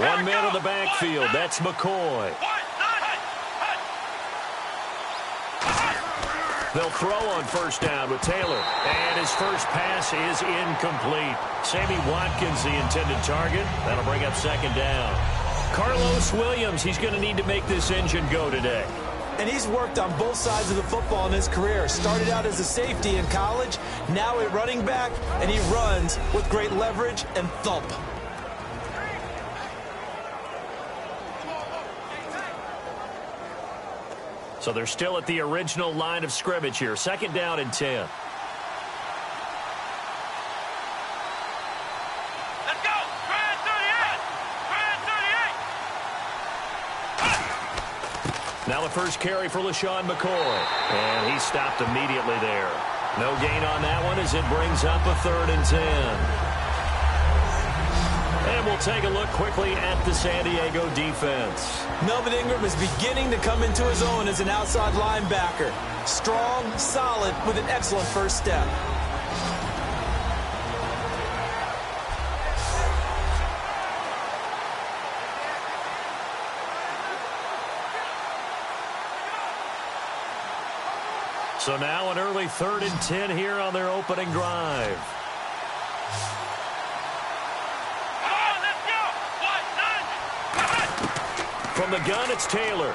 One man in the backfield. That's McCoy. They'll throw on first down with Taylor. And his first pass is incomplete. Sammy Watkins, the intended target. That'll bring up second down. Carlos Williams, he's going to need to make this engine go today. And he's worked on both sides of the football in his career. Started out as a safety in college, now a running back, and he runs with great leverage and thump. So they're still at the original line of scrimmage here. Second down and 10. Let's go! Try 38! Now the first carry for LaShawn McCoy. And he stopped immediately there. No gain on that one as it brings up a 3rd and 10. And we'll take a look quickly at the San Diego defense. Melvin Ingram is beginning to come into his own as an outside linebacker. Strong, solid, with an excellent first step. So now an early 3rd and 10 here on their opening drive. From the gun, it's Taylor.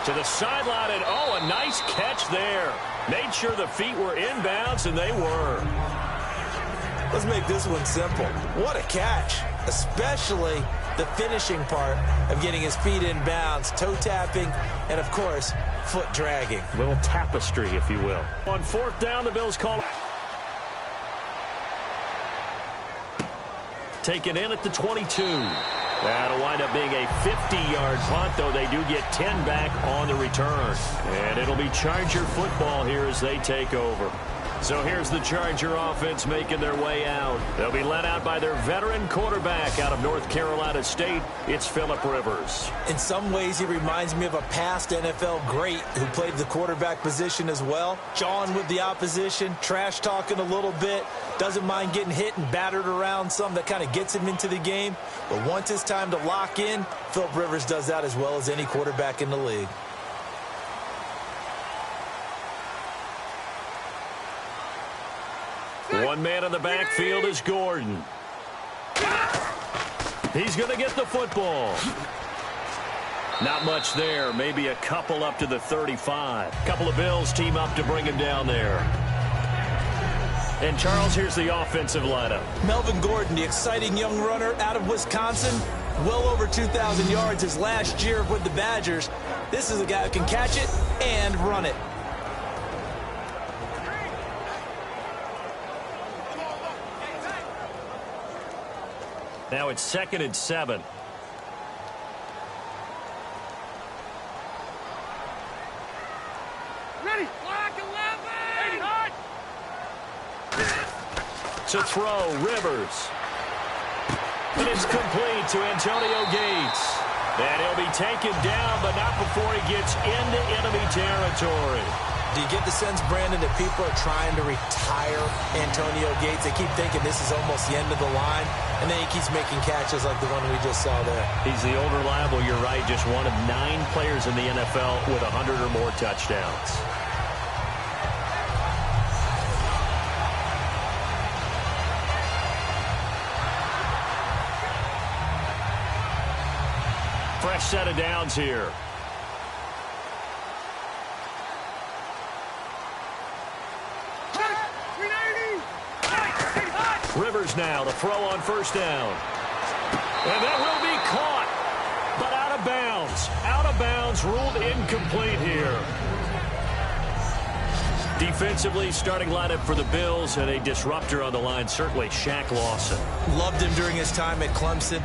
To the sideline, and oh, a nice catch there. Made sure the feet were inbounds, and they were. Let's make this one simple. What a catch, especially the finishing part of getting his feet in bounds, toe tapping, and, of course, foot dragging. A little tapestry, if you will. On 4th down, the Bills call. Taken in at the 22. That'll wind up being a 50-yard punt, though they do get 10 back on the return. And it'll be Charger football here as they take over. So here's the Charger offense making their way out. They'll be led out by their veteran quarterback out of North Carolina State. It's Phillip Rivers. In some ways, he reminds me of a past NFL great who played the quarterback position as well. Jawing with the opposition, trash talking a little bit, doesn't mind getting hit and battered around some. That kind of gets him into the game. But once it's time to lock in, Phillip Rivers does that as well as any quarterback in the league. One man in the backfield is Gordon. He's going to get the football. Not much there. Maybe a couple up to the 35. Couple of Bills team up to bring him down there. And, Charles, here's the offensive lineup. Melvin Gordon, the exciting young runner out of Wisconsin. Well over 2,000 yards his last year with the Badgers. This is a guy who can catch it and run it. Now it's 2nd and 7. Ready! Block 11! To throw, Rivers. And it's complete to Antonio Gates. And he'll be taken down, but not before he gets into enemy territory. Do you get the sense, Brandon, that people are trying to retire Antonio Gates? They keep thinking this is almost the end of the line, and then he keeps making catches like the one we just saw there. He's the old reliable, you're right, just one of 9 players in the NFL with 100 or more touchdowns. Fresh set of downs here. Rivers now to throw on first down. And that will be caught, but out of bounds. Out of bounds, ruled incomplete here. Defensively, starting lineup for the Bills, and a disruptor on the line, certainly Shaq Lawson. Loved him during his time at Clemson.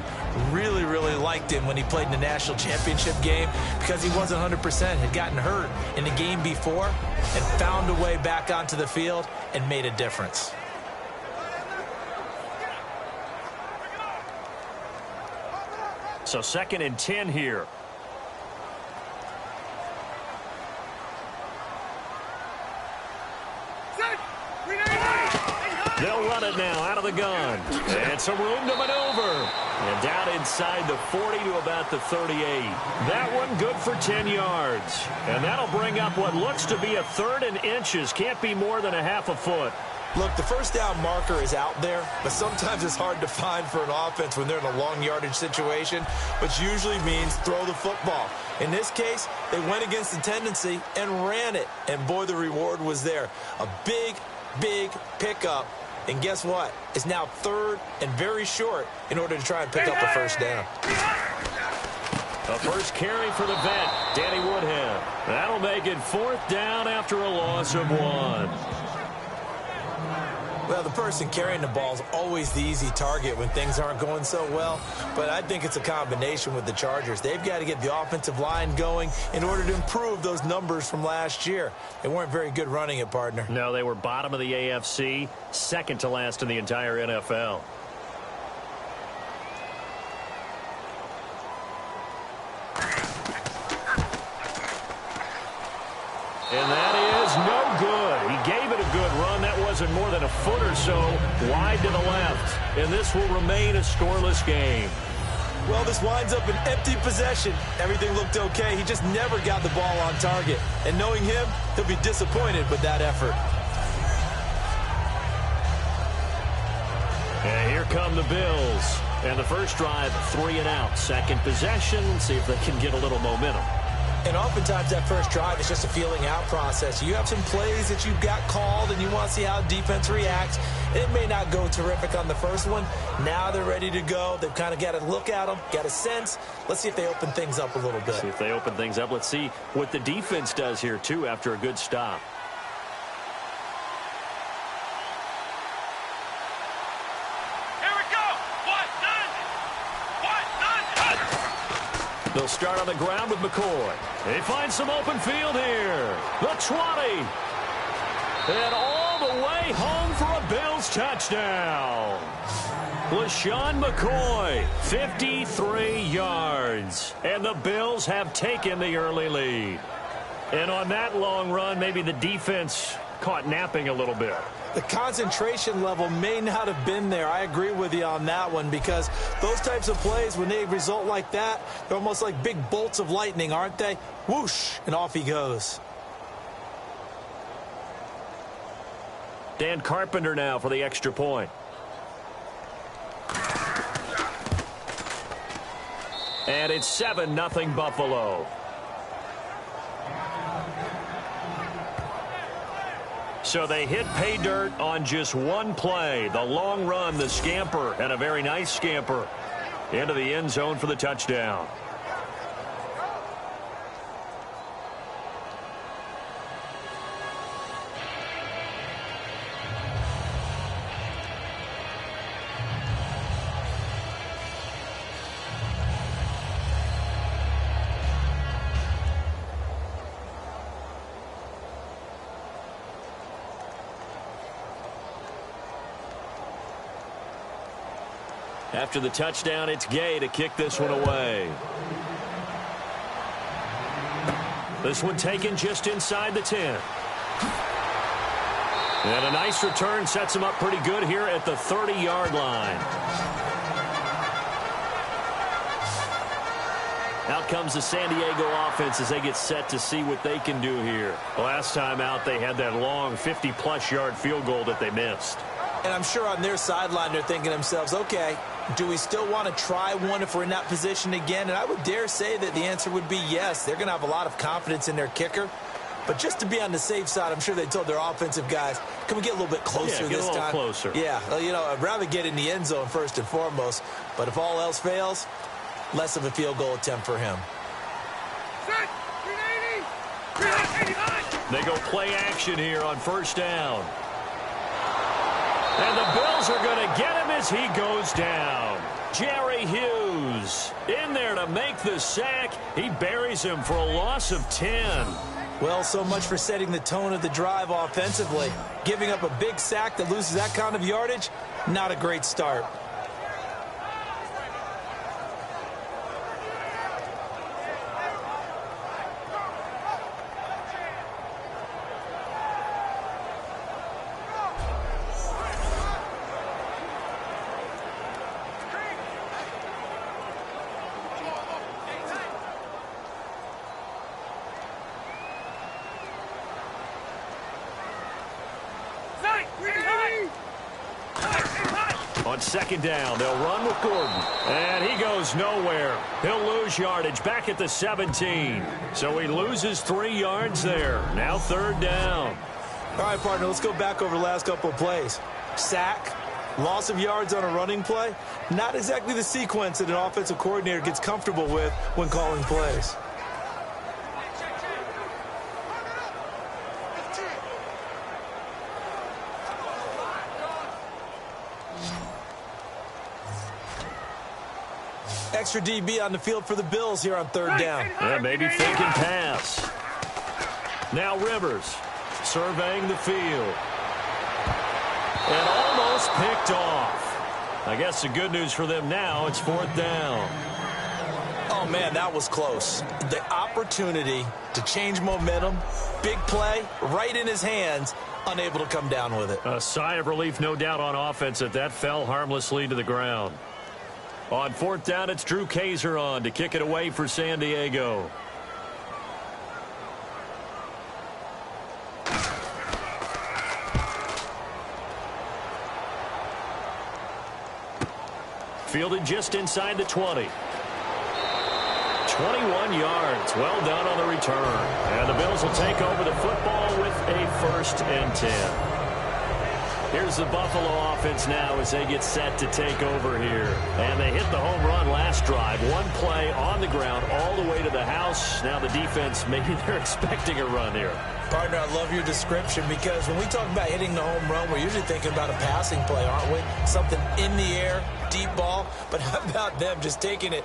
Really, really liked him when he played in the national championship game because he wasn't 100%, had gotten hurt in the game before, and found a way back onto the field and made a difference. So 2nd and 10 here. They'll run it it now out of the gun. And some room to maneuver. And down inside the 40 to about the 38. That one good for 10 yards. And that'll bring up what looks to be a 3rd and inches. Can't be more than a half a foot. Look, the first down marker is out there, but sometimes it's hard to find for an offense when they're in a long yardage situation, which usually means throw the football. In this case, they went against the tendency and ran it, and boy, the reward was there. A big, big pickup, and guess what? It's now 3rd and very short in order to try and pick up a first down. A first carry for the vet, Danny Woodhead. That'll make it 4th down after a loss of 1. Well, the person carrying the ball is always the easy target when things aren't going so well, but I think it's a combination with the Chargers. They've got to get the offensive line going in order to improve those numbers from last year. They weren't very good running it, partner. No, they were bottom of the AFC, 2nd to last in the entire NFL. And that is no good. He gave it a good run. That wasn't more than a foot or so wide to the left. And this will remain a scoreless game. Well, this winds up an empty possession. Everything looked okay. He just never got the ball on target. And knowing him, he'll be disappointed with that effort. And here come the Bills. And the first drive, 3 and out. Second possession. See if they can get a little momentum. And oftentimes that first drive is just a feeling out process. You have some plays that you've got called and you want to see how defense reacts. It may not go terrific on the first one. Now they're ready to go. They've kind of got to look at them, got a sense. Let's see if they open things up a little bit. See if they open things up. Let's see what the defense does here, too, after a good stop. They'll start on the ground with McCoy. They find some open field here. The 20. And all the way home for a Bills touchdown. LeSean McCoy, 53 yards. And the Bills have taken the early lead. And on that long run, maybe the defense caught napping a little bit. The concentration level may not have been there. I agree with you on that one because those types of plays, when they result like that, they're almost like big bolts of lightning, aren't they? Whoosh, and off he goes. Dan Carpenter now for the extra point. And it's 7-0 Buffalo. So they hit pay dirt on just one play. The long run, the scamper, and a very nice scamper into the end zone for the touchdown. After the touchdown, it's Gay to kick this one away. This one taken just inside the 10. And a nice return sets him up pretty good here at the 30-yard line. Out comes the San Diego offense as they get set to see what they can do here. Last time out, they had that long 50-plus yard field goal that they missed. And I'm sure on their sideline they're thinking to themselves, okay, do we still want to try one if we're in that position again? And I would dare say that the answer would be yes. They're going to have a lot of confidence in their kicker. But just to be on the safe side, I'm sure they told their offensive guys, can we get a little bit closer this time? Closer. Yeah, well, you know, I'd rather get in the end zone first and foremost. But if all else fails, less of a field goal attempt for him. Set. 380. 389. They go play action here on first down. And the Bills are going to get him as he goes down. Jerry Hughes in there to make the sack. He buries him for a loss of 10. Well, so much for setting the tone of the drive offensively. Giving up a big sack that loses that kind of yardage, not a great start. On second down, they'll run with Gordon. And he goes nowhere. He'll lose yardage back at the 17. So he loses 3 yards there. Now third down. All right, partner, let's go back over the last couple of plays. Sack, loss of yards on a running play. Not exactly the sequence that an offensive coordinator gets comfortable with when calling plays. Extra DB on the field for the Bills here on third down. Yeah, maybe thinking pass. Now Rivers surveying the field. And almost picked off. I guess the good news for them now, it's fourth down. Oh, man, that was close. The opportunity to change momentum, big play, right in his hands, unable to come down with it. A sigh of relief, no doubt, on offense that fell harmlessly to the ground. On fourth down, it's Drew Kaiser on to kick it away for San Diego. Fielded just inside the 20. 21 yards. Well done on the return. And the Bills will take over the football with a 1st and 10. Here's the Buffalo offense now as they get set to take over here. And they hit the home run last drive. One play on the ground all the way to the house. Now the defense, maybe they're expecting a run here. Partner, I love your description because when we talk about hitting the home run, we're usually thinking about a passing play, aren't we? Something in the air, deep ball. But how about them just taking it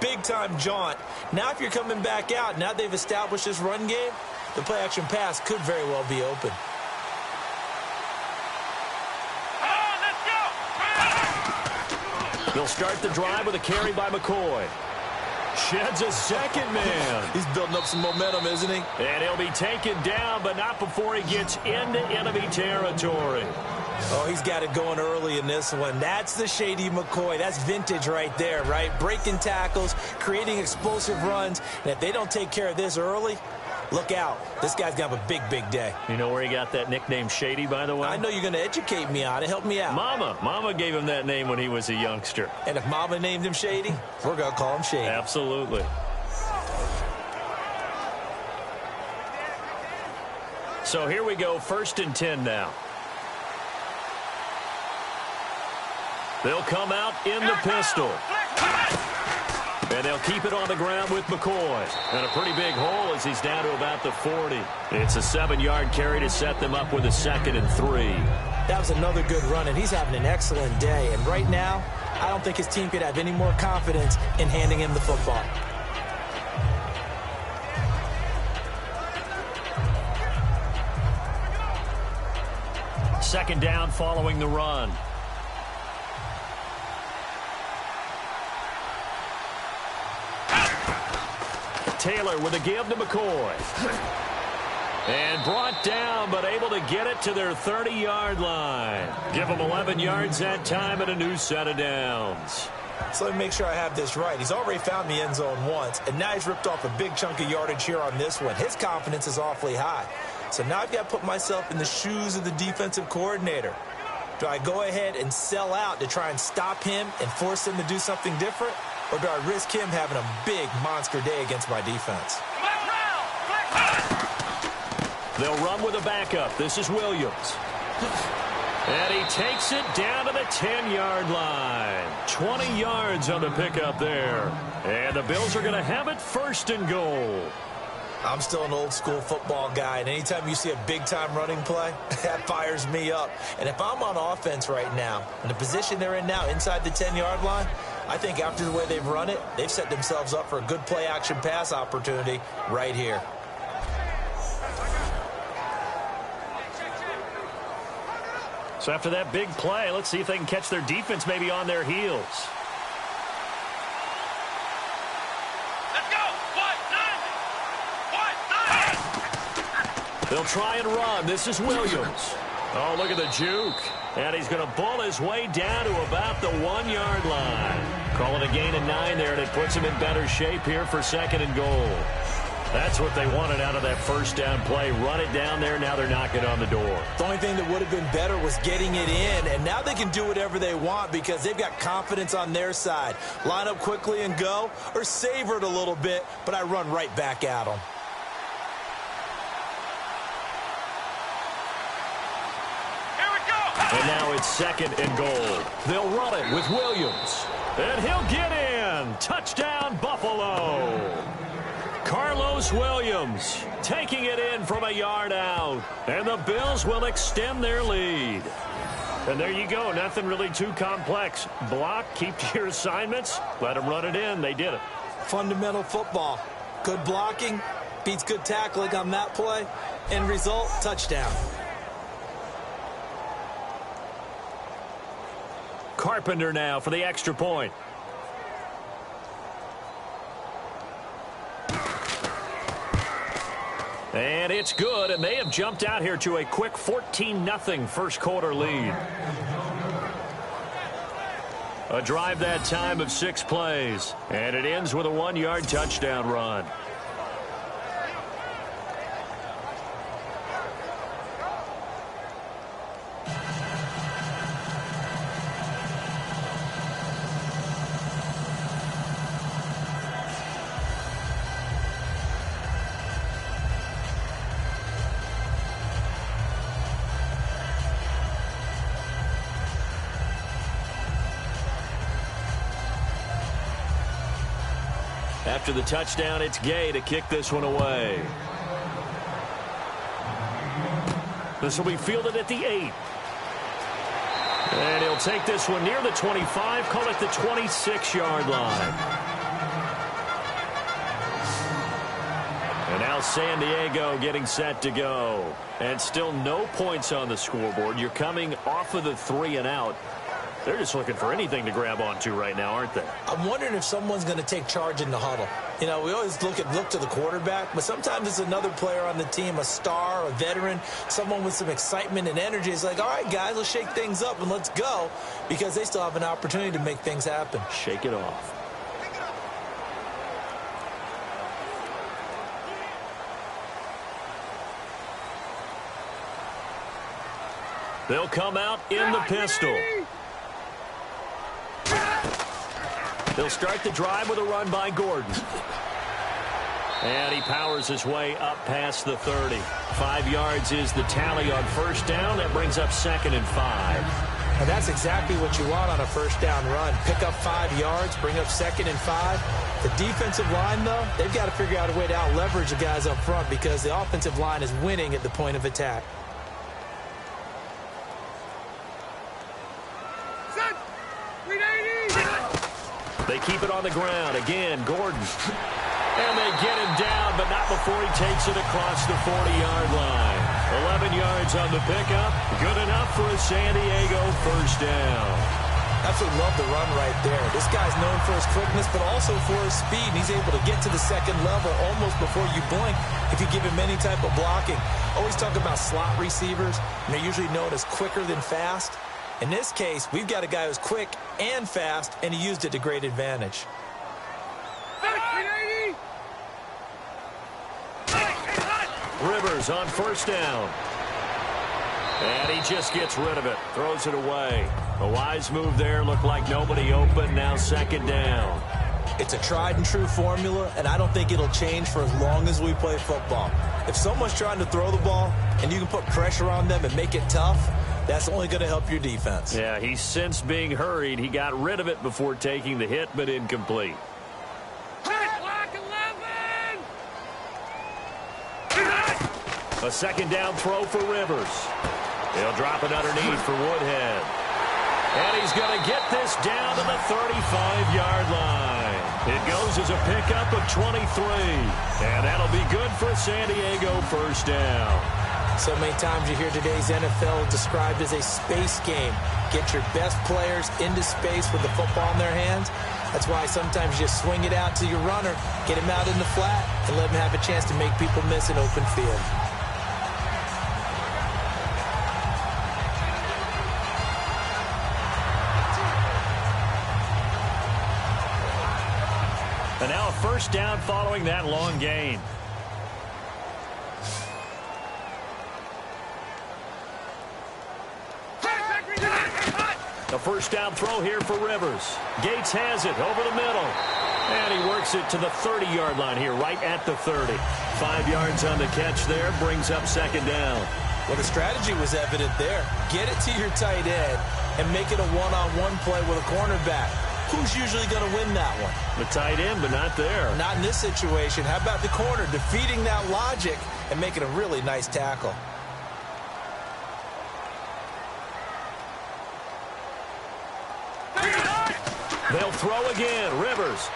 big-time jaunt? Now if you're coming back out, now they've established this run game, the play-action pass could very well be open. They'll start the drive with a carry by McCoy. Sheds a second man. He's building up some momentum, isn't he? And he'll be taken down, but not before he gets into enemy territory. Oh, he's got it going early in this one. That's the Shady McCoy. That's vintage right there, right? Breaking tackles, creating explosive runs. And if they don't take care of this early, look out. This guy's going to have a big, big day. You know where he got that nickname Shady, by the way? I know you're going to educate me on it. Help me out. Mama gave him that name when he was a youngster. And if Mama named him Shady, we're going to call him Shady. Absolutely. So here we go, 1st and 10 now. They'll come out in the pistol. And they'll keep it on the ground with McCoy. And a pretty big hole as he's down to about the 40. It's a 7-yard carry to set them up with a 2nd and 3. That was another good run, and he's having an excellent day. And right now, I don't think his team could have any more confidence in handing him the football. Second down following the run. Taylor with a give to McCoy. And brought down, but able to get it to their 30-yard line. Give them 11 yards that time and a new set of downs. So let me make sure I have this right. He's already found the end zone once, and now he's ripped off a big chunk of yardage here on this one. His confidence is awfully high. So now I've got to put myself in the shoes of the defensive coordinator. Do I go ahead and sell out to try and stop him and force him to do something different? Or do I risk him having a big monster day against my defense? They'll run with a backup. This is Williams. And he takes it down to the 10-yard line. 20 yards on the pickup there. And the Bills are going to have it 1st and goal. I'm still an old-school football guy, and anytime you see a big-time running play, that fires me up. And if I'm on offense right now, in the position they're in now, inside the 10-yard line, I think after the way they've run it, they've set themselves up for a good play-action pass opportunity right here. So after that big play, let's see if they can catch their defense maybe on their heels. They'll try and run. This is Williams. Oh, look at the juke. And he's going to bull his way down to about the 1-yard line. Call it a gain of 9 there, and it puts him in better shape here for 2nd and goal. That's what they wanted out of that first down play. Run it down there. Now they're knocking on the door. The only thing that would have been better was getting it in, and now they can do whatever they want because they've got confidence on their side. Line up quickly and go, or savor it a little bit, but I run right back at them. Here we go. And now it's 2nd and goal. They'll run it with Williams. And he'll get in. Touchdown, Buffalo. Carlos Williams taking it in from a yard out. And the Bills will extend their lead. And there you go. Nothing really too complex. Block, keep to your assignments, let them run it in. They did it. Fundamental football. Good blocking beats good tackling on that play. End result, touchdown. Carpenter now for the extra point. And it's good, and they have jumped out here to a quick 14-0 first-quarter lead. A drive that time of 6 plays, and it ends with a 1-yard touchdown run. After the touchdown, it's Gay to kick this one away. This will be fielded at the 8. And he'll take this one near the 25, call it the 26-yard line. And now San Diego getting set to go. And still no points on the scoreboard. You're coming off of the 3 and out. They're just looking for anything to grab onto right now, aren't they? I'm wondering if someone's going to take charge in the huddle. You know, we always look to the quarterback, but sometimes it's another player on the team, a star, a veteran, someone with some excitement and energy. It's like, all right, guys, let's shake things up and let's go, because they still have an opportunity to make things happen. Shake it off. They'll come out in the pistol. They'll start the drive with a run by Gordon. And he powers his way up past the 30. 5 yards is the tally on first down. That brings up 2nd and 5. And that's exactly what you want on a first down run. Pick up 5 yards, bring up 2nd and 5. The defensive line, though, they've got to figure out a way to out-leverage the guys up front because the offensive line is winning at the point of attack. They keep it on the ground. Again, Gordon. And they get him down, but not before he takes it across the 40-yard line. 11 yards on the pickup. Good enough for a San Diego first down. Absolutely love the run right there. This guy's known for his quickness, but also for his speed. And he's able to get to the second level almost before you blink if you give him any type of blocking. Always talk about slot receivers, and they're usually known as quicker than fast. In this case, we've got a guy who's quick and fast, and he used it to great advantage. Rivers on first down. And he just gets rid of it. Throws it away. A wise move there. Looked like nobody open. Now 2nd down. It's a tried and true formula, and I don't think it'll change for as long as we play football. If someone's trying to throw the ball and you can put pressure on them and make it tough, that's only going to help your defense. Yeah, he sensed being hurried. He got rid of it before taking the hit, but incomplete. A 2nd down throw for Rivers. He'll drop it underneath for Woodhead. And he's going to get this down to the 35-yard line. It goes as a pickup of 23. And that'll be good for a San Diego first down. So many times you hear today's NFL described as a space game. Get your best players into space with the football in their hands. That's why sometimes you just swing it out to your runner, get him out in the flat, and let him have a chance to make people miss an open field. And now a first down following that long gain. first down throw here for Rivers. Gates has it over the middle. And he works it to the 30-yard line here, right at the 30. 5 yards on the catch there, brings up second down. Well, the strategy was evident there. Get it to your tight end and make it a one-on-one play with a cornerback. Who's usually going to win that one? The tight end, but not there. Not in this situation. How about the corner defeating that logic and making a really nice tackle? They'll throw again. Rivers.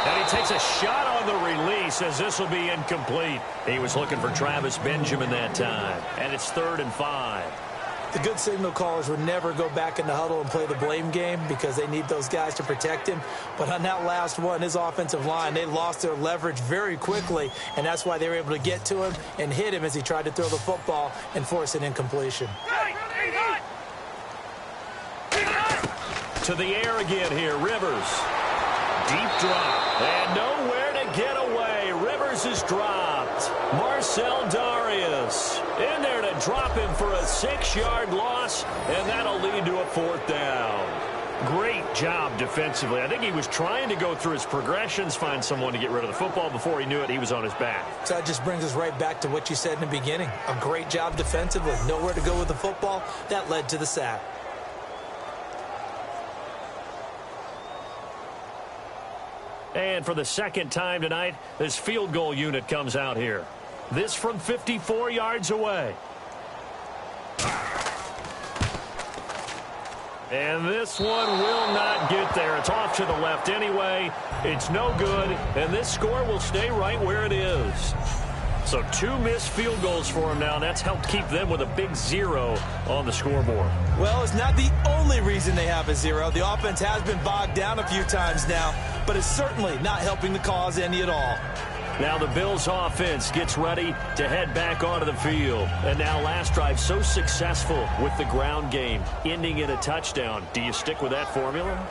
And he takes a shot on the release as this will be incomplete. He was looking for Travis Benjamin that time. And it's 3rd and 5. The good signal callers would never go back in the huddle and play the blame game because they need those guys to protect him. But on that last one, his offensive line, they lost their leverage very quickly, and that's why they were able to get to him and hit him as he tried to throw the football and force an incompletion. To the air again here, Rivers. Deep drop, and nowhere to get away. Rivers is dropped. Marcel Darius in there to drop him for a 6-yard loss, and that'll lead to a 4th down. Great job defensively. I think he was trying to go through his progressions, find someone to get rid of the football. Before he knew it, he was on his back. So that just brings us right back to what you said in the beginning. A great job defensively. Nowhere to go with the football. That led to the sack. And for the second time tonight, this field goal unit comes out here. This from 54 yards away. And this one will not get there. It's off to the left anyway. It's no good, and this score will stay right where it is. So 2 missed field goals for him now, and that's helped keep them with a big 0 on the scoreboard. Well, it's not the only reason they have a 0. The offense has been bogged down a few times now, but it's certainly not helping the cause any at all. Now the Bills offense gets ready to head back onto the field. And now last drive so successful with the ground game, ending in a touchdown. Do you stick with that formula?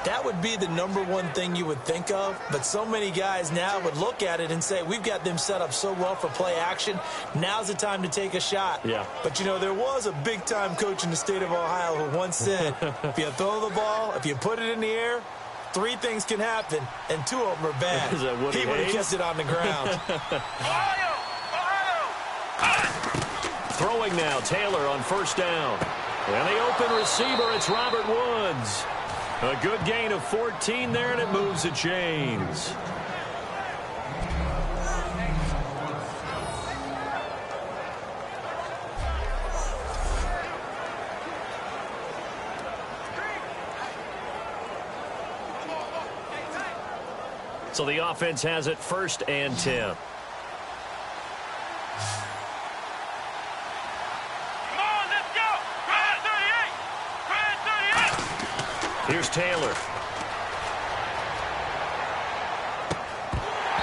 That would be the number one thing you would think of, but so many guys now would look at it and say, we've got them set up so well for play action. Now's the time to take a shot. Yeah. But, you know, there was a big-time coach in the state of Ohio who once said, if you throw the ball, if you put it in the air, 3 things can happen, and 2 of them are bad. Is that Woody He would have Hayes? kept it on the ground. Ohio! Throwing now, Taylor on first down. And the open receiver, it's Robert Woods. A good gain of 14 there, and it moves the chains. So the offense has it 1st and 10. Here's Taylor.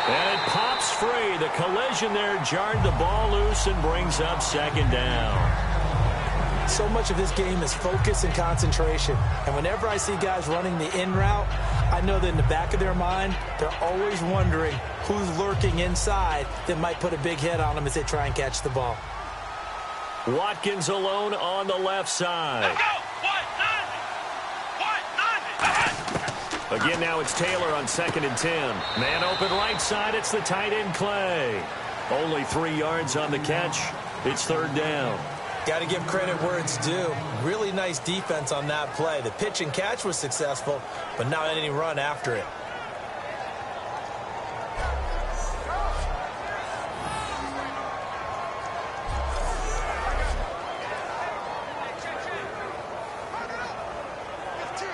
And it pops free. The collision there jarred the ball loose and brings up second down. So much of this game is focus and concentration. And whenever I see guys running the in route, I know that in the back of their mind, they're always wondering who's lurking inside that might put a big hit on them as they try and catch the ball. Watkins alone on the left side. Again, now it's Taylor on 2nd and 10. Man open right side, it's the tight end Clay. Only 3 yards on the catch. It's 3rd down. Got to give credit where it's due. Really nice defense on that play. The pitch and catch was successful, but not any run after it.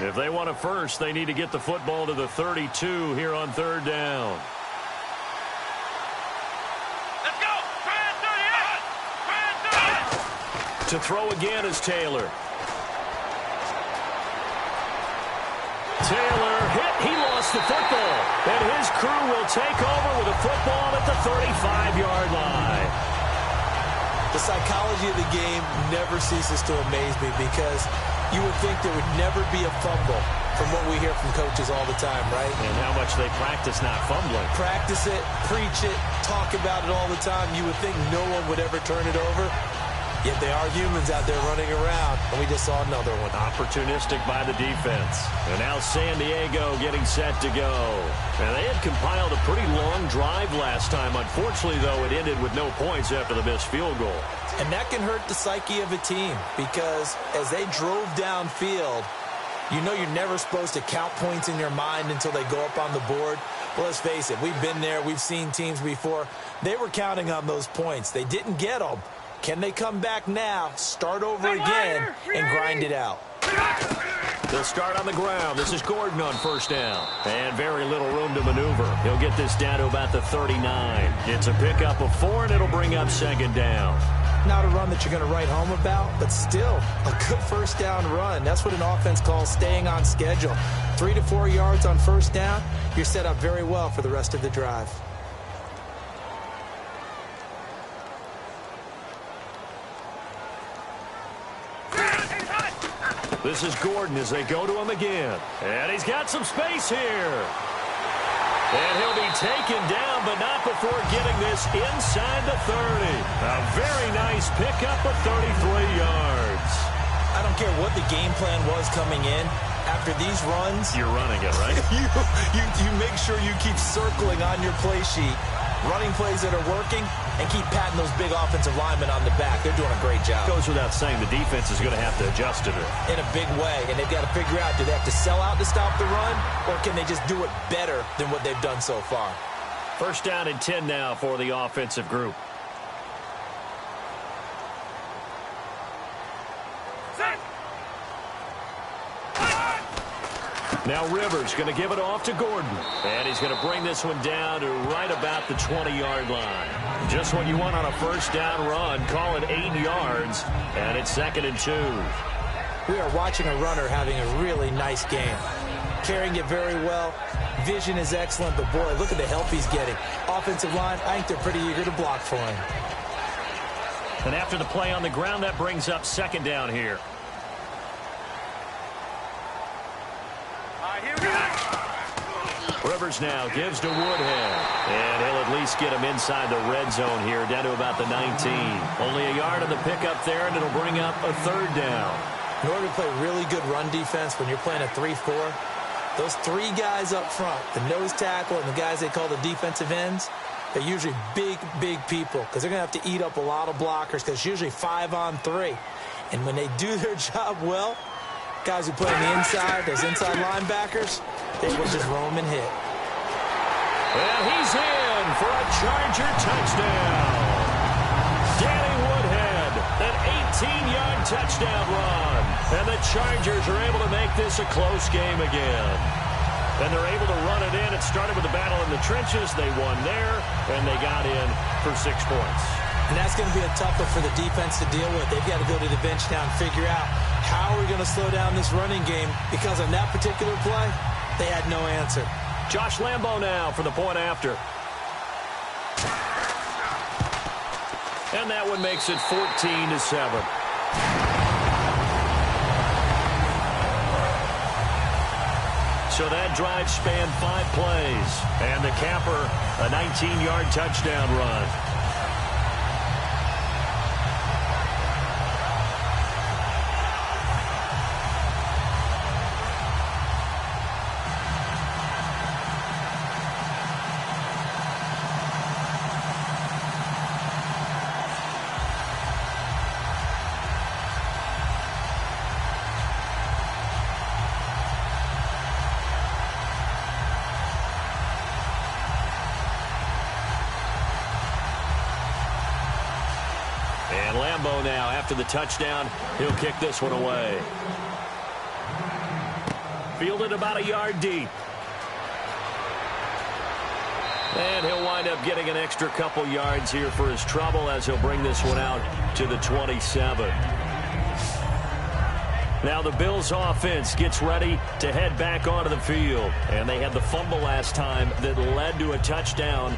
If they want a first, they need to get the football to the 32 here on 3rd down. Let's go! To throw again is Taylor. Taylor hit. He lost the football. And his crew will take over with a football at the 35-yard line. The psychology of the game never ceases to amaze me because you would think there would never be a fumble from what we hear from coaches all the time, right? And how much they practice not fumbling. Practice it, preach it, talk about it all the time. You would think no one would ever turn it over. Yet they are humans out there running around, and we just saw another one. Opportunistic by the defense. And now San Diego getting set to go. And they had compiled a pretty long drive last time. Unfortunately, though, it ended with no points after the missed field goal. And that can hurt the psyche of a team because as they drove downfield, you know you're never supposed to count points in your mind until they go up on the board. Well, let's face it, we've been there. We've seen teams before. They were counting on those points. They didn't get them. Can they come back now, start over again, and grind it out? They'll start on the ground. This is Gordon on first down. And very little room to maneuver. He'll get this down to about the 39. It's a pickup of 4, and it'll bring up second down. Not a run that you're going to write home about, but still a good first down run. That's what an offense calls staying on schedule. 3 to 4 yards on first down, you're set up very well for the rest of the drive. This is Gordon as they go to him again. And he's got some space here. And he'll be taken down, but not before getting this inside the 30. A very nice pickup of 33 yards. I don't care what the game plan was coming in. After these runs, you're running it, right? you make sure you keep circling on your play sheet, running plays that are working, and keep patting those big offensive linemen on the back. They're doing a great job. Goes without saying the defense is going to have to adjust to it. In a big way, and they've got to figure out, do they have to sell out to stop the run, or can they just do it better than what they've done so far? First down and 10 now for the offensive group. Now Rivers going to give it off to Gordon. And he's going to bring this one down to right about the 20-yard line. Just what you want on a first down run. Call it 8 yards. And it's 2nd and 2. We are watching a runner having a really nice game. Carrying it very well. Vision is excellent, but boy, look at the help he's getting. Offensive line, I think they're pretty eager to block for him. And after the play on the ground, that brings up second down here. Rivers now gives to Woodhead. And he'll at least get him inside the red zone here, down to about the 19. Only a yard on the pickup there, and it'll bring up a third down. In order to play really good run defense when you're playing a 3-4, those 3 guys up front, the nose tackle and the guys they call the defensive ends, they're usually big, big people because they're going to have to eat up a lot of blockers because it's usually 5 on 3. And when they do their job well, guys who play on the inside, those inside linebackers, they will just roam and hit. And he's in for a Charger touchdown. Danny Woodhead, an 18-yard touchdown run. And the Chargers are able to make this a close game again. And they're able to run it in. It started with a battle in the trenches. They won there, and they got in for 6 points. And that's going to be a tough one for the defense to deal with. They've got to go to the bench now and figure out how are we going to slow down this running game, because on that particular play, they had no answer. Josh Lambo now for the point after. And that one makes it 14-7. So that drive spanned 5 plays. And the capper, a 19-yard touchdown run. And Lambo now, after the touchdown, he'll kick this one away. Fielded about a yard deep. And he'll wind up getting an extra couple yards here for his trouble as he'll bring this one out to the 27. Now the Bills offense gets ready to head back onto the field. And they had the fumble last time that led to a touchdown.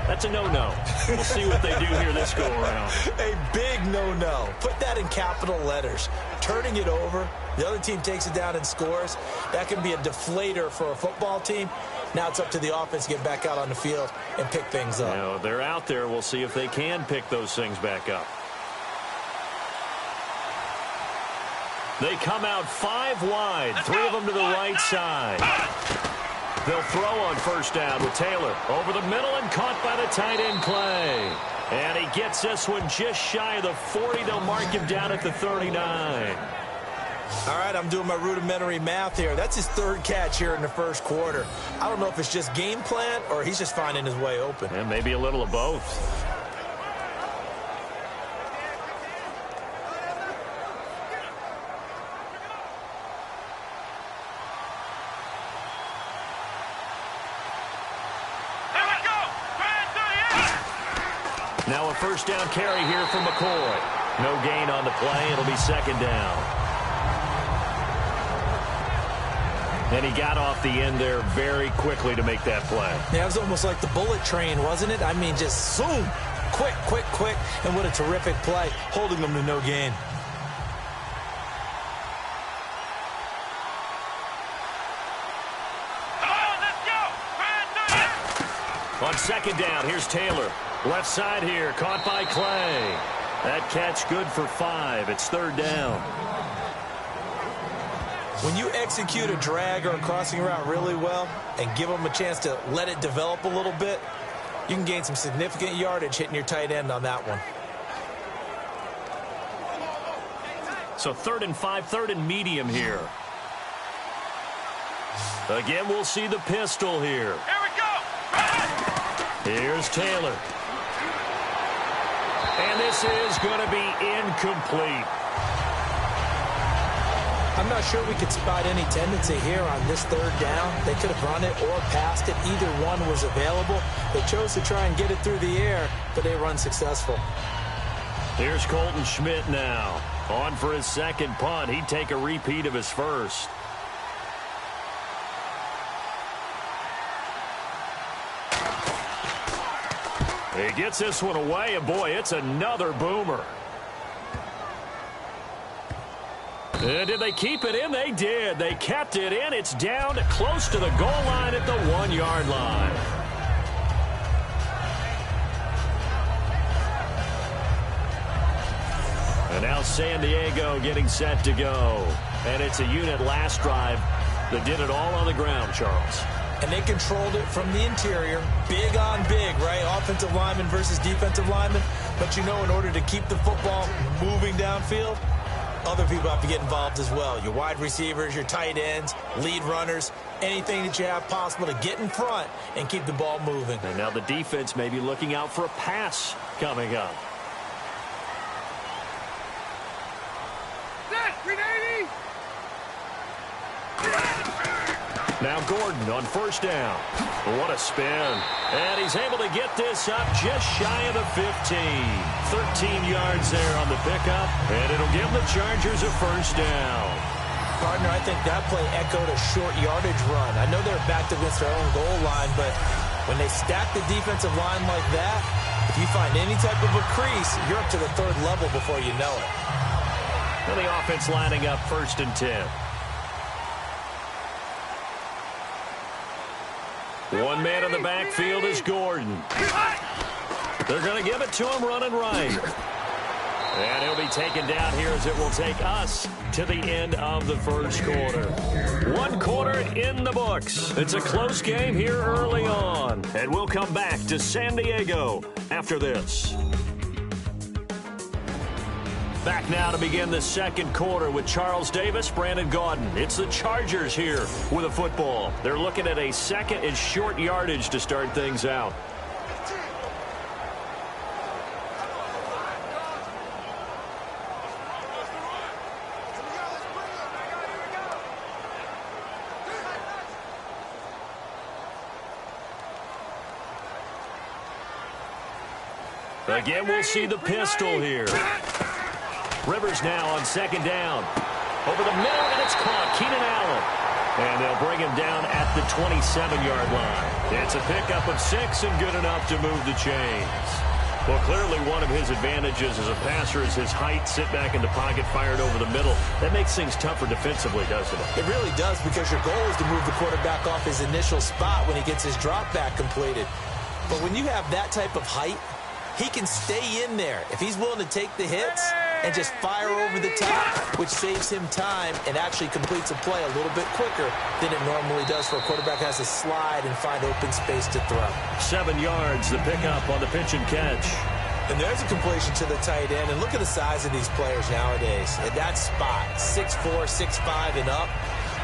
That's a no-no. We'll see what they do here this go-around. A big no-no. Put that in capital letters. Turning it over, the other team takes it down and scores. That can be a deflator for a football team. Now it's up to the offense to get back out on the field and pick things up. Now, they're out there. We'll see if they can pick those things back up. They come out 5 wide, 3 of them to the right side. They'll throw on first down with Taylor. Over the middle and caught by the tight end Clay. And he gets this one just shy of the 40. They'll mark him down at the 39. All right, I'm doing my rudimentary math here. That's his 3rd catch here in the first quarter. I don't know if it's just game plan or he's just finding his way open. And maybe a little of both. Now a first down carry here from McCoy. No gain on the play. It'll be second down. And he got off the end there very quickly to make that play. Yeah, it was almost like the bullet train, wasn't it? I mean, just zoom. Quick, quick, quick. And what a terrific play, holding them to no gain. On second down, here's Taylor. Left side here, caught by Clay. That catch good for 5. It's 3rd down. When you execute a drag or a crossing route really well and give them a chance to let it develop a little bit, you can gain some significant yardage hitting your tight end on that one. So 3rd and 5, 3rd and medium here. Again, we'll see the pistol here. Here we go. Here's Taylor. And this is going to be incomplete. I'm not sure we could spot any tendency here on this 3rd down. They could have run it or passed it. Either one was available. They chose to try and get it through the air, but they were unsuccessful. Here's Colton Schmidt now. On for his 2nd punt. He'd take a repeat of his first. He gets this one away, and boy, it's another boomer. And did they keep it in? They did. They kept it in. It's down close to the goal line at the 1-yard line. And now San Diego getting set to go. And it's a unit last drive that did it all on the ground, Charles. And they controlled it from the interior. Big on big, right? Offensive lineman versus defensive lineman. But you know, in order to keep the football moving downfield, other people have to get involved as well. Your wide receivers, your tight ends, lead runners, anything that you have possible to get in front and keep the ball moving. And now the defense may be looking out for a pass coming up. Now Gordon on first down. What a spin. And he's able to get this up just shy of the 15. 13 yards there on the pickup. And it'll give the Chargers a first down. Partner, I think that play echoed a short yardage run. I know they're backed against their own goal line, but when they stack the defensive line like that, if you find any type of a crease, you're up to the 3rd level before you know it. And the offense lining up 1st and 10. One man in the backfield is Gordon. They're going to give it to him running right. And he'll be taken down here as it will take us to the end of the first quarter. 1 quarter in the books. It's a close game here early on. And we'll come back to San Diego after this. Back now to begin the 2nd quarter with Charles Davis, Brandon Gaudin. It's the Chargers here with a football. They're looking at a 2nd and short yardage to start things out. Again, we'll see the pistol here. Rivers now on 2nd down. Over the middle, and it's caught. Keenan Allen. And they'll bring him down at the 27-yard line. It's a pickup of 6 and good enough to move the chains. Well, clearly one of his advantages as a passer is his height, sit back in the pocket, fired over the middle. That makes things tougher defensively, doesn't it? It really does, because your goal is to move the quarterback off his initial spot when he gets his drop back completed. But when you have that type of height, he can stay in there. If he's willing to take the hits, and just fire over the top, which saves him time and actually completes a play a little bit quicker than it normally does for a quarterback has to slide and find open space to throw. 7 yards, the pickup on the pitch and catch. And there's a completion to the tight end. And look at the size of these players nowadays. At that spot, 6'4", 6'5", and up.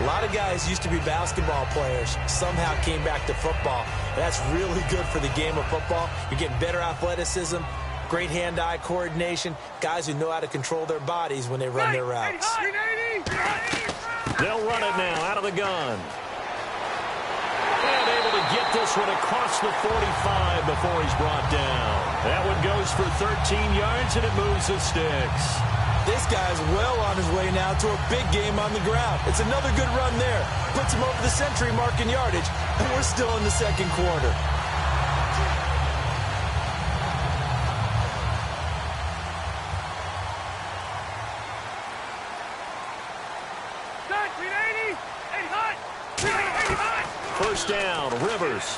A lot of guys used to be basketball players, somehow came back to football. That's really good for the game of football. You're getting better athleticism, great hand-eye coordination, guys who know how to control their bodies when they run their routes. They'll run it now out of the gun. And able to get this one across the 45 before he's brought down. That one goes for 13 yards, and it moves the sticks. This guy's well on his way now to a big game on the ground. It's another good run there. Puts him over the century mark in yardage, and we're still in the second quarter. First down, Rivers.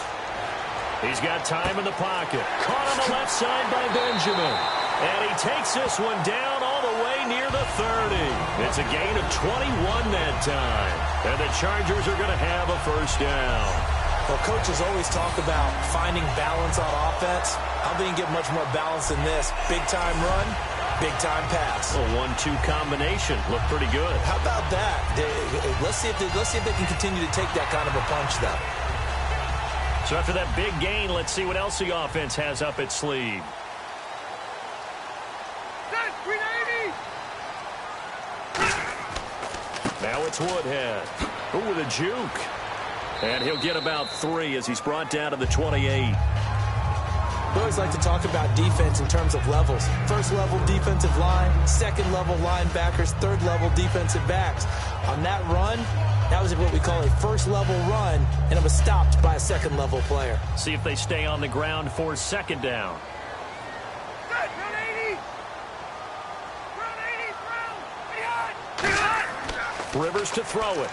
He's got time in the pocket. Caught on the left side by Benjamin. And he takes this one down all the way near the 30. It's a gain of 21 that time. And the Chargers are going to have a first down. Well, coaches always talk about finding balance on offense. I don't think you get much more balance than this. Big-time run, big-time pass. A 1-2 combination. Looked pretty good. How about that? Let's see if they can continue to take that kind of a punch, though. So after that big gain, let's see what else the offense has up its sleeve. Now it's Woodhead. Ooh, with a juke. And he'll get about 3 as he's brought down to the 28. We always like to talk about defense in terms of levels. First level defensive line, second level linebackers, third level defensive backs. On that run, that was what we call a first level run, and it was stopped by a second level player. See if they stay on the ground for second down. Rivers to throw it.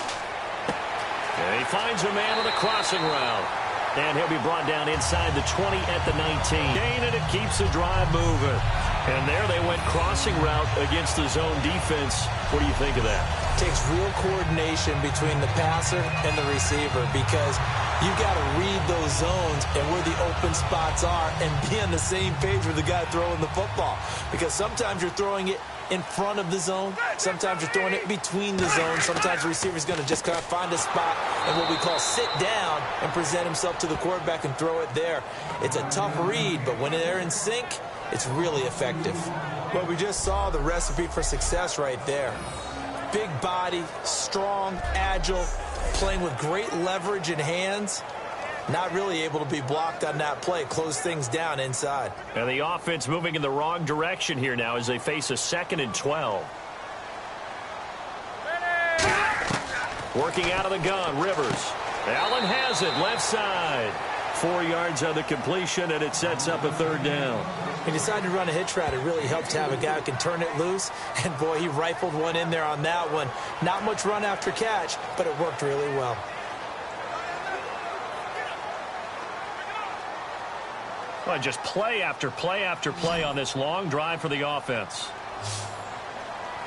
And he finds a man on the crossing route. And he'll be brought down inside the 20 at the 19. Gain, and it keeps the drive moving. And there they went crossing route against the zone defense. What do you think of that? Takes real coordination between the passer and the receiver, because you got to read those zones and where the open spots are and be on the same page with the guy throwing the football. Because sometimes you're throwing it in front of the zone. Sometimes you're throwing it between the zones. Sometimes the receiver's going to just kind of find a spot and what we call sit down and present himself to the quarterback and throw it there. It's a tough read, but when they're in sync, it's really effective. Well, we just saw the recipe for success right there. Big body, strong, agile, playing with great leverage in hands. Not really able to be blocked on that play. Close things down inside. And the offense moving in the wrong direction here now as they face a 2nd and 12. Working out of the gun, Rivers. Allen has it, left side. 4 yards on the completion, and it sets up a third down. He decided to run a hitch route. It really helped to have a guy who can turn it loose. And, boy, he rifled one in there on that one. Not much run after catch, but it worked really well. Well, just play after play after play on this long drive for the offense.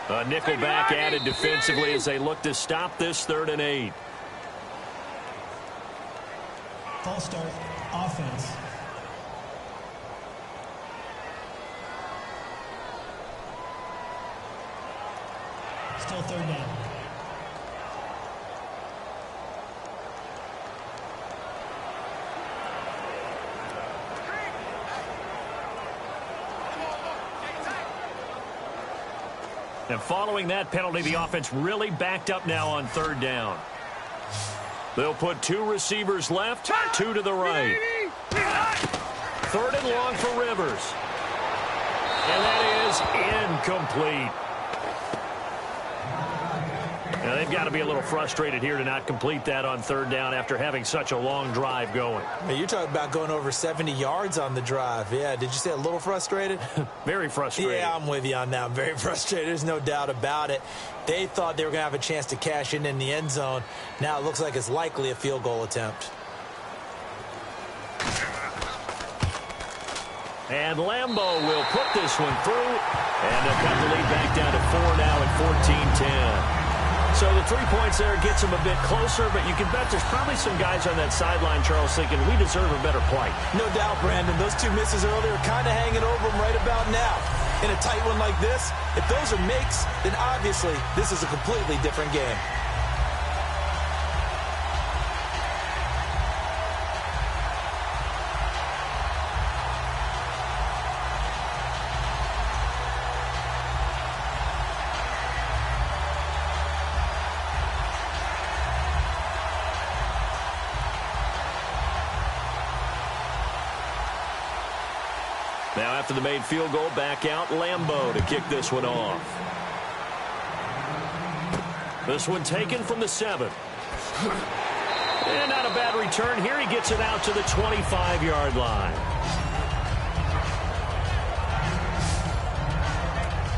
A nickel back added defensively as they look to stop this 3rd and 8. False start, offense. Still 3rd down. And following that penalty, the offense really backed up now on 3rd down. They'll put 2 receivers left, 2 to the right. 3rd and long for Rivers. And that is incomplete. Now, they've got to be a little frustrated here to not complete that on 3rd down after having such a long drive going. Hey, you're talking about going over 70 yards on the drive. Yeah, did you say a little frustrated? Very frustrated. Yeah, I'm with you on that. I'm very frustrated. There's no doubt about it. They thought they were going to have a chance to cash in the end zone. Now it looks like it's likely a field goal attempt. And Lambeau will put this one through, and they'll cut the lead back down to 4 now at 14-10. So the 3 points there gets them a bit closer, but you can bet there's probably some guys on that sideline, Charles, thinking we deserve a better play. No doubt, Brandon. Those 2 misses earlier are kind of hanging over them right about now. In a tight one like this, if those are makes, then obviously this is a completely different game. Now after the made field goal, back out Lambeau to kick this one off. This one taken from the 7. And not a bad return here. He gets it out to the 25-yard line.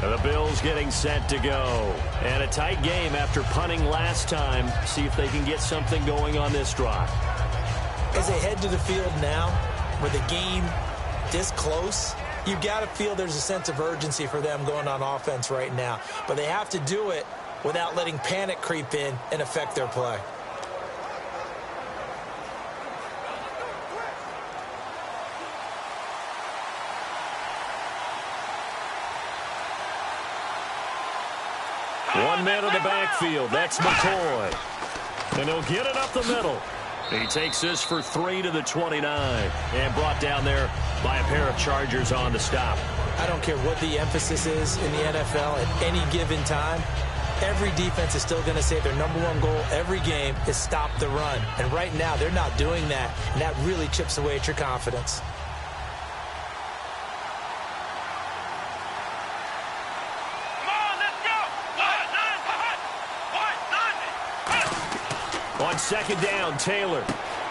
And the Bills getting set to go. And a tight game after punting last time. See if they can get something going on this drive. As they head to the field now, with the game this close, you got to feel there's a sense of urgency for them going on offense right now. But they have to do it without letting panic creep in and affect their play. One man in the backfield. That's McCoy. And he'll get it up the middle. He takes this for 3 to the 29. And brought down there by a pair of Chargers on the stop. I don't care what the emphasis is in the NFL at any given time. Every defense is still going to say their #1 goal every game is stop the run. And right now, they're not doing that. And that really chips away at your confidence. On second down, Taylor.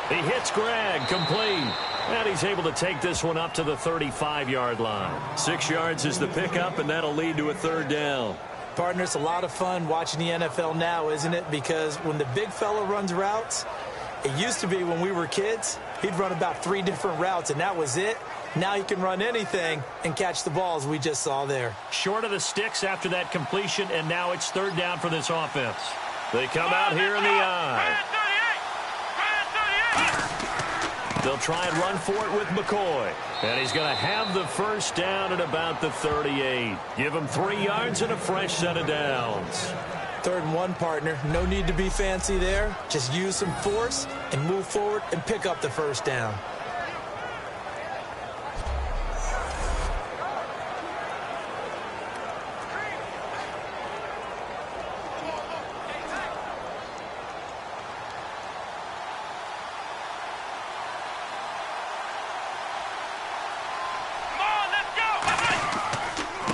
He hits Greg, complete. And he's able to take this one up to the 35-yard line. 6 yards is the pickup, and that'll lead to a 3rd down. Partner, it's a lot of fun watching the NFL now, isn't it? Because when the big fella runs routes, it used to be when we were kids, he'd run about 3 different routes, and that was it. Now he can run anything and catch the balls we just saw there. Short of the sticks after that completion, and now it's 3rd down for this offense. They come out here in the eye. They'll try and run for it with McCoy. And he's going to have the 1st down at about the 38. Give him 3 yards and a fresh set of downs. 3rd and 1, partner. No need to be fancy there. Just use some force and move forward and pick up the 1st down.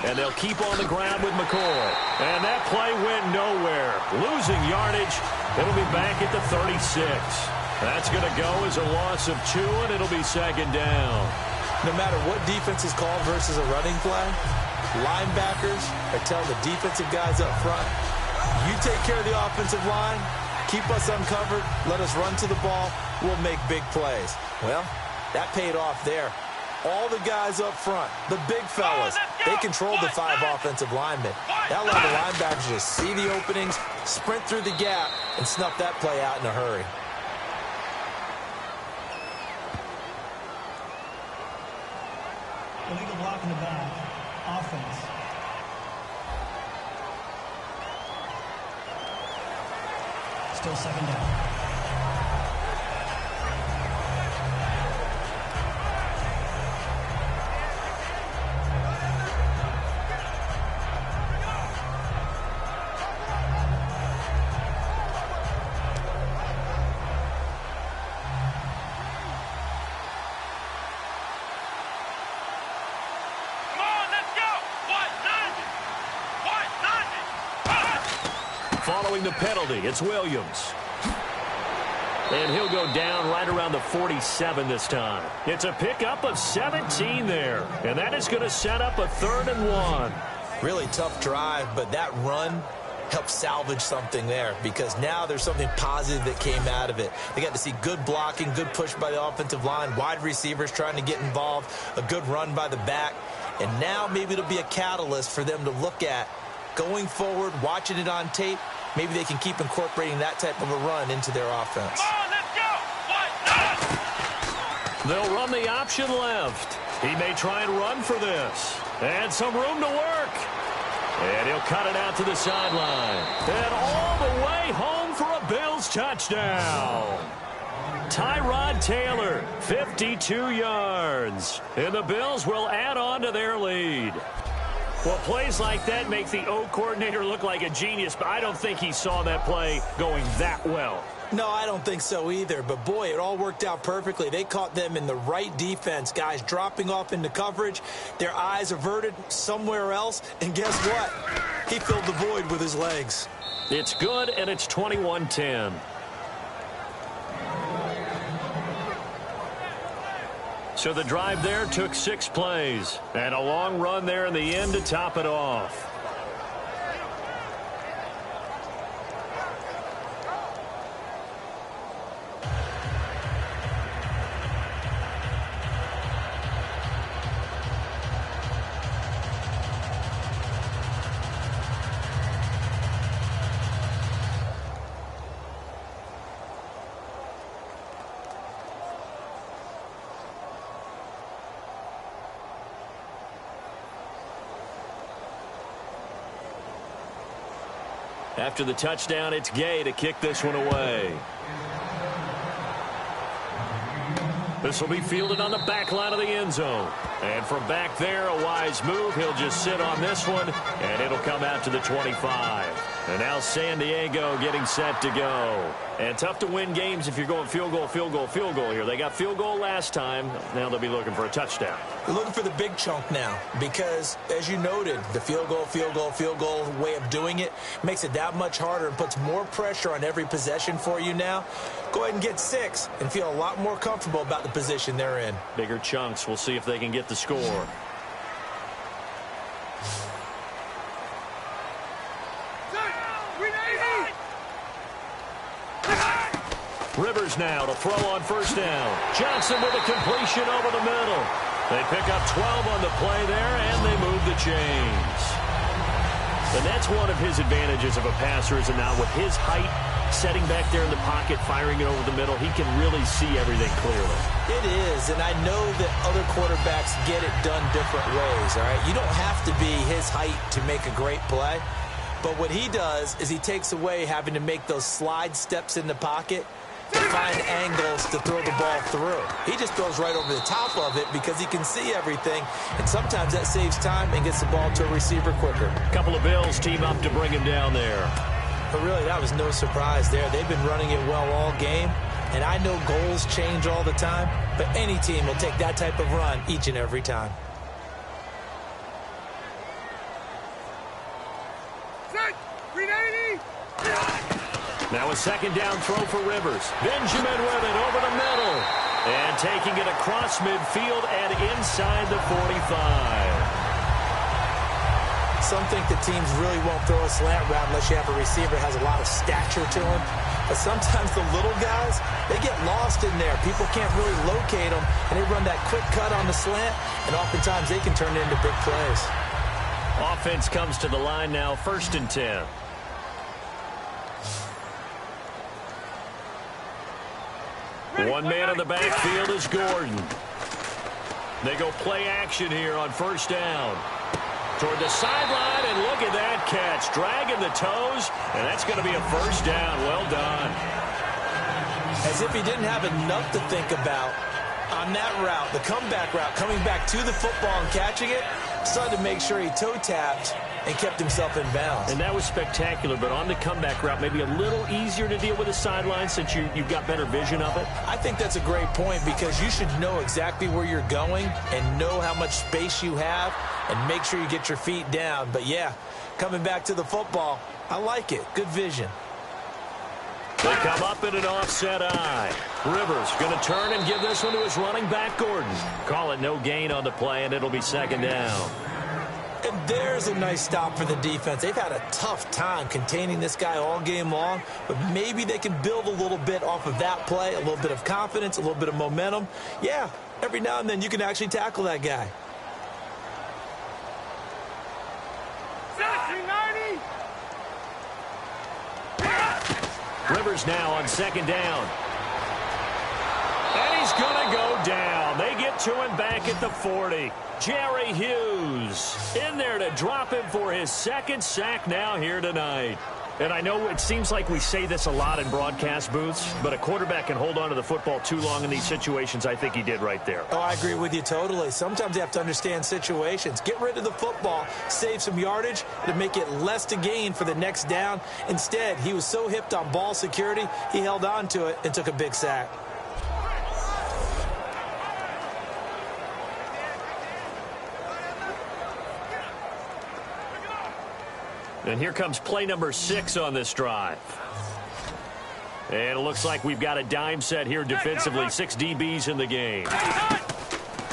And they'll keep on the ground with McCoy. And that play went nowhere. Losing yardage. It'll be back at the 36. That's going to go as a loss of 2, and it'll be 2nd down. No matter what defense is called versus a running play, linebackers are telling the defensive guys up front, you take care of the offensive line, keep us uncovered, let us run to the ball, we'll make big plays. Well, that paid off there. All the guys up front, the big fellas, they controlled the 5 offensive linemen. That allowed the linebackers to see the openings, sprint through the gap, and snuff that play out in a hurry. Illegal block in the back. Offense. Still 2nd down. Following the penalty, it's Williams. And he'll go down right around the 47 this time. It's a pickup of 17 there. And that is going to set up a 3rd and 1. Really tough drive, but that run help salvage something there, because now there's something positive that came out of it. They got to see good blocking, good push by the offensive line, wide receivers trying to get involved, a good run by the back. And now maybe it'll be a catalyst for them to look at going forward, watching it on tape. Maybe they can keep incorporating that type of a run into their offense. Come on, let's go. They'll run the option left. He may try and run for this. And some room to work. And he'll cut it out to the sideline. And all the way home for a Bills touchdown. Tyrod Taylor, 52 yards. And the Bills will add on to their lead. Well, plays like that make the O coordinator look like a genius, but I don't think he saw that play going that well. No, I don't think so either. But, boy, it all worked out perfectly. They caught them in the right defense. Guys dropping off into coverage, their eyes averted somewhere else. And guess what? He filled the void with his legs. It's good, and it's 21-10. So the drive there took 6 plays. And a long run there in the end to top it off. After the touchdown, it's Gay to kick this one away. This will be fielded on the back line of the end zone. And from back there, a wise move. He'll just sit on this one, and it'll come out to the 25. And now San Diego getting set to go. And tough to win games if you're going field goal, field goal, field goal here. They got field goal last time. Now they'll be looking for a touchdown. They're looking for the big chunk now because, as you noted, the field goal, field goal, field goal way of doing it makes it that much harder and puts more pressure on every possession for you now. Go ahead and get 6 and feel a lot more comfortable about the position they're in. Bigger chunks. We'll see if they can get the score. Rivers now to throw on first down. Johnson with a completion over the middle. They pick up 12 on the play there, and they move the chains. And that's one of his advantages of a passer, is now with his height, setting back there in the pocket, firing it over the middle, he can really see everything clearly. It is, and I know that other quarterbacks get it done different ways, all right? You don't have to be his height to make a great play, but what he does is he takes away having to make those slide steps in the pocket to find angles to throw the ball through. He just throws right over the top of it because he can see everything, and sometimes that saves time and gets the ball to a receiver quicker. A couple of Bills team up to bring him down there. But really, that was no surprise there. They've been running it well all game, and I know goals change all the time, but any team will take that type of run each and every time. Now a second down throw for Rivers. Benjamin with it over the middle. And taking it across midfield and inside the 45. Some think that teams really won't throw a slant route unless you have a receiver that has a lot of stature to him. But sometimes the little guys, they get lost in there. People can't really locate them, and they run that quick cut on the slant, and oftentimes they can turn it into big plays. Offense comes to the line now, 1st and 10. One man in the backfield is Gordon. They go play action here on first down. Toward the sideline, and look at that catch. Dragging the toes, and that's going to be a first down. Well done. As if he didn't have enough to think about on that route, the comeback route, coming back to the football and catching it, decided to make sure he toe-tapped and kept himself in bounds. And that was spectacular, but on the comeback route, maybe a little easier to deal with the sideline since you've got better vision of it. I think that's a great point because you should know exactly where you're going and know how much space you have and make sure you get your feet down. But, yeah, coming back to the football, I like it. Good vision. They come up in an offset eye. Rivers going to turn and give this one to his running back, Gordon. Call it no gain on the play, and it'll be second down. And there's a nice stop for the defense. They've had a tough time containing this guy all game long, but maybe they can build a little bit off of that play, a little bit of confidence, a little bit of momentum. Yeah, every now and then you can actually tackle that guy. Rivers now on second down. And he's going to go down. They get to him back at the 40. Jerry Hughes in there to drop him for his second sack now here tonight. And I know it seems like we say this a lot in broadcast booths, but a quarterback can hold on to the football too long in these situations. I think he did right there. Oh, I agree with you totally. Sometimes you have to understand situations. Get rid of the football, save some yardage to make it less to gain for the next down. Instead, he was so hipped on ball security, he held on to it and took a big sack. And here comes play number 6 on this drive. And it looks like we've got a dime set here defensively. 6 DBs in the game.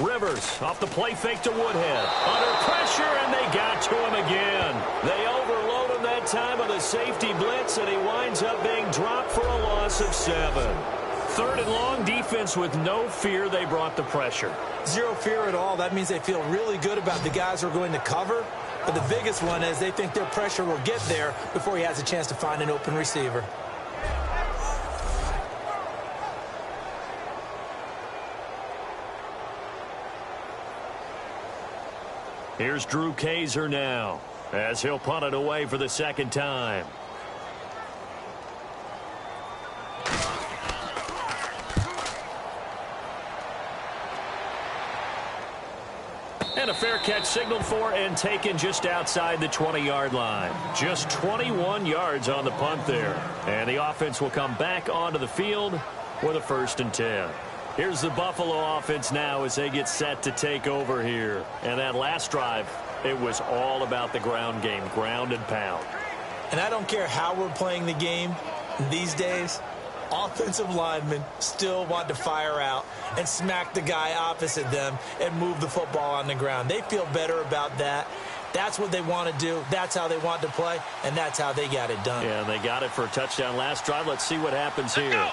Rivers off the play fake to Woodhead. Under pressure, and they got to him again. They overload him that time with a safety blitz, and he winds up being dropped for a loss of 7. 3rd and long, defense with no fear. They brought the pressure. Zero fear at all. That means they feel really good about the guys who are going to cover. But the biggest one is they think their pressure will get there before he has a chance to find an open receiver. Here's Drew Kaiser now as he'll punt it away for the second time. And a fair catch signaled for and taken just outside the 20-yard line. Just 21 yards on the punt there. And the offense will come back onto the field with a 1st and 10. Here's the Buffalo offense now as they get set to take over here. And that last drive, it was all about the ground game, ground and pound. And I don't care how we're playing the game these days, offensive linemen still want to fire out and smack the guy opposite them and move the football on the ground. They feel better about that. That's what they want to do. That's how they want to play, and that's how they got it done. Yeah, and they got it for a touchdown last drive. Let's see what happens here.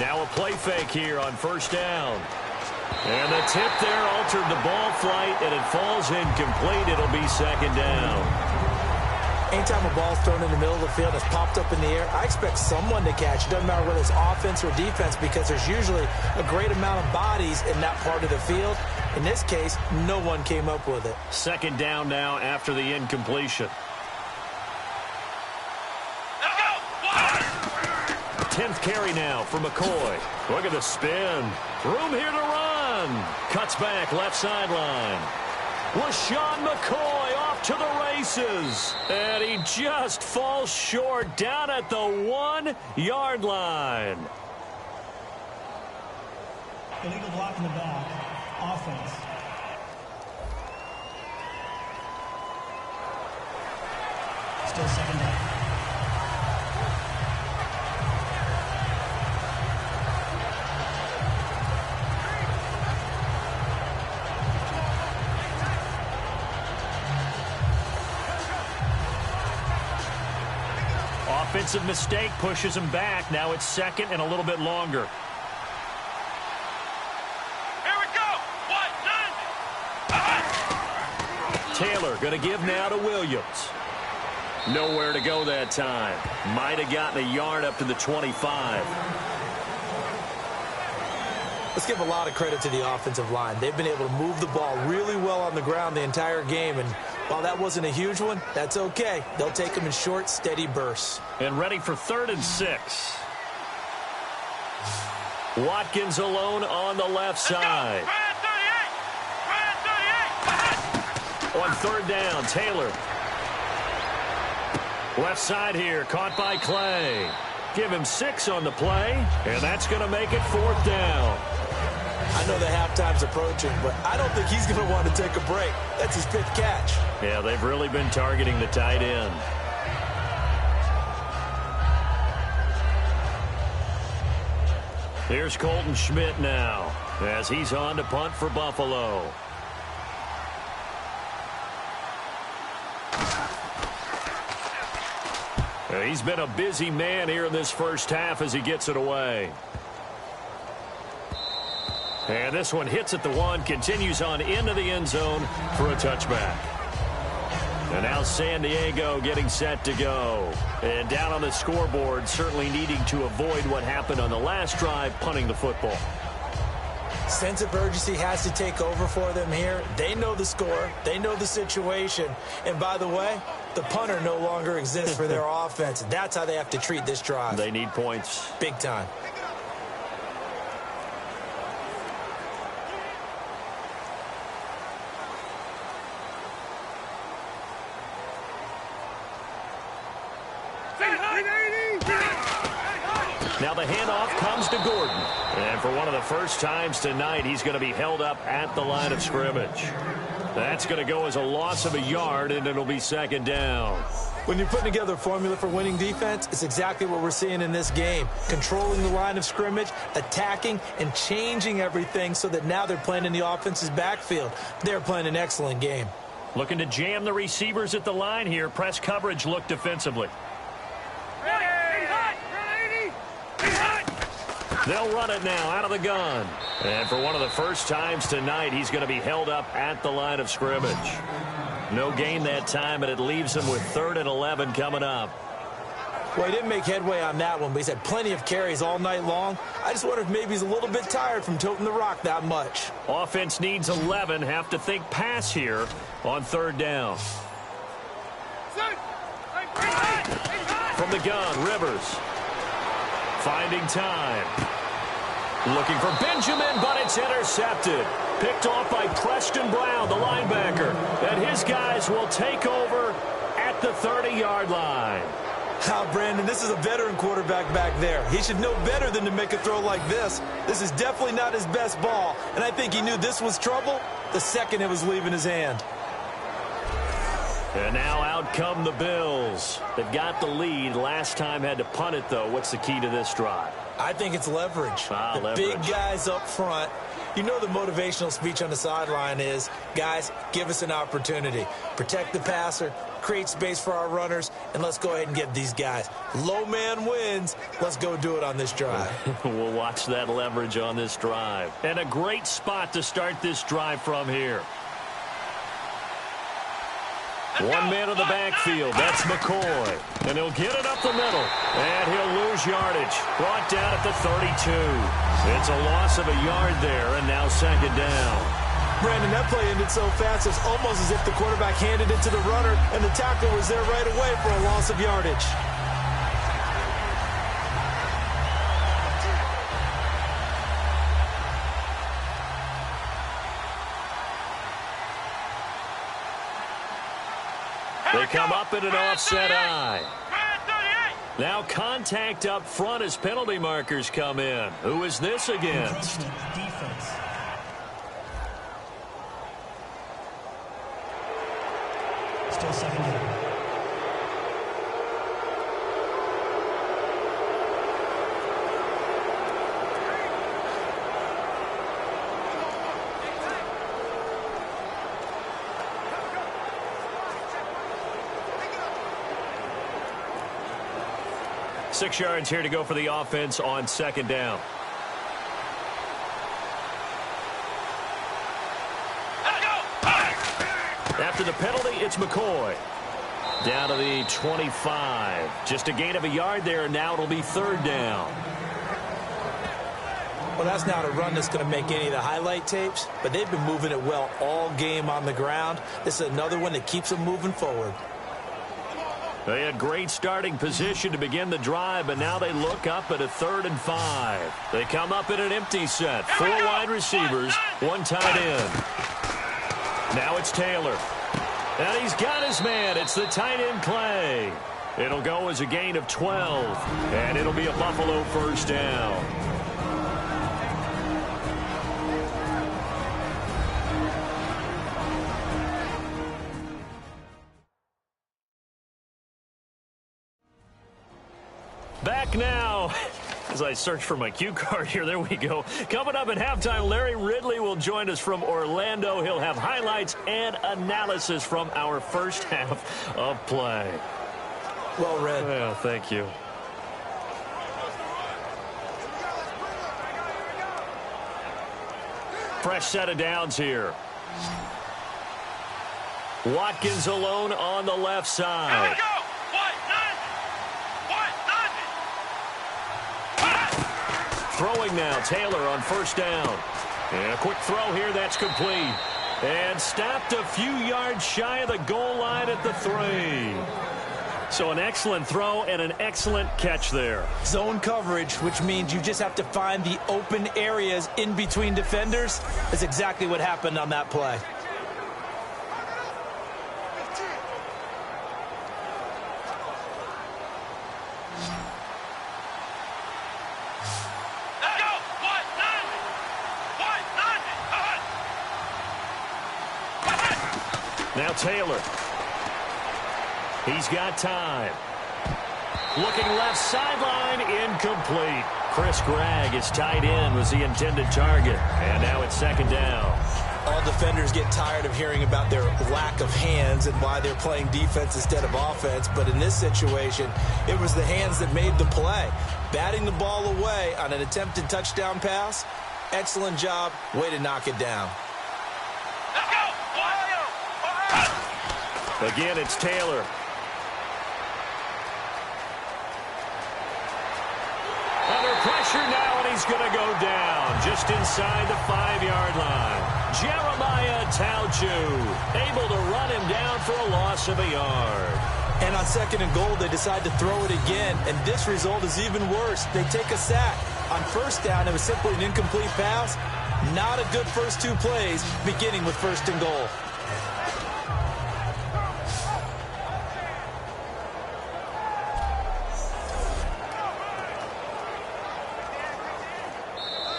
Now a play fake here on 1st down. And the tip there altered the ball flight, and it falls incomplete. It'll be 2nd down. Anytime a ball's thrown in the middle of the field, it's popped up in the air, I expect someone to catch. It doesn't matter whether it's offense or defense because there's usually a great amount of bodies in that part of the field. In this case, no one came up with it. 2nd down now after the incompletion. 10th carry now for McCoy. Look at the spin. Room here to run. Cuts back left sideline. LaShawn McCoy off to the races. And he just falls short down at the 1-yard line. Illegal block in the back. Offense. Still 2nd down. Offensive mistake pushes him back. Now it's 2nd and a little bit longer. Here we go. 1, 9. Taylor going to give now to Williams. Nowhere to go that time. Might have gotten a yard up to the 25. Let's give a lot of credit to the offensive line. They've been able to move the ball really well on the ground the entire game. And while that wasn't a huge one, that's okay. They'll take them in short, steady bursts. And ready for 3rd and 6. Watkins alone on the left side. On 3rd down, Taylor. Left side here, caught by Clay. Give him 6 on the play, and that's going to make it 4th down. I know the halftime's approaching, but I don't think he's going to want to take a break. That's his 5th catch. Yeah, they've really been targeting the tight end. Here's Colton Schmidt now as he's on to punt for Buffalo. He's been a busy man here in this first half as he gets it away. And this one hits at the 1, continues on into the end zone for a touchback. And now San Diego getting set to go. And down on the scoreboard, certainly needing to avoid what happened on the last drive, punting the football. Sense of urgency has to take over for them here. They know the score. They know the situation. And by the way, the punter no longer exists for their offense. That's how they have to treat this drive. They need points. Big time. Now the handoff comes to Gordon. And for one of the first times tonight, he's going to be held up at the line of scrimmage. That's going to go as a loss of a yard, and it'll be second down. When you're putting together a formula for winning defense, it's exactly what we're seeing in this game. Controlling the line of scrimmage, attacking, and changing everything so that now they're playing in the offense's backfield. They're playing an excellent game. Looking to jam the receivers at the line here. Press coverage look defensively. They'll run it now out of the gun. And for one of the first times tonight, he's going to be held up at the line of scrimmage. No gain that time, and it leaves him with 3rd and 11 coming up. Well, he didn't make headway on that one, but he's had plenty of carries all night long. I just wonder if maybe he's a little bit tired from toting the rock that much. Offense needs 11. Have to think pass here on 3rd down. From the gun, Rivers. Finding time. Looking for Benjamin, but it's intercepted. Picked off by Preston Brown, the linebacker. And his guys will take over at the 30-yard line. Brandon, this is a veteran quarterback back there. He should know better than to make a throw like this. This is definitely not his best ball. And I think he knew this was trouble the second it was leaving his hand. And now out come the Bills. They've got the lead. Last time had to punt it, though. What's the key to this drive? I think it's leverage. Leverage. Big guys up front. You know the motivational speech on the sideline is, guys, give us an opportunity. Protect the passer, create space for our runners, and let's go ahead and get these guys. Low man wins. Let's go do it on this drive. We'll watch that leverage on this drive. And a great spot to start this drive from here. One man in the backfield. That's McCoy. And he'll get it up the middle. And he'll lose yardage. Brought down at the 32. It's a loss of a yard there, and now second down. Brandon, that play ended so fast, it's almost as if the quarterback handed it to the runner, and the tackle was there right away for a loss of yardage. They come up in an offset eye. Now contact up front as penalty markers come in. Who is this against? Defense. Still second down. Six yards here to go for the offense on second down. After the penalty, it's McCoy. Down to the 25. Just a gain of a yard there, and now it'll be third down. Well, that's not a run that's going to make any of the highlight tapes, but they've been moving it well all game on the ground. This is another one that keeps them moving forward. They had great starting position to begin the drive, but now they look up at a 3rd and 5. They come up in an empty set. 4 wide receivers, 1 tight end. Now it's Taylor. And he's got his man. It's the tight end Clay. It'll go as a gain of 12, and it'll be a Buffalo first down. Back now as as I search for my cue card here. There we go. Coming up at halftime, Larry Ridley will join us from Orlando. He'll have highlights and analysis from our first half of play. Well read. Yeah, thank you. Fresh set of downs here. Watkins alone on the left side. Here we go. Throwing now, Taylor on first down. And a quick throw here, that's complete. And stopped a few yards shy of the goal line at the 3. So an excellent throw and an excellent catch there. Zone coverage, which means you just have to find the open areas in between defenders. That's exactly what happened on that play. Now Taylor. He's got time. Looking left sideline, incomplete. Chris Gregg, his tight end, was the intended target. And now it's second down. All defenders get tired of hearing about their lack of hands and why they're playing defense instead of offense. But in this situation, it was the hands that made the play. Batting the ball away on an attempted touchdown pass. Excellent job. Way to knock it down. Again, it's Taylor. Under pressure now, and he's going to go down just inside the 5-yard line. Jeremiah Tauchu able to run him down for a loss of a yard. And on second and goal, they decide to throw it again, and this result is even worse. They take a sack. On first down, it was simply an incomplete pass. Not a good first 2 plays, beginning with first and goal.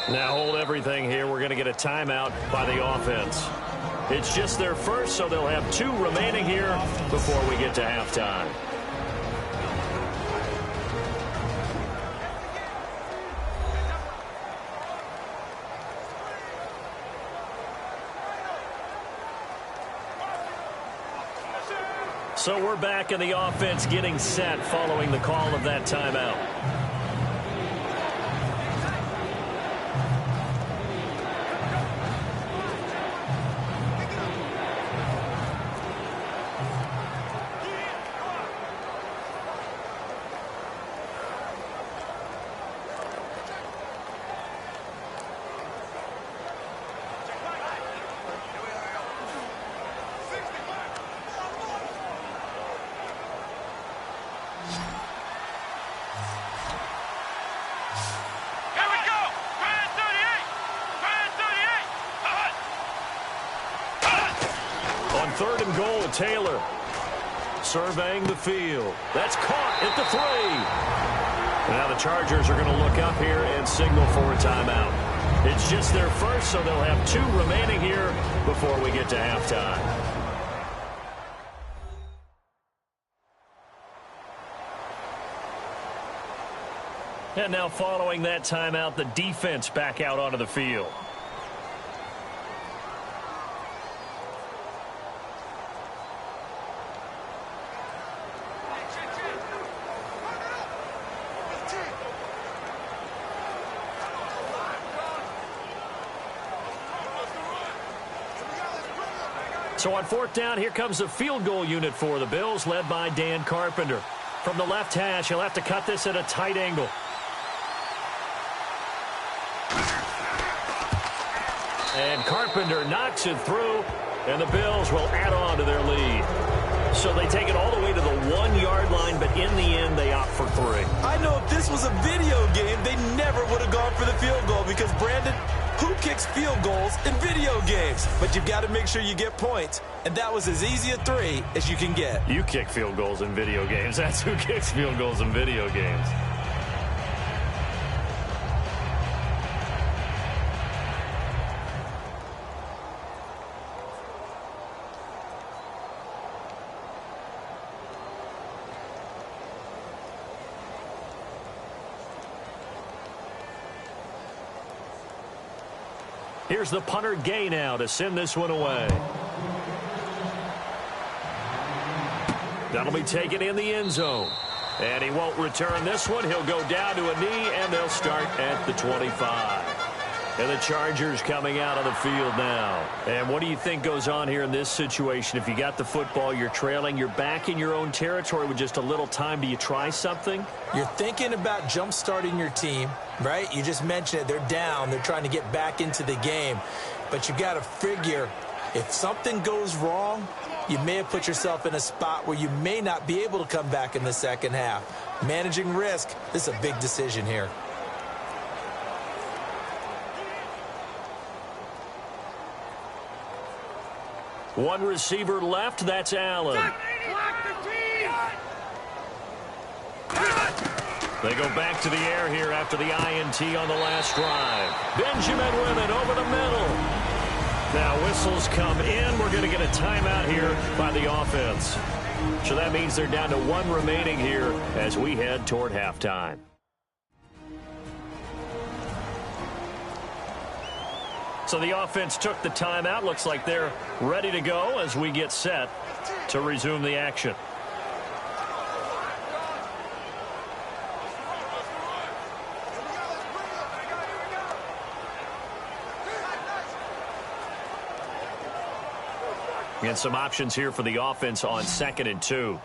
Now hold everything here. We're going to get a timeout by the offense. It's just their first, so they'll have 2 remaining here before we get to halftime. So we're back in the offense getting set following the call of that timeout. Third and goal, Taylor surveying the field. That's caught at the 3. Now the Chargers are going to look up here and signal for a timeout. It's just their first, so they'll have 2 remaining here before we get to halftime. And now following that timeout, the defense back out onto the field. So on fourth down, here comes the field goal unit for the Bills, led by Dan Carpenter. From the left hash, he'll have to cut this at a tight angle. And Carpenter knocks it through, and the Bills will add on to their lead. So they take it all the way to the 1-yard line, but in the end, they opt for 3. I know if this was a video game, they never would have gone for the field goal because, Brandon, who kicks field goals in video games? But you've got to make sure you get points, and that was as easy a 3 as you can get. You kick field goals in video games. That's who kicks field goals in video games. Here's the punter Gay now to send this one away. That'll be taken in the end zone. And he won't return this one. He'll go down to a knee, and they'll start at the 25. And the Chargers coming out on the field now. And what do you think goes on here in this situation? If you got the football, you're trailing, you're back in your own territory with just a little time. Do you try something? You're thinking about jump-starting your team, right? You just mentioned it. They're down. They're trying to get back into the game. But you got to figure if something goes wrong, you may have put yourself in a spot where you may not be able to come back in the second half. Managing risk, this is a big decision here. One receiver left, that's Allen. They go back to the air here after the INT on the last drive. Benjamin with it over the middle. Now whistles come in. We're going to get a timeout here by the offense. So that means they're down to one remaining here as we head toward halftime. So the offense took the timeout. Looks like they're ready to go as we get set to resume the action. And some options here for the offense on 2nd and 2.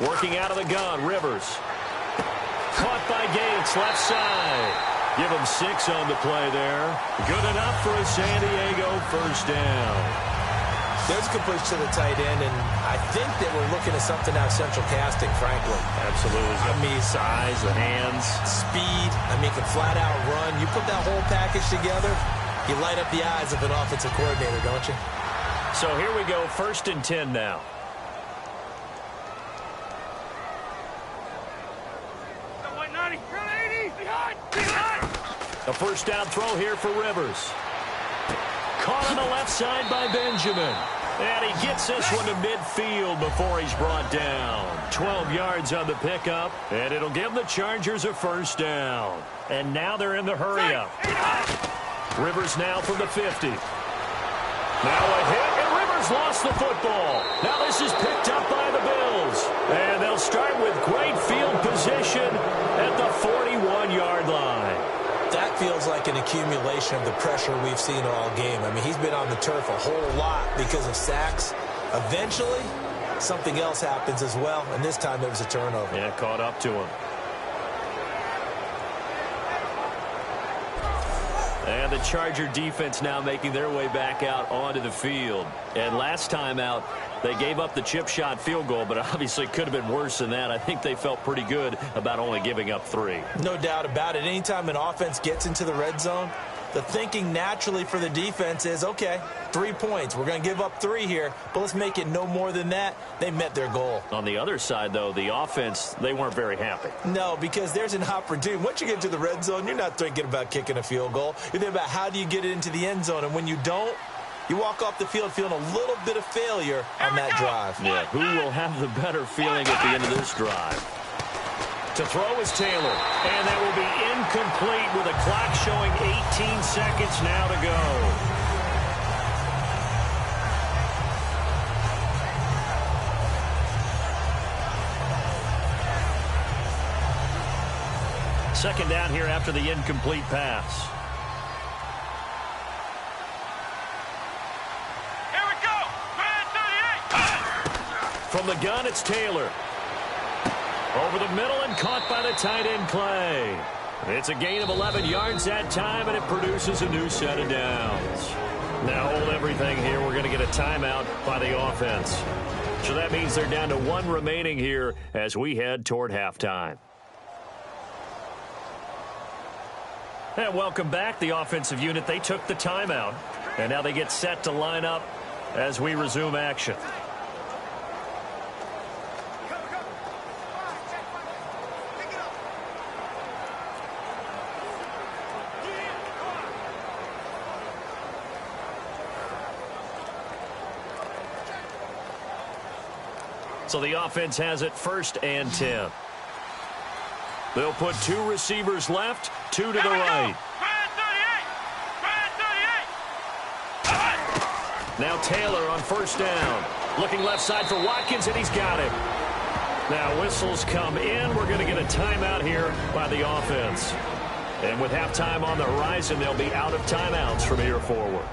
Working out of the gun, Rivers. Caught by Gates, left side. Give him 6 on the play there. Good enough for a San Diego first down. There's a completion to the tight end, and I think that we're looking at something out of central casting, frankly. Absolutely. I mean, size, the hands. Speed. I mean, can flat out run. You put that whole package together, you light up the eyes of an offensive coordinator, don't you? So here we go, 1st and 10 now. A first down throw here for Rivers. Caught on the left side by Benjamin. And he gets this one to midfield before he's brought down. 12 yards on the pickup, and it'll give the Chargers a first down. And now they're in the hurry-up. Rivers now from the 50. Now a hit, and Rivers lost the football. Now this is picked up by the Bills. And they'll start with great field position at the 41-yard line. That feels like an accumulation of the pressure we've seen all game. I mean, he's been on the turf a whole lot because of sacks. Eventually, something else happens as well, and this time it was a turnover. Yeah, caught up to him. And the Charger defense now making their way back out onto the field. And last time out, they gave up the chip shot field goal, but obviously could have been worse than that. I think they felt pretty good about only giving up 3. No doubt about it. Anytime an offense gets into the red zone, the thinking naturally for the defense is, okay, 3 points. We're going to give up 3 here, but let's make it no more than that. They met their goal. On the other side, though, the offense, they weren't very happy. No, because there's an opportunity. Once you get to the red zone, you're not thinking about kicking a field goal. You're thinking about how do you get it into the end zone, and when you don't, you walk off the field feeling a little bit of failure on that drive. Yeah, who will have the better feeling at the end of this drive? To throw is Taylor, and that will be incomplete with a clock showing 18 seconds now to go. Second down here after the incomplete pass. From the gun, it's Taylor. Over the middle and caught by the tight end Clay. It's a gain of 11 yards that time, and it produces a new set of downs. Now hold everything here. We're going to get a timeout by the offense. So that means they're down to 1 remaining here as we head toward halftime. And welcome back. The offensive unit, they took the timeout. And now they get set to line up as we resume action. So the offense has it 1st and 10. They'll put 2 receivers left, 2 to the right. Now Taylor on first down. Looking left side for Watkins, and he's got it. Now whistles come in. We're going to get a timeout here by the offense. And with halftime on the horizon, they'll be out of timeouts from here forward.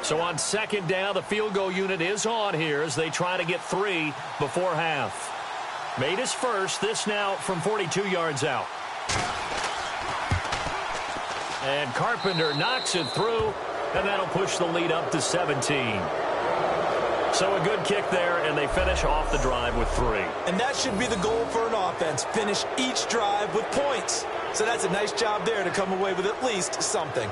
So on second down, the field goal unit is on here as they try to get 3 before half. Made his first. This now from 42 yards out. And Carpenter knocks it through, and that'll push the lead up to 17. So a good kick there, and they finish off the drive with 3. And that should be the goal for an offense. Finish each drive with points. So that's a nice job there to come away with at least something.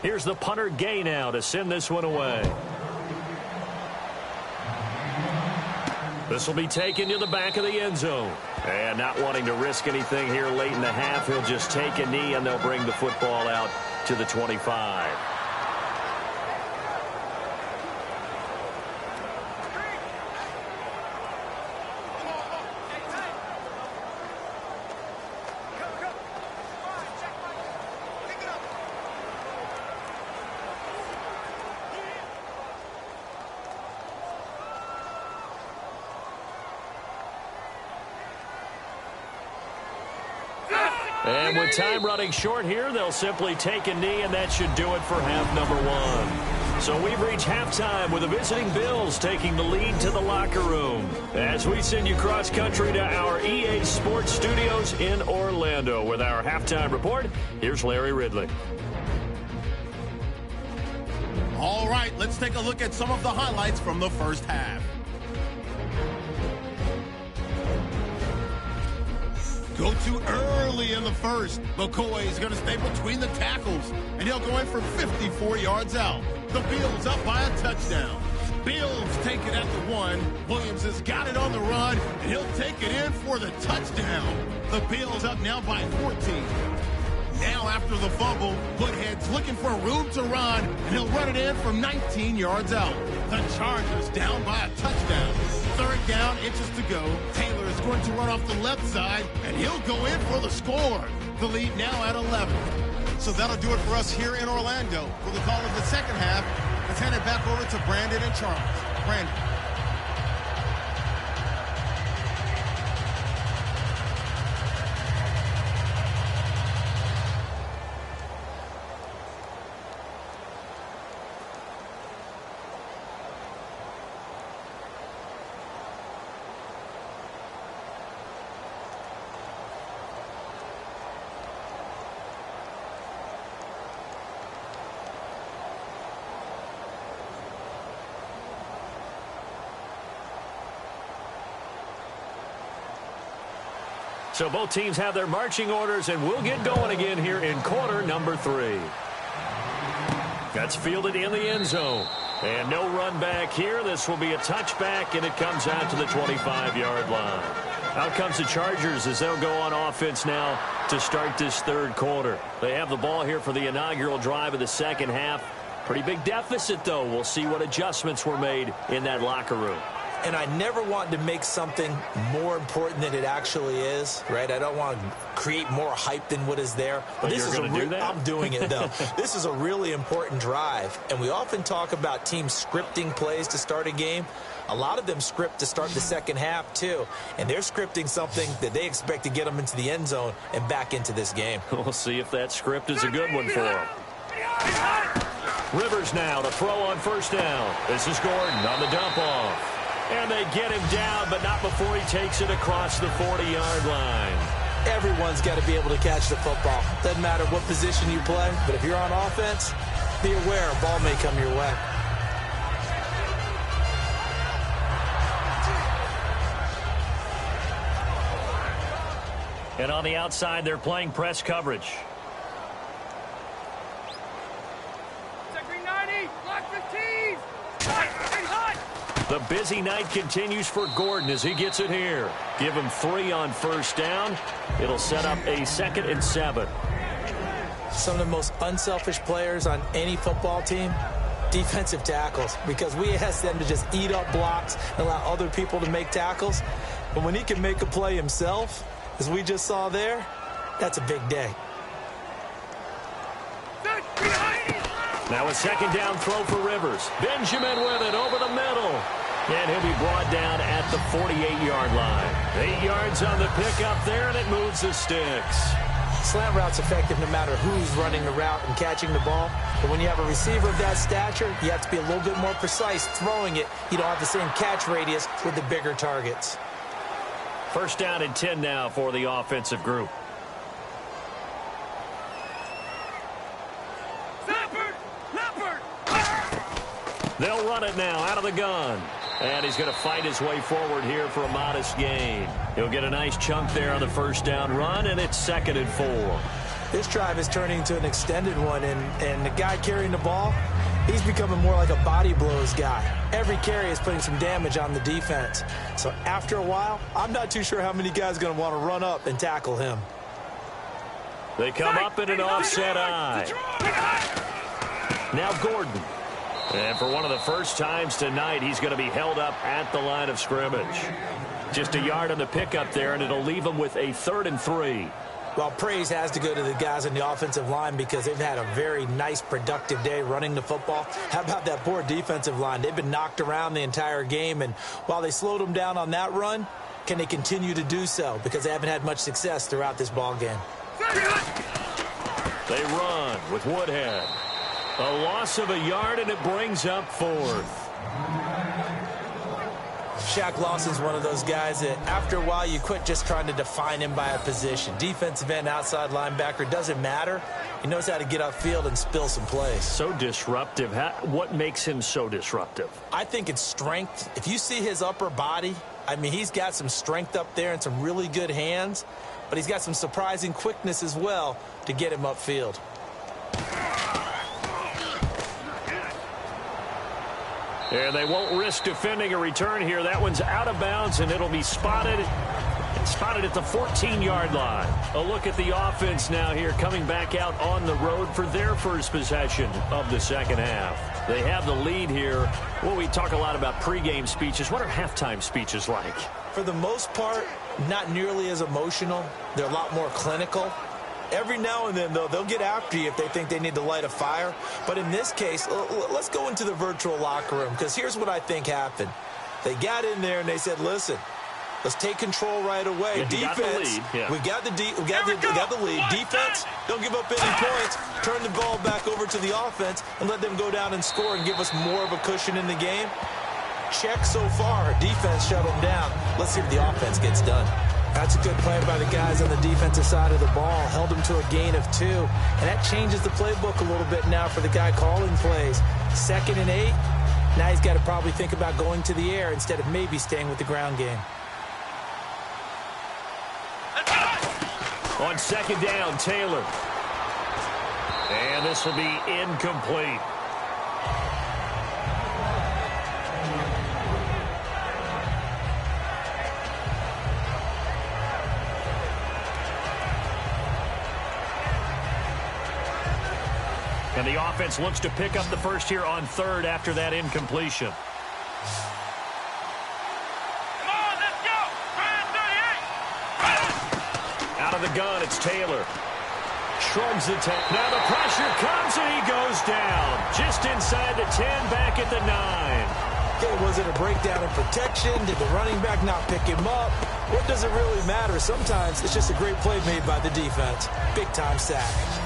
Here's the punter Gay now to send this one away. This will be taken to the back of the end zone. And not wanting to risk anything here late in the half, he'll just take a knee and they'll bring the football out to the 25. And with time running short here, they'll simply take a knee, and that should do it for half number 1. So we've reached halftime with the visiting Bills taking the lead to the locker room. As we send you cross-country to our EA Sports Studios in Orlando with our halftime report, here's Larry Ridley. All right, let's take a look at some of the highlights from the first half. Go to early in the first. McCoy is going to stay between the tackles, and he'll go in from 54 yards out. The Bills up by a touchdown. Bills take it at the 1. Williams has got it on the run, and he'll take it in for the touchdown. The Bills up now by 14. Now after the fumble, Woodhead's looking for room to run, and he'll run it in from 19 yards out. The Chargers down by a touchdown. Third down, inches to go. Taylor is going to run off the left side, and he'll go in for the score. The lead now at 11. So that'll do it for us here in Orlando. For the call of the second half, let's hand it back over to Brandon and Charles. Brandon. So both teams have their marching orders, and we'll get going again here in quarter number 3. That's fielded in the end zone. And no run back here. This will be a touchback, and it comes out to the 25-yard line. Out comes the Chargers as they'll go on offense now to start this third quarter. They have the ball here for the inaugural drive of the second half. Pretty big deficit, though. We'll see what adjustments were made in that locker room. and I never want to make something more important than it actually is, right? I don't want to create more hype than what is there. But this is do that? I'm doing it, though. This is a really important drive, and we often talk about teams scripting plays to start a game. A lot of them script to start the second half, too, and they're scripting something that they expect to get them into the end zone and back into this game. We'll see if that script is a good one for them. Rivers now to throw on first down. This is Gordon on the dump off. And they get him down, but not before he takes it across the 40-yard line. Everyone's got to be able to catch the football. Doesn't matter what position you play, but if you're on offense, be aware a ball may come your way. And on the outside, they're playing press coverage. Second 90, block 15. Hot. The busy night continues for Gordon as he gets it here. Give him 3 on first down. It'll set up a 2nd and 7. Some of the most unselfish players on any football team, defensive tackles, because we ask them to just eat up blocks and allow other people to make tackles. But when he can make a play himself, as we just saw there, that's a big day. Now a 2nd down throw for Rivers. Benjamin with it over the middle. And he'll be brought down at the 48-yard line. 8 yards on the pickup there, and it moves the sticks. Slant route's effective no matter who's running the route and catching the ball. But when you have a receiver of that stature, you have to be a little bit more precise throwing it. You don't have the same catch radius with the bigger targets. First down and 10 now for the offensive group. They'll run it now out of the gun. And he's going to fight his way forward here for a modest gain. He'll get a nice chunk there on the first down run, and it's 2nd and 4. This drive is turning into an extended one, and the guy carrying the ball, he's becoming more like a body blows guy. Every carry is putting some damage on the defense. So after a while, I'm not too sure how many guys are going to want to run up and tackle him. They come up in an offset eye. Now Gordon. And for one of the first times tonight, he's going to be held up at the line of scrimmage. Just a yard on the pickup there, and it'll leave him with a 3rd and 3. Well, praise has to go to the guys on the offensive line because they've had a very nice, productive day running the football. How about that poor defensive line? They've been knocked around the entire game, and while they slowed them down on that run, can they continue to do so? Because they haven't had much success throughout this ball game. They run with Woodhead. A loss of a yard, and it brings up 4th. Shaq Lawson's one of those guys that after a while you quit just trying to define him by a position. Defensive end, outside linebacker, doesn't matter. He knows how to get upfield and spill some plays. So disruptive. What makes him so disruptive? I think it's strength. If you see his upper body, I mean, he's got some strength up there and some really good hands, but he's got some surprising quickness as well to get him upfield. And they won't risk defending a return here. That one's out of bounds, and it'll be spotted at the 14-yard line. A look at the offense now here, coming back out on the road for their first possession of the second half. They have the lead here. Well, we talk a lot about pregame speeches. What are halftime speeches like? For the most part, not nearly as emotional. They're a lot more clinical. Every now and then, though, they'll get after you if they think they need to light a fire. But in this case, let's go into the virtual locker room, because here's what I think happened. They got in there and they said, listen, let's take control right away. Yeah, defense, we got the lead. Defense, don't give up any points. Turn the ball back over to the offense and let them go down and score and give us more of a cushion in the game. Check so far. Defense shut them down. Let's see if the offense gets done. That's a good play by the guys on the defensive side of the ball. Held them to a gain of 2. And that changes the playbook a little bit now for the guy calling plays. 2nd and 8. Now he's got to probably think about going to the air instead of maybe staying with the ground game. On 2nd down, Taylor. And this will be incomplete. And the offense looks to pick up the first here on 3rd after that incompletion. of the gun, it's Taylor. Shrugs the 10. Now the pressure comes, and he goes down. Just inside the 10, back at the 9. Okay, was it a breakdown in protection? Did the running back not pick him up? What does it really matter? Sometimes it's just a great play made by the defense. Big-time sack.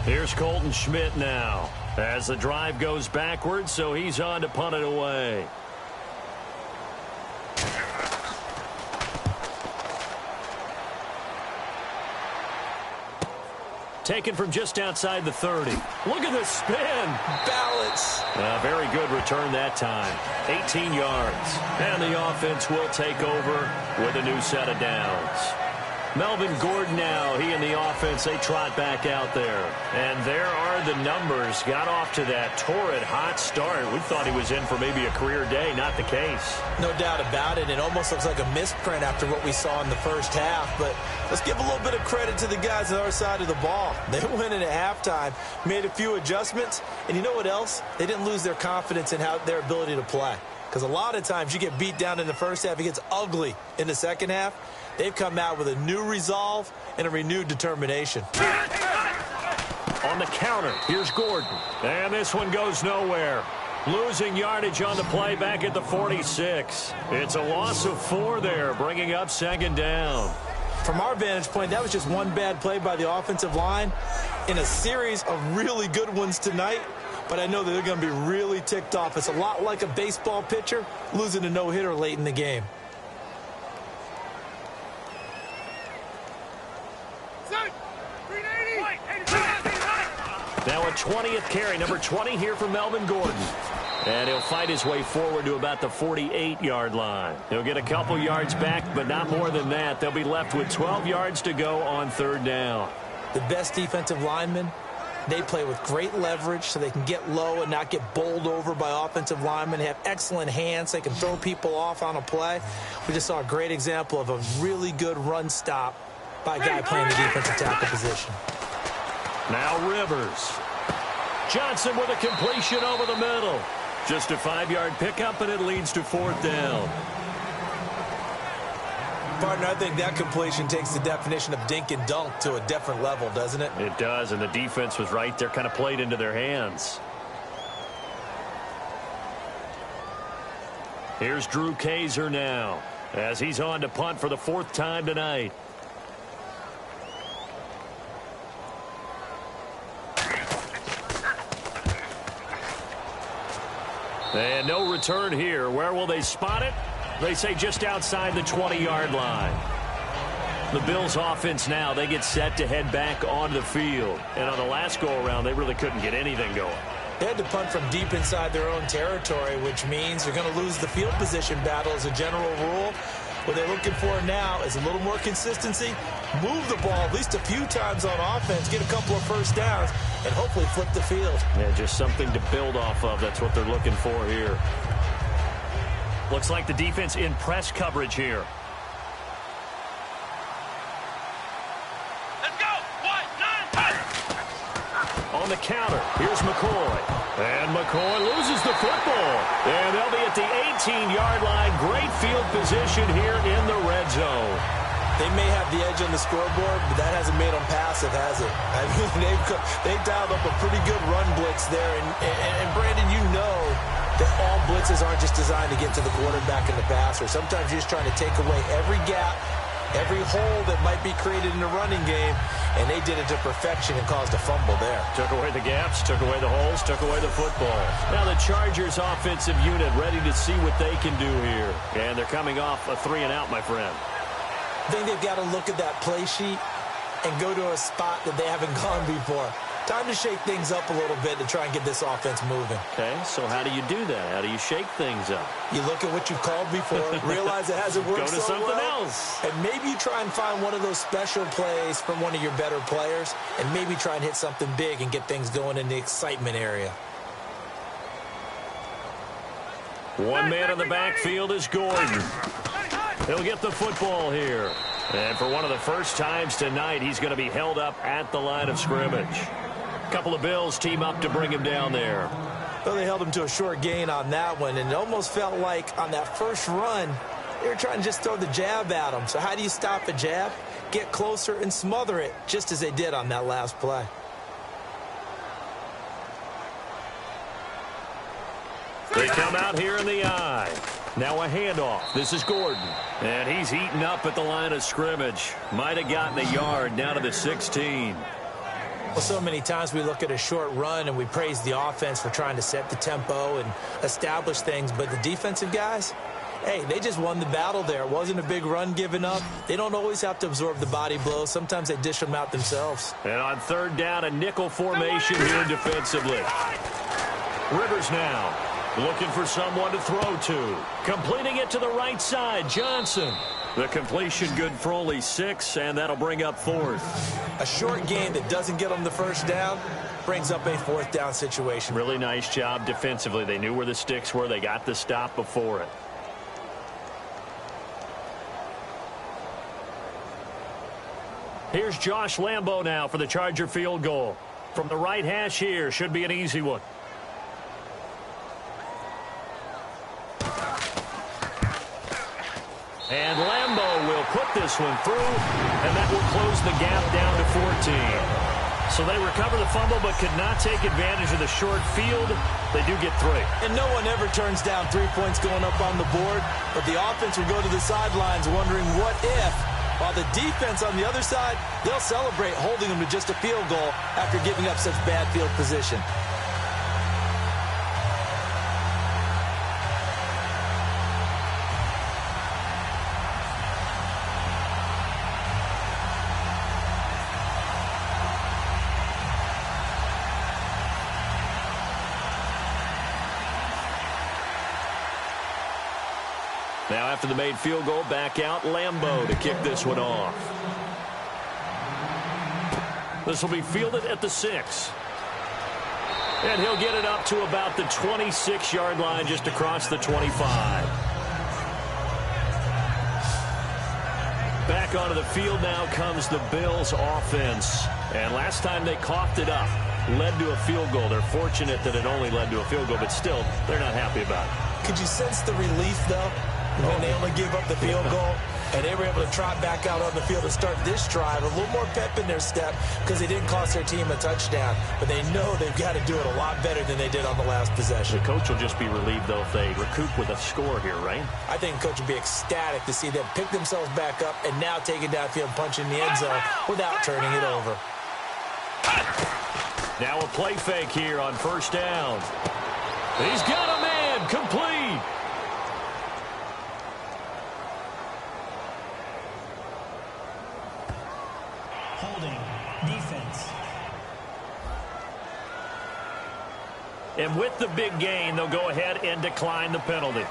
Here's Colton Schmidt now as the drive goes backwards, so he's on to punt it away. Taken from just outside the 30. Look at the spin. Balance. A very good return that time. 18 yards. And the offense will take over with a new set of downs. Melvin Gordon now, he and the offense, they trot back out there. And there are the numbers. Got off to that torrid hot start. We thought he was in for maybe a career day. Not the case. No doubt about it. It almost looks like a misprint after what we saw in the first half. But let's give a little bit of credit to the guys on our side of the ball. They went in at halftime, made a few adjustments. And you know what else? They didn't lose their confidence in their ability to play. Because a lot of times you get beat down in the first half. It gets ugly in the second half. They've come out with a new resolve and a renewed determination. On the counter, here's Gordon. And this one goes nowhere. Losing yardage on the play back at the 46. It's a loss of 4 there, bringing up second down. From our vantage point, that was just one bad play by the offensive line in a series of really good ones tonight. But I know that they're going to be really ticked off. It's a lot like a baseball pitcher losing a no-hitter late in the game. Now a 20th carry, number 20 here for Melvin Gordon. And he'll fight his way forward to about the 48-yard line. He'll get a couple yards back, but not more than that. They'll be left with 12 yards to go on third down. The best defensive linemen, they play with great leverage so they can get low and not get bowled over by offensive linemen. They have excellent hands. They can throw people off on a play. We just saw a great example of a really good run stop by a guy playing the defensive tackle position. Now Rivers. Johnson with a completion over the middle. Just a 5-yard pickup, and it leads to fourth down. Partner, I think that completion takes the definition of dink and dunk to a different level, doesn't it? It does, and the defense was right there, kind of played into their hands. Here's Drew Kaiser now, as he's on to punt for the 4th time tonight. And no return here. Where will they spot it? They say just outside the 20-yard line. The Bills offense now, they get set to head back onto the field. And on the last go-around, they really couldn't get anything going. They had to punt from deep inside their own territory, which means they're going to lose the field position battle as a general rule. What they're looking for now is a little more consistency, move the ball at least a few times on offense, get a couple of first downs, and hopefully flip the field. Yeah, just something to build off of. That's what they're looking for here. Looks like the defense in press coverage here. Let's go! 1, 9, 10! On the counter, here's McCoy. And McCoy loses the football. And they'll be at the 18-yard line. Great field position here in the red zone. They may have the edge on the scoreboard, but that hasn't made them passive, has it? I mean, they've dialed up a pretty good run blitz there. And Brandon, you know that all blitzes aren't just designed to get to the quarterback and the passer. Sometimes you're just trying to take away every gap, every hole that might be created in the running game, and they did it to perfection and caused a fumble there. Took away the gaps, took away the holes, took away the football. Now the Chargers offensive unit ready to see what they can do here. And they're coming off a 3-and-out, my friend. I think they've got to look at that play sheet and go to a spot that they haven't gone before. Time to shake things up a little bit to try and get this offense moving. Okay, so how do you do that? How do you shake things up? You look at what you've called before, realize it hasn't worked Go to so something well, else. and maybe you try and find one of those special plays from one of your better players, and maybe try and hit something big and get things going in the excitement area. One man in the backfield is Gordon. He'll get the football here. And for one of the first times tonight, he's going to be held up at the line of scrimmage. A couple of Bills team up to bring him down there. Well, they held him to a short gain on that one, and it almost felt like on that first run, they were trying to just throw the jab at him. So how do you stop a jab? Get closer and smother it, just as they did on that last play. They come out here in the eye. Now a handoff. This is Gordon. And he's eaten up at the line of scrimmage. Might have gotten a yard down to the 16. Well, so many times we look at a short run and we praise the offense for trying to set the tempo and establish things. But the defensive guys, hey, they just won the battle there. It wasn't a big run given up. They don't always have to absorb the body blows. Sometimes they dish them out themselves. And on third down, a nickel formation here defensively. Rivers now looking for someone to throw to. Completing it to the right side, Johnson. The completion good for only 6, and that'll bring up 4th. A short gain that doesn't get them the first down brings up a 4th down situation. Really nice job defensively. They knew where the sticks were. They got the stop before it. Here's Josh Lambo now for the Charger field goal. From the right hash here, should be an easy one. And Lambo will put this one through, and that will close the gap down to 14. So they recover the fumble but could not take advantage of the short field. They do get 3. And no one ever turns down 3 points going up on the board, but the offense will go to the sidelines wondering what if, while the defense on the other side, they'll celebrate holding them to just a field goal after giving up such bad field position. Now after the made field goal, back out Lambo to kick this one off. This will be fielded at the 6. And he'll get it up to about the 26-yard line just across the 25. Back onto the field now comes the Bills offense. And last time they coughed it up, led to a field goal. They're fortunate that it only led to a field goal, but still, they're not happy about it. Could you sense the relief, though, when they only gave up the field goal and they were able to trot back out on the field and start this drive? A little more pep in their step because they didn't cost their team a touchdown, but they know they've got to do it a lot better than they did on the last possession. The coach will just be relieved, though, if they recoup with a score here, right? I think the coach will be ecstatic to see them pick themselves back up and now take it downfield and punch in the end zone without turning it over. Now a play fake here on first down. He's got a man, complete. Holding. Defense. And with the big gain, they'll go ahead and decline the penalty.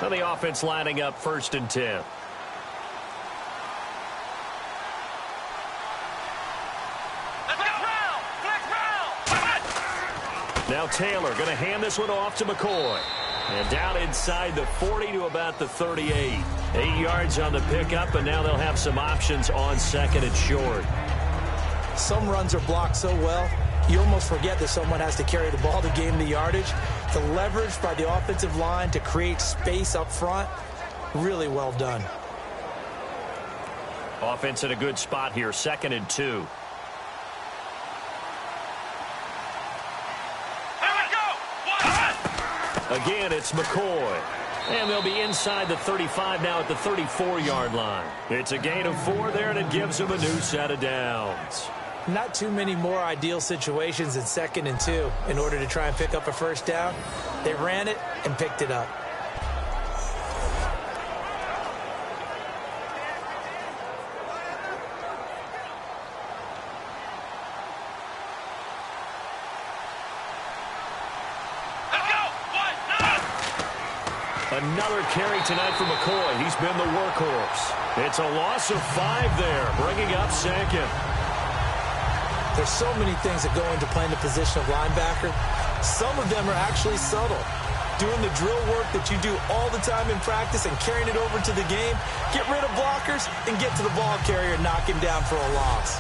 Now the offense lining up 1st and 10. Now Taylor going to hand this one off to McCoy. And down inside the 40 to about the 38. 8 yards on the pickup, and now they'll have some options on 2nd and short. Some runs are blocked so well, you almost forget that someone has to carry the ball to gain the yardage. The leverage by the offensive line to create space up front, really well done. Offense in a good spot here, 2nd and 2. Again, it's McCoy. And they'll be inside the 35 now at the 34-yard line. It's a gain of 4 there, and it gives them a new set of downs. Not too many more ideal situations in 2nd and 2 in order to try and pick up a first down. They ran it and picked it up. Another carry tonight for McCoy. He's been the workhorse. It's a loss of 5 there, bringing up second. There's so many things that go into playing the position of linebacker. Some of them are actually subtle. Doing the drill work that you do all the time in practice and carrying it over to the game. Get rid of blockers and get to the ball carrier and knock him down for a loss.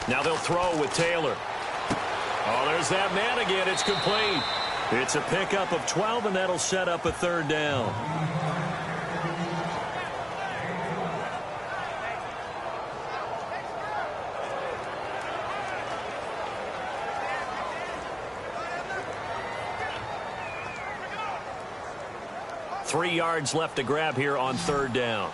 Now they'll throw with Taylor. Oh, there's that man again. It's complete. It's a pickup of 12, and that'll set up a 3rd down. Three yards left to grab here on 3rd down.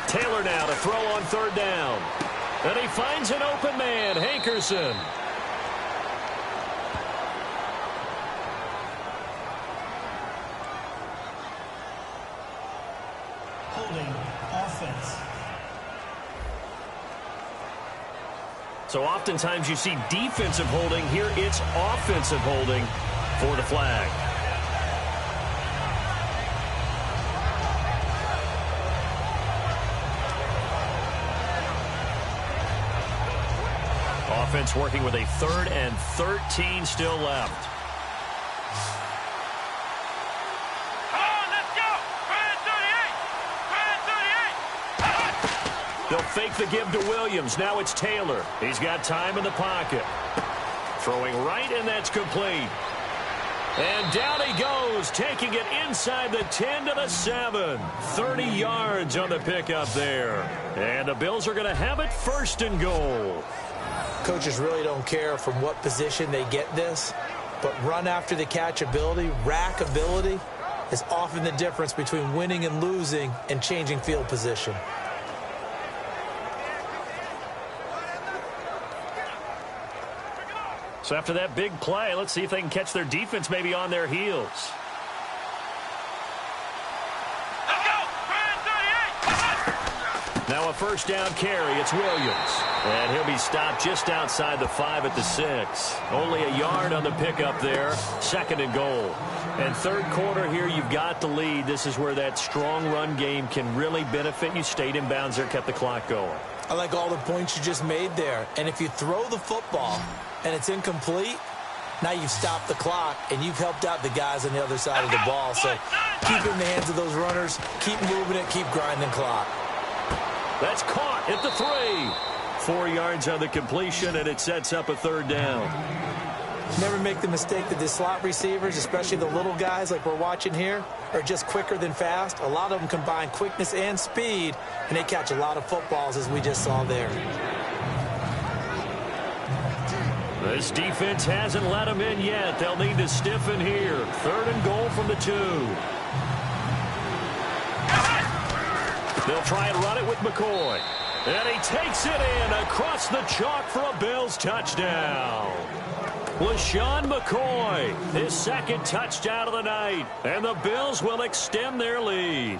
Taylor now to throw on 3rd down. And he finds an open man, Hankerson. Holding offense. So oftentimes you see defensive holding. Here it's offensive holding for the flag. Offense working with a 3rd and 13 still left. Come on, let's go! 38! They'll fake the give to Williams. Now it's Taylor. He's got time in the pocket. Throwing right, and that's complete. And down he goes, taking it inside the 10 to the 7. 30 yards on the pickup there. And the Bills are going to have it 1st and goal. Coaches really don't care from what position they get this, but run after the catch ability, rack ability, is often the difference between winning and losing and changing field position. So after that big play, let's see if they can catch their defense maybe on their heels. Now a 1st down carry. It's Williams. And he'll be stopped just outside the 5 at the 6. Only a yard on the pickup there. 2nd and goal. And 3rd quarter here, you've got the lead. This is where that strong run game can really benefit you. Stayed in bounds there, kept the clock going. I like all the points you just made there. And if you throw the football and it's incomplete, now you've stopped the clock and you've helped out the guys on the other side of the ball. So keep it in the hands of those runners. Keep moving it. Keep grinding clock. That's caught at the 3. 4 yards on the completion, and it sets up a 3rd down. Never make the mistake that the slot receivers, especially the little guys like we're watching here, are just quicker than fast. A lot of them combine quickness and speed, and they catch a lot of footballs, as we just saw there. This defense hasn't let them in yet. They'll need to stiffen here. 3rd and goal from the 2. They'll try and run it with McCoy. And he takes it in across the chalk for a Bills touchdown. LeSean McCoy, his 2nd touchdown of the night. And the Bills will extend their lead.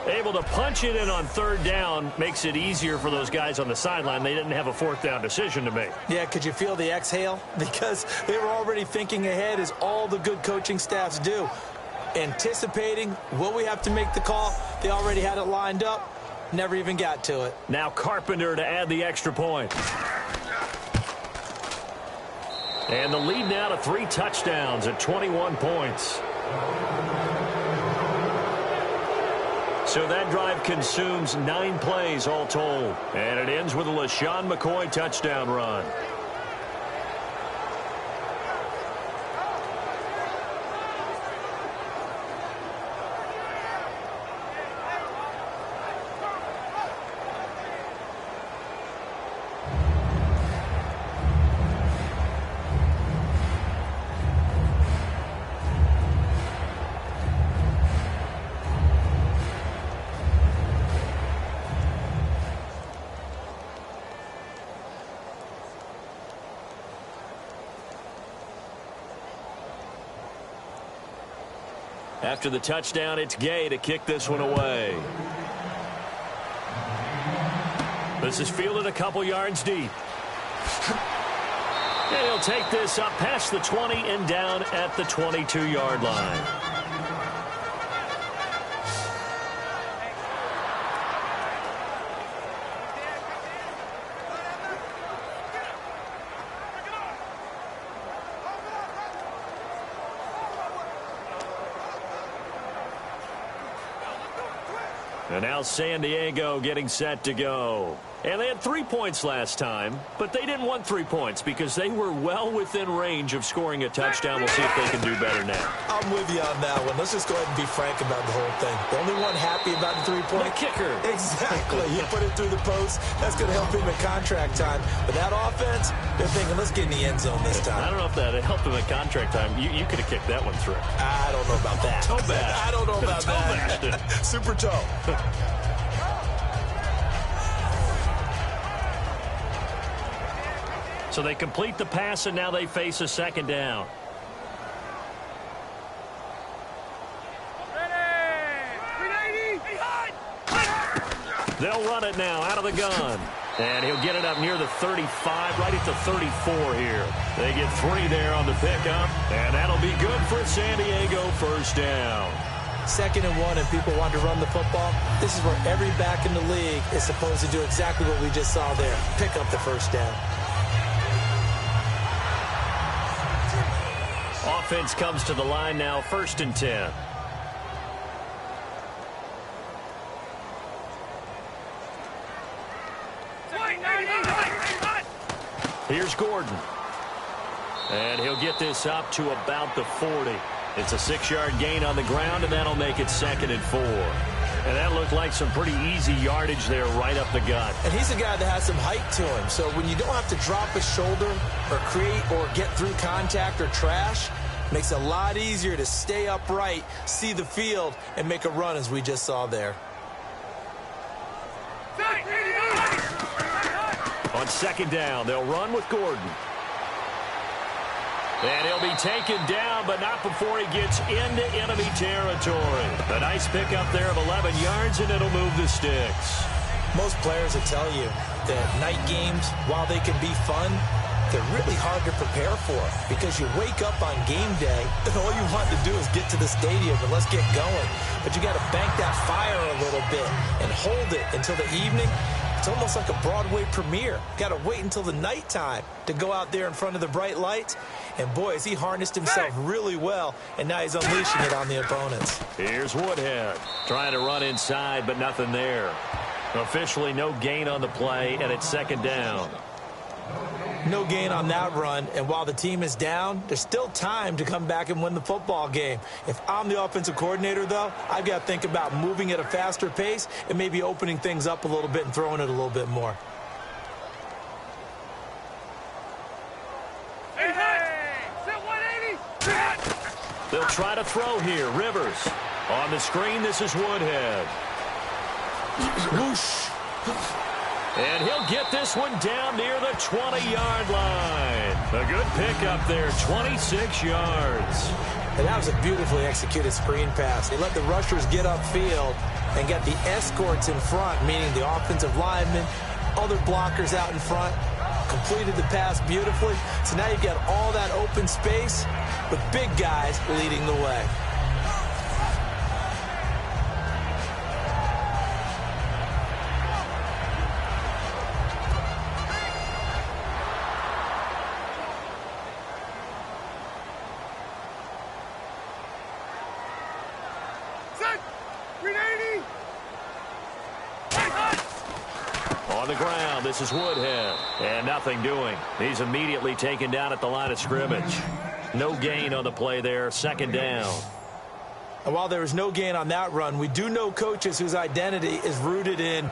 Able to punch it in on 3rd down makes it easier for those guys on the sideline. They didn't have a 4th down decision to make. Yeah, could you feel the exhale? Because they were already thinking ahead, as all the good coaching staffs do. Anticipating, will we have to make the call? They already had it lined up. Never even got to it. Now Carpenter to add the extra point. And the lead now to 3 touchdowns at 21 points. So that drive consumes 9 plays all told. And it ends with a LeSean McCoy touchdown run. After the touchdown, it's Gay to kick this one away. This is fielded a couple yards deep. And he'll take this up past the 20 and down at the 22-yard line. And now San Diego getting set to go. And they had 3 points last time, but they didn't want 3 points because they were well within range of scoring a touchdown. We'll see if they can do better now. I'm with you on that one. Let's just go ahead and be frank about the whole thing. The only one happy about the 3-point. The kicker. Exactly. You put it through the post. That's going to help him in contract time. But that offense, they're thinking, let's get in the end zone this time. I don't know if that helped him in contract time. You could have kicked that one through. I don't know about that. Toe bash. I don't know about that. Super toe. So they complete the pass, and now they face a second down. They'll run it now out of the gun. And he'll get it up near the 35, right at the 34 here. They get 3 there on the pickup, and that'll be good for a San Diego first down. 2nd and 1, and people want to run the football. This is where every back in the league is supposed to do exactly what we just saw there. Pick up the first down. Offense comes to the line now, 1st and 10. Here's Gordon. And he'll get this up to about the 40. It's a 6-yard gain on the ground, and that'll make it 2nd and 4. And that looked like some pretty easy yardage there right up the gut. And he's a guy that has some height to him. So when you don't have to drop a shoulder or create or get through contact or trash, makes it a lot easier to stay upright, see the field, and make a run as we just saw there. On 2nd down, they'll run with Gordon. And he'll be taken down, but not before he gets into enemy territory. A nice pickup there of 11 yards, and it'll move the sticks. Most players will tell you that night games, while they can be fun, they're really hard to prepare for because you wake up on game day and all you want to do is get to the stadium and let's get going. But you got to bank that fire a little bit and hold it until the evening. It's almost like a Broadway premiere. Got to wait until the nighttime to go out there in front of the bright lights. And, boy, has he harnessed himself really well, and now he's unleashing it on the opponents. Here's Woodhead trying to run inside, but nothing there. Officially no gain on the play, and it's 2nd down. No gain on that run, and while the team is down, there's still time to come back and win the football game. If I'm the offensive coordinator, though, I've got to think about moving at a faster pace and maybe opening things up a little bit and throwing it a little bit more. They'll try to throw here. Rivers. On the screen, this is Woodhead. Whoosh. And he'll get this one down near the 20-yard line. A good pickup there, 26 yards. And that was a beautifully executed screen pass. They let the rushers get upfield and got the escorts in front, meaning the offensive linemen, other blockers out in front, completed the pass beautifully. So now you've got all that open space with big guys leading the way. On the ground, this is Woodhead. And nothing doing. He's immediately taken down at the line of scrimmage. No gain on the play there, 2nd down. And while there was no gain on that run, we do know coaches whose identity is rooted in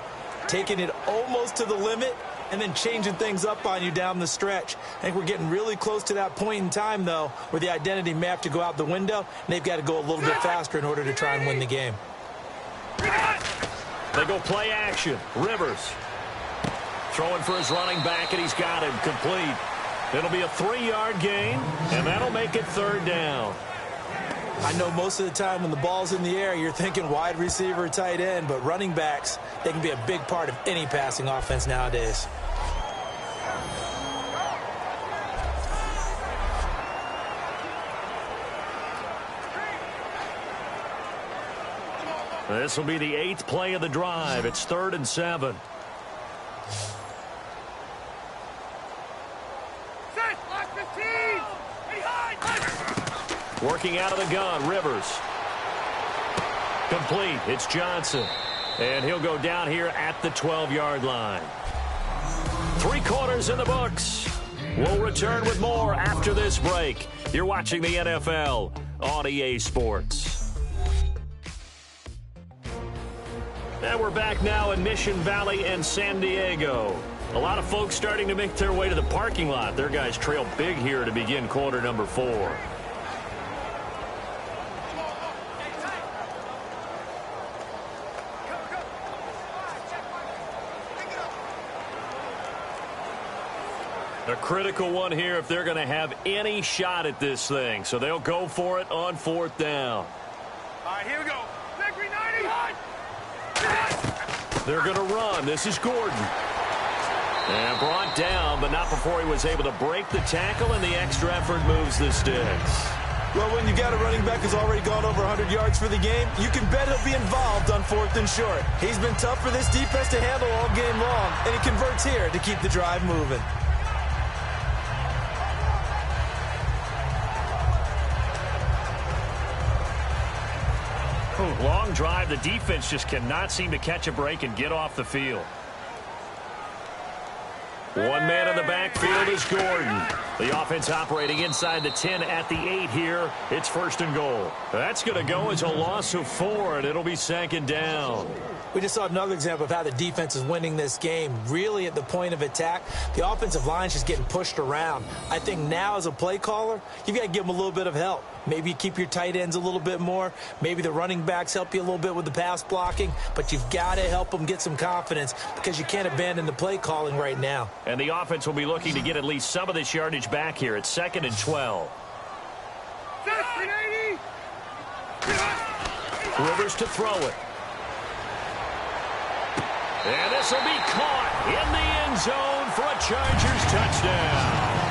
taking it almost to the limit and then changing things up on you down the stretch. I think we're getting really close to that point in time, though, where the identity may have to go out the window, and they've got to go a little bit faster in order to try and win the game. They go play action. Rivers throwing for his running back, and he's got him complete. It'll be a 3-yard gain, and that'll make it 3rd down. I know most of the time when the ball's in the air, you're thinking wide receiver, tight end, but running backs, they can be a big part of any passing offense nowadays. This will be the 8th play of the drive. It's 3rd and 7. Working out of the gun, Rivers. Complete. It's Johnson. And he'll go down here at the 12-yard line. 3 quarters in the books. We'll return with more after this break. You're watching the NFL on EA Sports. And we're back now in Mission Valley and San Diego. A lot of folks starting to make their way to the parking lot. Their guys trail big here to begin quarter number 4. A critical one here if they're going to have any shot at this thing. So they'll go for it on 4th down. All right, here we go. Victory 90. They're going to run. This is Gordon. And brought down, but not before he was able to break the tackle, and the extra effort moves the sticks. Well, when you got a running back who's already gone over 100 yards for the game, you can bet he'll be involved on 4th and short. He's been tough for this defense to handle all game long, and he converts here to keep the drive moving. Long drive. The defense just cannot seem to catch a break and get off the field. One man in the backfield is Gordon. The offense operating inside the 10 at the 8 here. It's 1st and goal. That's going to go as a loss of 4, and it'll be 2nd down. We just saw another example of how the defense is winning this game. Really at the point of attack, the offensive line's just getting pushed around. I think now as a play caller, you've got to give them a little bit of help. Maybe you keep your tight ends a little bit more. Maybe the running backs help you a little bit with the pass blocking. But you've got to help them get some confidence because you can't abandon the play calling right now. And the offense will be looking to get at least some of this yardage back here. It's 2nd and 12. Rivers to throw it. And this will be caught in the end zone for a Chargers touchdown.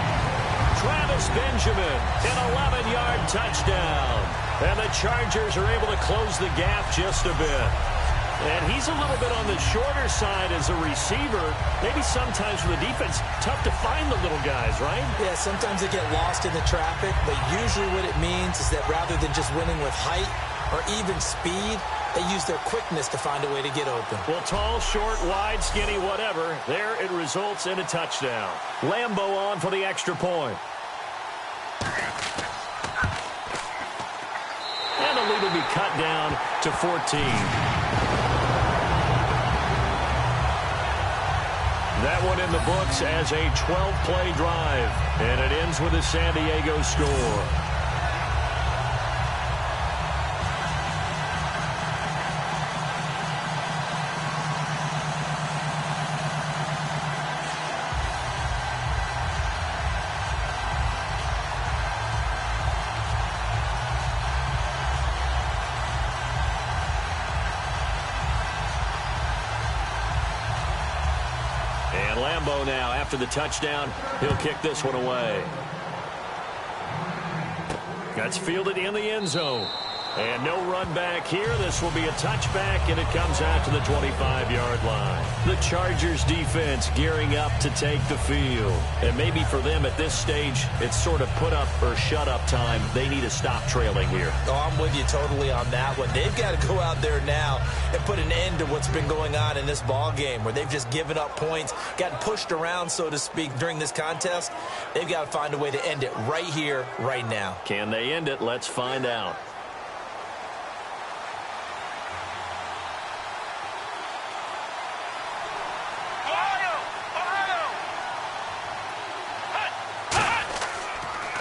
Travis Benjamin, an 11-yard touchdown. And the Chargers are able to close the gap just a bit. And he's a little bit on the shorter side as a receiver. Maybe sometimes for the defense, tough to find the little guys, right? Yeah, sometimes they get lost in the traffic, but usually what it means is that rather than just winning with height or even speed, they use their quickness to find a way to get open. Well, tall, short, wide, skinny, whatever. There it results in a touchdown. Lambo on for the extra point. And the lead will be cut down to 14. That one in the books as a 12-play drive. And it ends with a San Diego score. Lambo now, after the touchdown, he'll kick this one away. That's fielded in the end zone. And no run back here. This will be a touchback, and it comes out to the 25-yard line. The Chargers defense gearing up to take the field. And maybe for them at this stage, it's sort of put up or shut up time. They need to stop trailing here. Oh, I'm with you totally on that one. They've got to go out there now and put an end to what's been going on in this ball game where they've just given up points, gotten pushed around, so to speak, during this contest. They've got to find a way to end it right here, right now. Can they end it? Let's find out.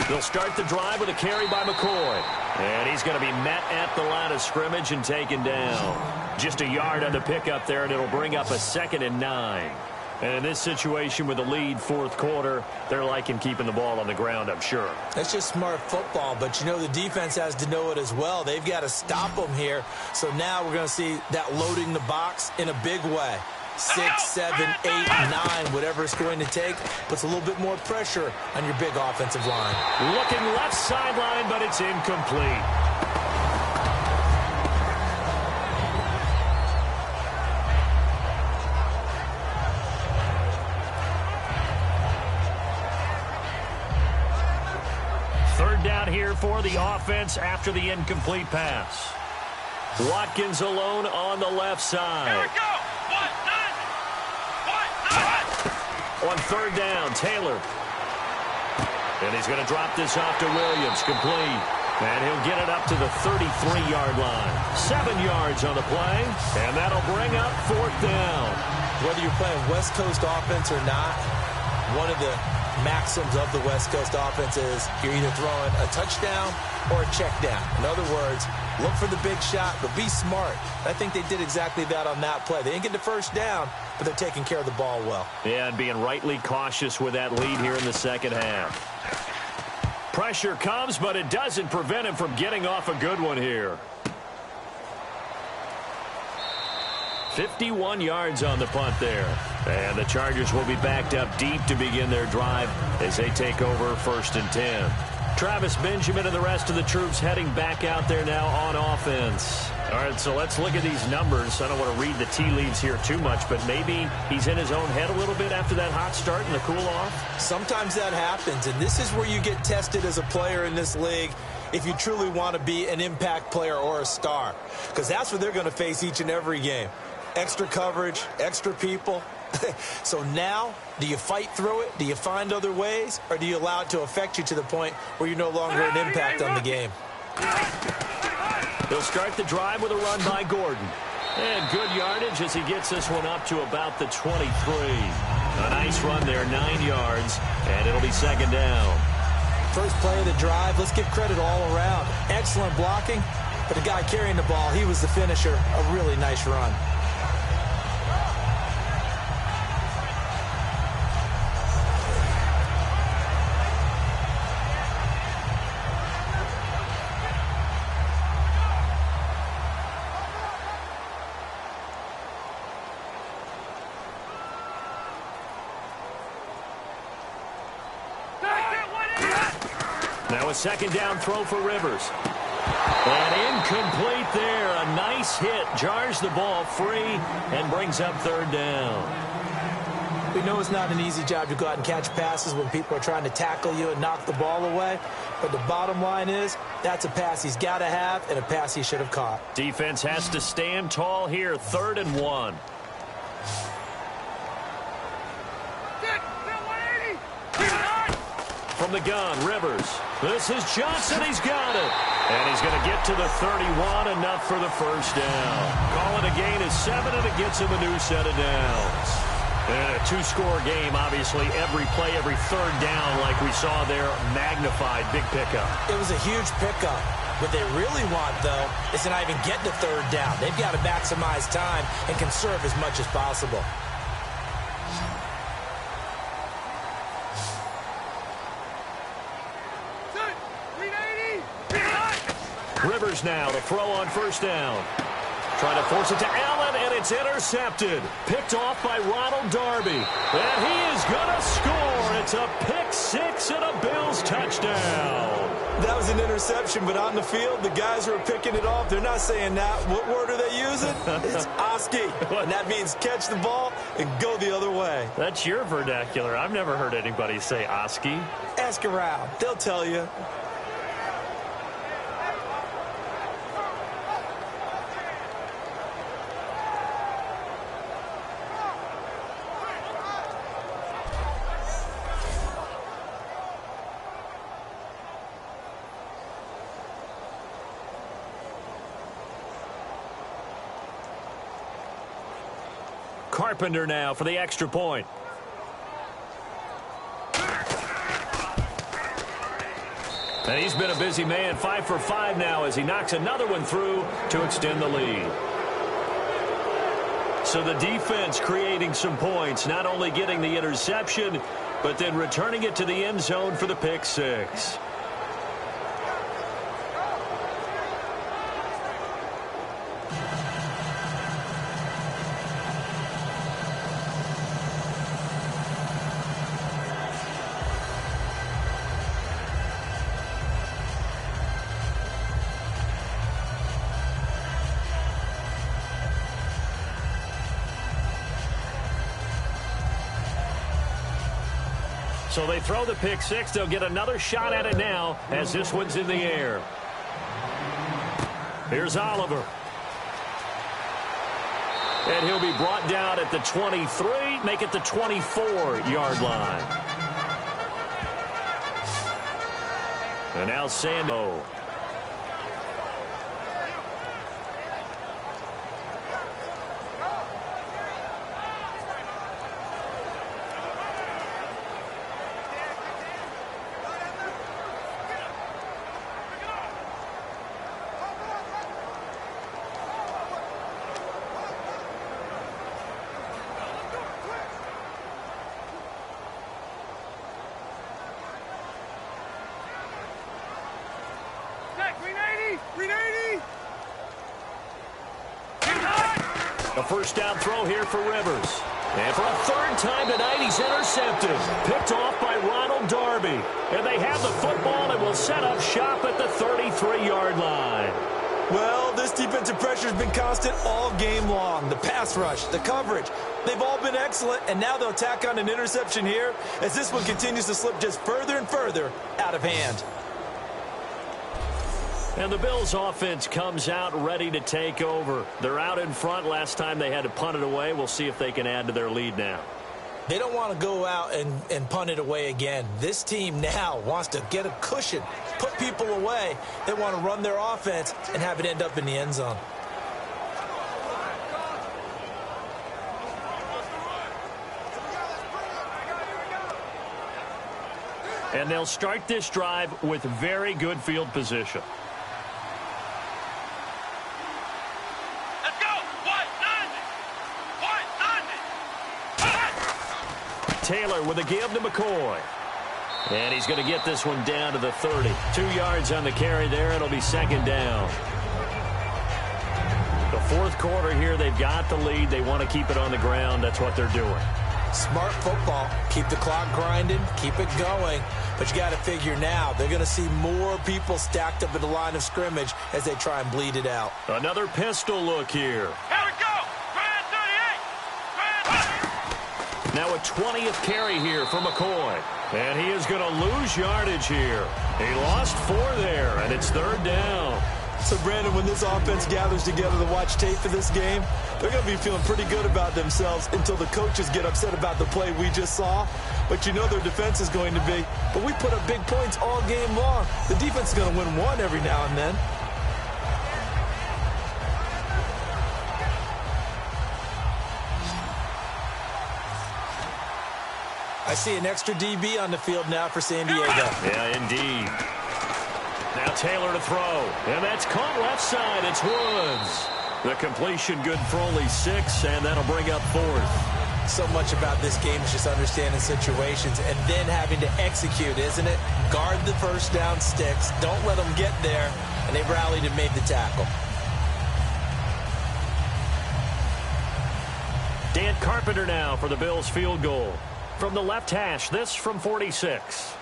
They'll start the drive with a carry by McCoy. And he's going to be met at the line of scrimmage and taken down. Just a yard on the pickup there, and it'll bring up a 2nd and 9. And in this situation with the lead fourth quarter, they're liking keeping the ball on the ground, I'm sure. That's just smart football, but you know the defense has to know it as well. They've got to stop them here. So now we're going to see that loading the box in a big way. 6, 7, 8, 9, whatever it's going to take, puts a little bit more pressure on your big offensive line. Looking left sideline, but it's incomplete. Third down here for the offense after the incomplete pass. Watkins alone on the left side. Here we go. On third down, Taylor. And he's going to drop this off to Williams, complete. And he'll get it up to the 33-yard line. 7 yards on the play, and that'll bring up fourth down. Whether you're playing West Coast offense or not, one of the maxims of the West Coast offense is you're either throwing a touchdown or a check down. In other words, look for the big shot, but be smart. I think they did exactly that on that play. They didn't get the first down, but they're taking care of the ball well. Yeah, and being rightly cautious with that lead here in the second half. Pressure comes, but it doesn't prevent him from getting off a good one here. 51 yards on the punt there. And the Chargers will be backed up deep to begin their drive as they take over 1st and 10. Travis Benjamin and the rest of the troops heading back out there now on offense. All right, so let's look at these numbers. I don't want to read the tea leaves here too much, but maybe he's in his own head a little bit after that hot start and the cool-off. Sometimes that happens, and this is where you get tested as a player in this league if you truly want to be an impact player or a star, because that's what they're going to face each and every game. Extra coverage, extra people. So now, do you fight through it? Do you find other ways? Or do you allow it to affect you to the point where you're no longer an impact on the game? They'll start the drive with a run by Gordon. And good yardage as he gets this one up to about the 23. A nice run there, 9 yards, and it'll be second down. First play of the drive, let's give credit all around. Excellent blocking, but the guy carrying the ball, he was the finisher. A really nice run. Now a second down throw for Rivers. And incomplete there. A nice hit. Jars the ball free and brings up third down. We know it's not an easy job to go out and catch passes when people are trying to tackle you and knock the ball away. But the bottom line is that's a pass he's got to have and a pass he should have caught. Defense has to stand tall here. 3rd and 1. From the gun, Rivers. This is Johnson. He's got it. And he's going to get to the 31, enough for the first down. Call it a gain of 7, and it gets him a new set of downs. And a 2-score game, obviously. Every play, every third down, like we saw there, magnified. Big pickup. It was a huge pickup. What they really want, though, is to not even get to third down. They've got to maximize time and conserve as much as possible. Rivers now to throw on first down. Trying to force it to Allen, and it's intercepted. Picked off by Ronald Darby. And he is going to score. It's a pick 6 and a Bills touchdown. That was an interception, but on the field, the guys who are picking it off, they're not saying that. What word are they using? It's Oski. And that means catch the ball and go the other way. That's your vernacular. I've never heard anybody say Oski. Ask around. They'll tell you. Carpenter now for the extra point. And he's been a busy man, 5 for 5 now as he knocks another one through to extend the lead. So the defense creating some points, not only getting the interception, but then returning it to the end zone for the pick six. So they throw the pick six. They'll get another shot at it now as this one's in the air. Here's Oliver. And he'll be brought down at the 23, make it the 24-yard line. And now Sando. A first down throw here for Rivers. And for a third time tonight, he's intercepted. Picked off by Ronald Darby. And they have the football and will set up shop at the 33-yard line. Well, this defensive pressure has been constant all game long. The pass rush, the coverage, they've all been excellent. And now they'll tack on an interception here as this one continues to slip just further and further out of hand. And the Bills offense comes out ready to take over. They're out in front. Last time they had to punt it away. We'll see if they can add to their lead now. They don't want to go out and punt it away again. This team now wants to get a cushion, put people away. They want to run their offense and have it end up in the end zone. And they'll start this drive with very good field position. Taylor with a give to McCoy. And he's going to get this one down to the 30. 2 yards on the carry there. It'll be second down. The fourth quarter here, they've got the lead. They want to keep it on the ground. That's what they're doing. Smart football. Keep the clock grinding. Keep it going. But you got to figure now they're going to see more people stacked up at the line of scrimmage as they try and bleed it out. Another pistol look here. Now a 20th carry here for McCoy. And he is going to lose yardage here. He lost 4 there, and it's third down. So, Brandon, when this offense gathers together to watch tape for this game, they're going to be feeling pretty good about themselves until the coaches get upset about the play we just saw. But you know their defense is going to be. But we put up big points all game long. The defense is going to win one every now and then. I see an extra DB on the field now for San Diego. Yeah, indeed. Now Taylor to throw. And that's caught left side. It's Woods. The completion good for only 6, and that'll bring up 4th. So much about this game is just understanding situations and then having to execute, isn't it? Guard the first down sticks. Don't let them get there. And they rallied and made the tackle. Dan Carpenter now for the Bills field goal. From the left hash, this from 46.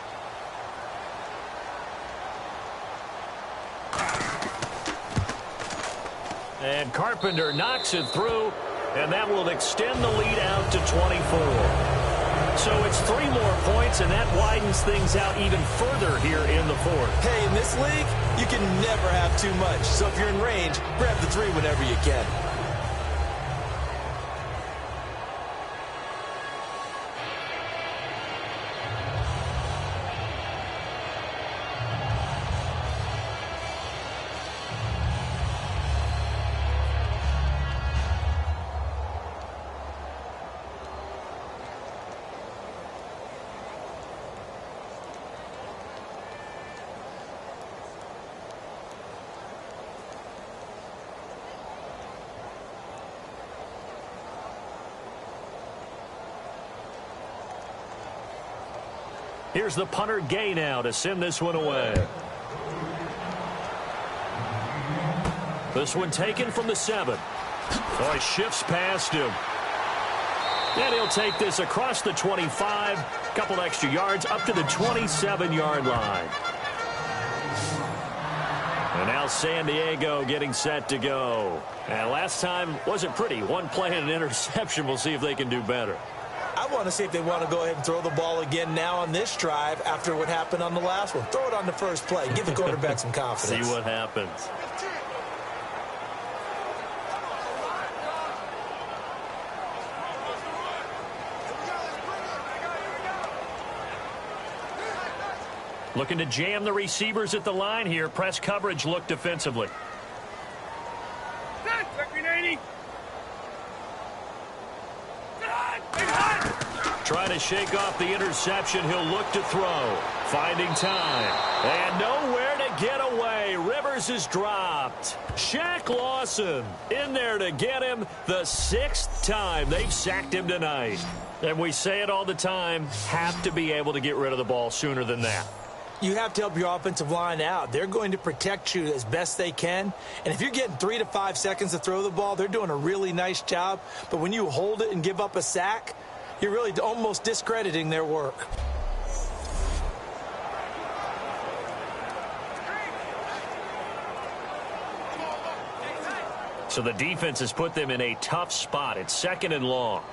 And Carpenter knocks it through, and that will extend the lead out to 24. So it's 3 more points, and that widens things out even further here in the fourth. Hey, in this league, you can never have too much. So if you're in range, grab the 3 whenever you can. Here's the punter Gay now to send this one away. This one taken from the 7. Oh, he shifts past him. And he'll take this across the 25. Couple extra yards up to the 27-yard line. And now San Diego getting set to go. And last time wasn't pretty. One play and an interception. We'll see if they can do better. I want to see if they want to go ahead and throw the ball again now on this drive after what happened on the last one. Throw it on the first play. Give the quarterback some confidence. See what happens. Looking to jam the receivers at the line here. Press coverage look defensively. Trying to shake off the interception. He'll look to throw. Finding time. And nowhere to get away. Rivers is dropped. Shaq Lawson in there to get him the 6th time they've sacked him tonight. And we say it all the time, have to be able to get rid of the ball sooner than that. You have to help your offensive line out. They're going to protect you as best they can. And if you're getting 3 to 5 seconds to throw the ball, they're doing a really nice job. But when you hold it and give up a sack, you're really almost discrediting their work. So the defense has put them in a tough spot. It's 2nd and long.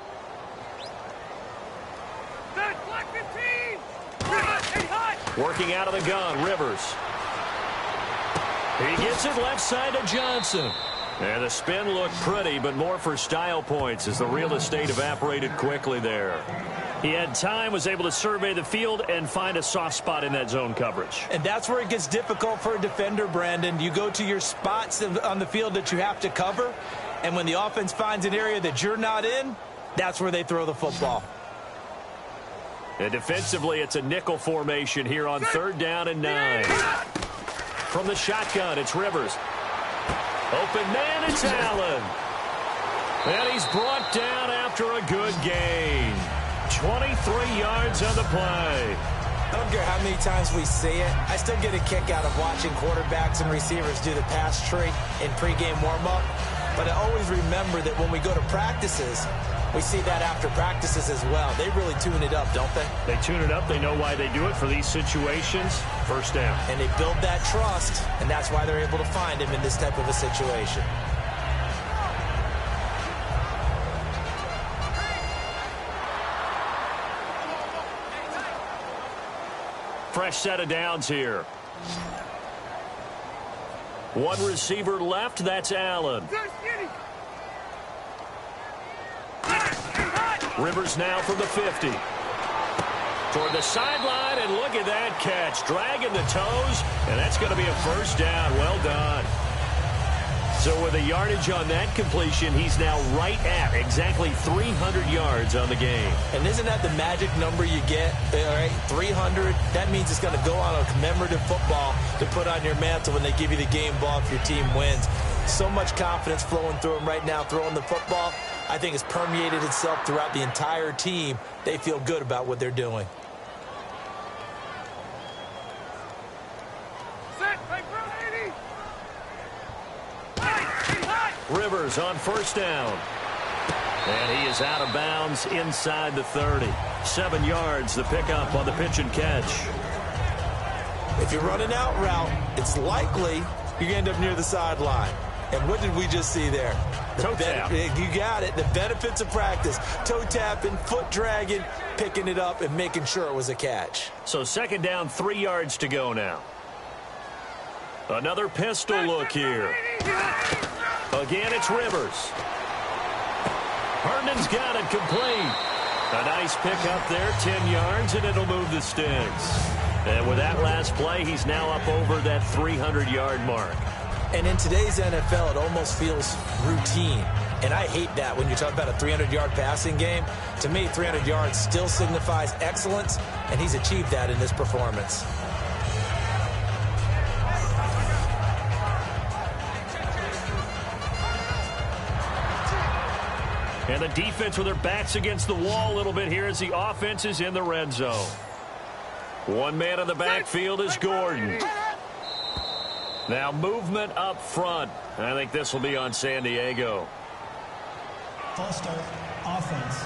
Working out of the gun, Rivers. He gets it left side to Johnson. And the spin looked pretty, but more for style points as the real estate evaporated quickly there. He had time, was able to survey the field and find a soft spot in that zone coverage. And that's where it gets difficult for a defender, Brandon. You go to your spots on the field that you have to cover, and when the offense finds an area that you're not in, that's where they throw the football. And defensively, it's a nickel formation here on 3rd down and 9. From the shotgun, it's Rivers. Open man, it's Allen. And he's brought down after a good gain. 23 yards on the play. I don't care how many times we see it. I still get a kick out of watching quarterbacks and receivers do the pass tree in pregame warm-up. But I always remember that when we go to practices, we see that after practices as well. They really tune it up, don't they? They tune it up. They know why they do it for these situations. 1st down. And they build that trust, and that's why they're able to find him in this type of a situation. Fresh set of downs here. One receiver left. That's Allen. Rivers now from the 50. Toward the sideline, and look at that catch. Dragging the toes, and that's going to be a 1st down. Well done. So with a yardage on that completion, he's now right at exactly 300 yards on the game. And isn't that the magic number you get? All right, 300. That means it's going to go on a commemorative football to put on your mantle when they give you the game ball if your team wins. So much confidence flowing through him right now throwing the football. I think it's permeated itself throughout the entire team. They feel good about what they're doing. Rivers on 1st down. And he is out of bounds inside the 30. 7 yards, the pickup on the pitch and catch. If you're running out route, it's likely you're going to end up near the sideline. And what did we just see there? Toe tap. You got it. The benefits of practice. Toe tapping, foot dragging, picking it up, and making sure it was a catch. So 2nd down, 3 yards to go now. Another pistol look here. Again, it's Rivers. Herndon's got it complete. A nice pickup there, 10 yards, and it'll move the sticks. And with that last play, he's now up over that 300-yard mark. And in today's NFL, it almost feels routine. And I hate that when you talk about a 300-yard passing game. To me, 300 yards still signifies excellence, and he's achieved that in this performance. And the defense with their backs against the wall a little bit here as the offense is in the red zone. One man in the backfield is Gordon. Now movement up front. I think this will be on San Diego. False start, offense.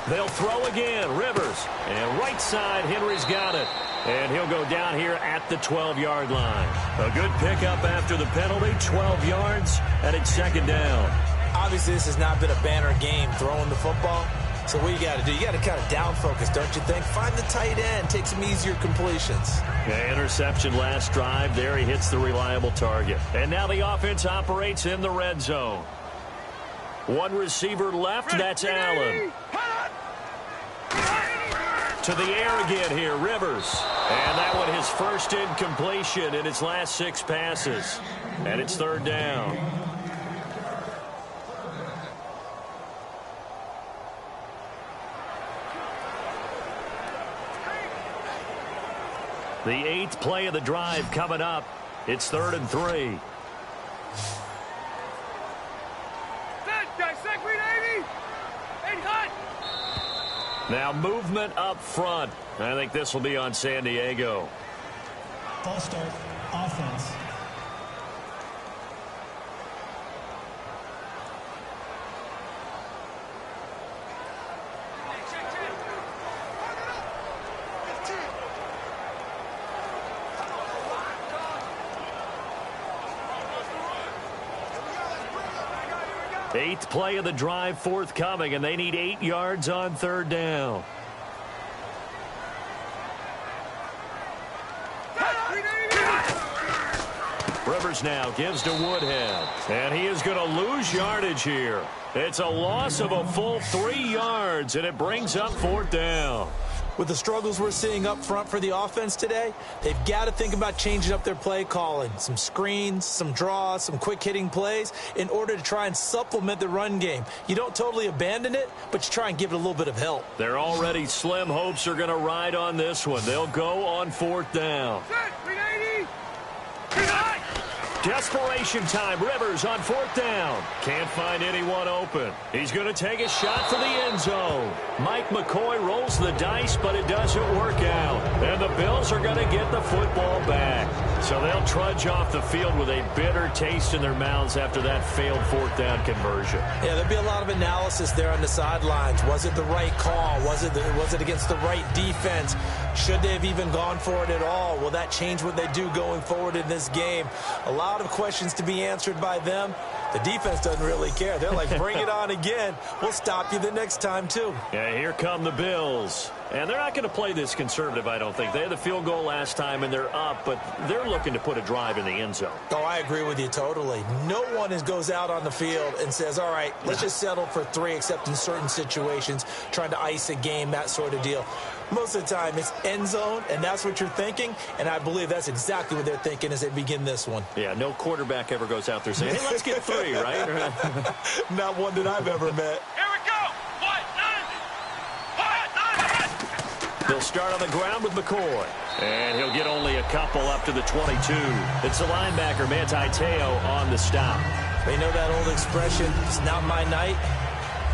They'll throw again. Rivers. And right side, Henry's got it. And he'll go down here at the 12-yard line. A good pickup after the penalty. 12 yards, and it's second down. Obviously, this has not been a banner game throwing the football. So what you got to do, you got to kind of down focus, don't you think? Find the tight end. Take some easier completions. Yeah, interception last drive. There he hits the reliable target. And now the offense operates in the red zone. One receiver left. That's Allen. To the air again here, Rivers. And that one his first incompletion in his last 6 passes. And it's third down. The 8th play of the drive coming up. It's 3rd and 3. Now movement up front. I think this will be on San Diego. False start, offense. Eighth play of the drive forthcoming, and they need 8 yards on third down. Rivers now gives to Woodhead, and he is going to lose yardage here. It's a loss of a full 3 yards, and it brings up fourth down. With the struggles we're seeing up front for the offense today, they've got to think about changing up their play calling. Some screens, some draws, some quick-hitting plays in order to try and supplement the run game. You don't totally abandon it, but you try and give it a little bit of help. Their already slim hopes are going to ride on this one. They'll go on fourth down. Desperation time. Rivers on fourth down. Can't find anyone open. He's going to take a shot for the end zone. Mike McCoy rolls the dice, but it doesn't work out. And the Bills are going to get the football back. So they'll trudge off the field with a bitter taste in their mouths after that failed fourth down conversion. Yeah, there'll be a lot of analysis there on the sidelines. Was it the right call? Was it against the right defense? Should they have even gone for it at all? Will that change what they do going forward in this game? A lot of questions to be answered by them. The defense doesn't really care. They're like, bring it on again. We'll stop you the next time, too. Yeah, here come the Bills. And they're not going to play this conservative, I don't think. They had the field goal last time, and they're up, but they're looking to put a drive in the end zone. Oh, I agree with you totally. No one goes out on the field and says, all right, let's just settle for 3, except in certain situations, trying to ice a game, that sort of deal. Most of the time, it's end zone, and that's what you're thinking, and I believe that's exactly what they're thinking as they begin this one. Yeah, no quarterback ever goes out there saying, hey, let's get 3, right? Not one that I've ever met. Here we go. They'll start on the ground with McCoy. And he'll get only a couple up to the 22. It's the linebacker, Manti Te'o, on the stop. They know that old expression, it's not my night.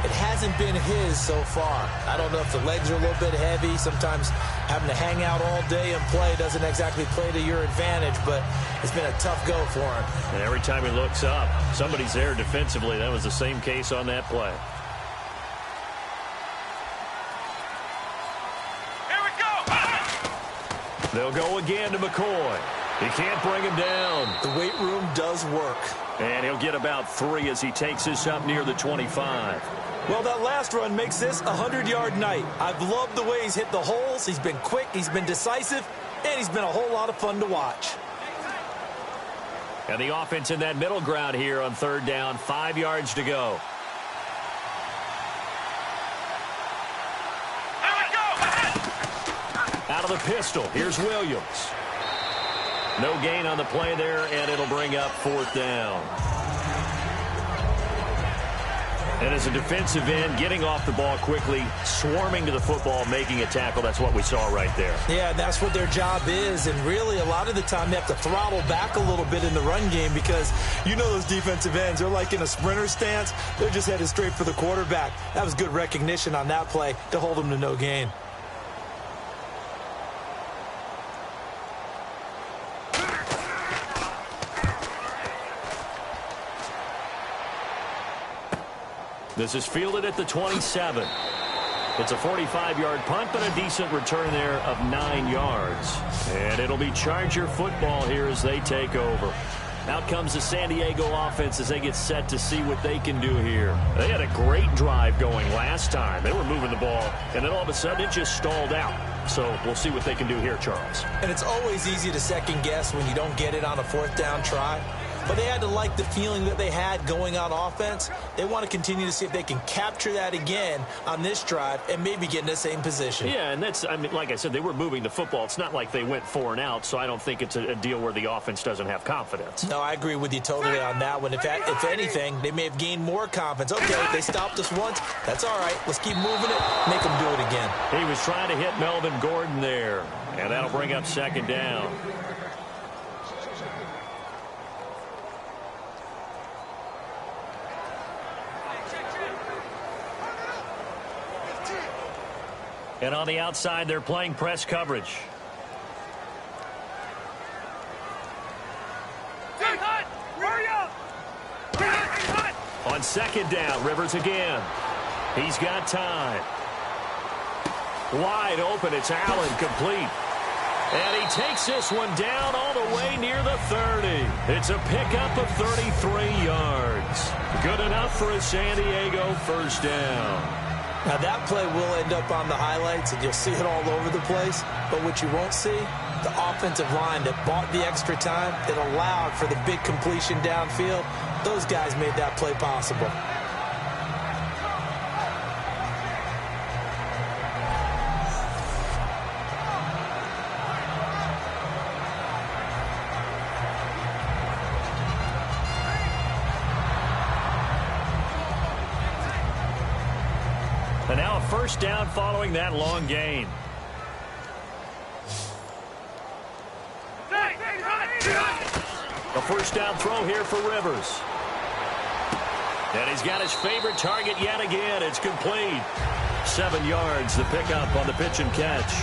It hasn't been his so far. I don't know if the legs are a little bit heavy. Sometimes having to hang out all day and play doesn't exactly play to your advantage, but it's been a tough go for him. And every time he looks up, somebody's there defensively. That was the same case on that play. They'll go again to McCoy. He can't bring him down. The weight room does work. And he'll get about 3 as he takes this up near the 25. Well, that last run makes this a 100-yard night. I've loved the way he's hit the holes. He's been quick, he's been decisive, and he's been a whole lot of fun to watch. And the offense in that middle ground here on third down, 5 yards to go. Out of the pistol, here's Williams. No gain on the play there, and it'll bring up 4th down. And as a defensive end, getting off the ball quickly, swarming to the football, making a tackle, that's what we saw right there. Yeah, that's what their job is. And really, a lot of the time, they have to throttle back a little bit in the run game because you know those defensive ends, they're like in a sprinter stance. They're just headed straight for the quarterback. That was good recognition on that play to hold them to no gain. This is fielded at the 27. It's a 45-yard punt, but a decent return there of 9 yards. And it'll be Charger football here as they take over. Out comes the San Diego offense as they get set to see what they can do here. They had a great drive going last time. They were moving the ball, and then all of a sudden it just stalled out. So we'll see what they can do here, Charles. And it's always easy to second guess when you don't get it on a 4th down try. But they had to like the feeling that they had going on offense. They want to continue to see if they can capture that again on this drive and maybe get in the same position. Yeah, and that's, I mean, like I said, they were moving the football. It's not like they went 4 and out, so I don't think it's a deal where the offense doesn't have confidence. No, I agree with you totally on that one. If anything, they may have gained more confidence. Okay, they stopped us once. That's all right. Let's keep moving it. Make them do it again. He was trying to hit Melvin Gordon there, and that'll bring up 2nd down. And on the outside, they're playing press coverage. Hurry up! On 2nd down, Rivers again. He's got time. Wide open, it's Allen, complete. And he takes this one down all the way near the 30. It's a pickup of 33 yards. Good enough for a San Diego 1st down. Now, that play will end up on the highlights, and you'll see it all over the place. But what you won't see, the offensive line that bought the extra time, that allowed for the big completion downfield, those guys made that play possible. And now a 1st down following that long gain. A 1st down throw here for Rivers. And he's got his favorite target yet again. It's complete. 7 yards, the pickup on the pitch and catch.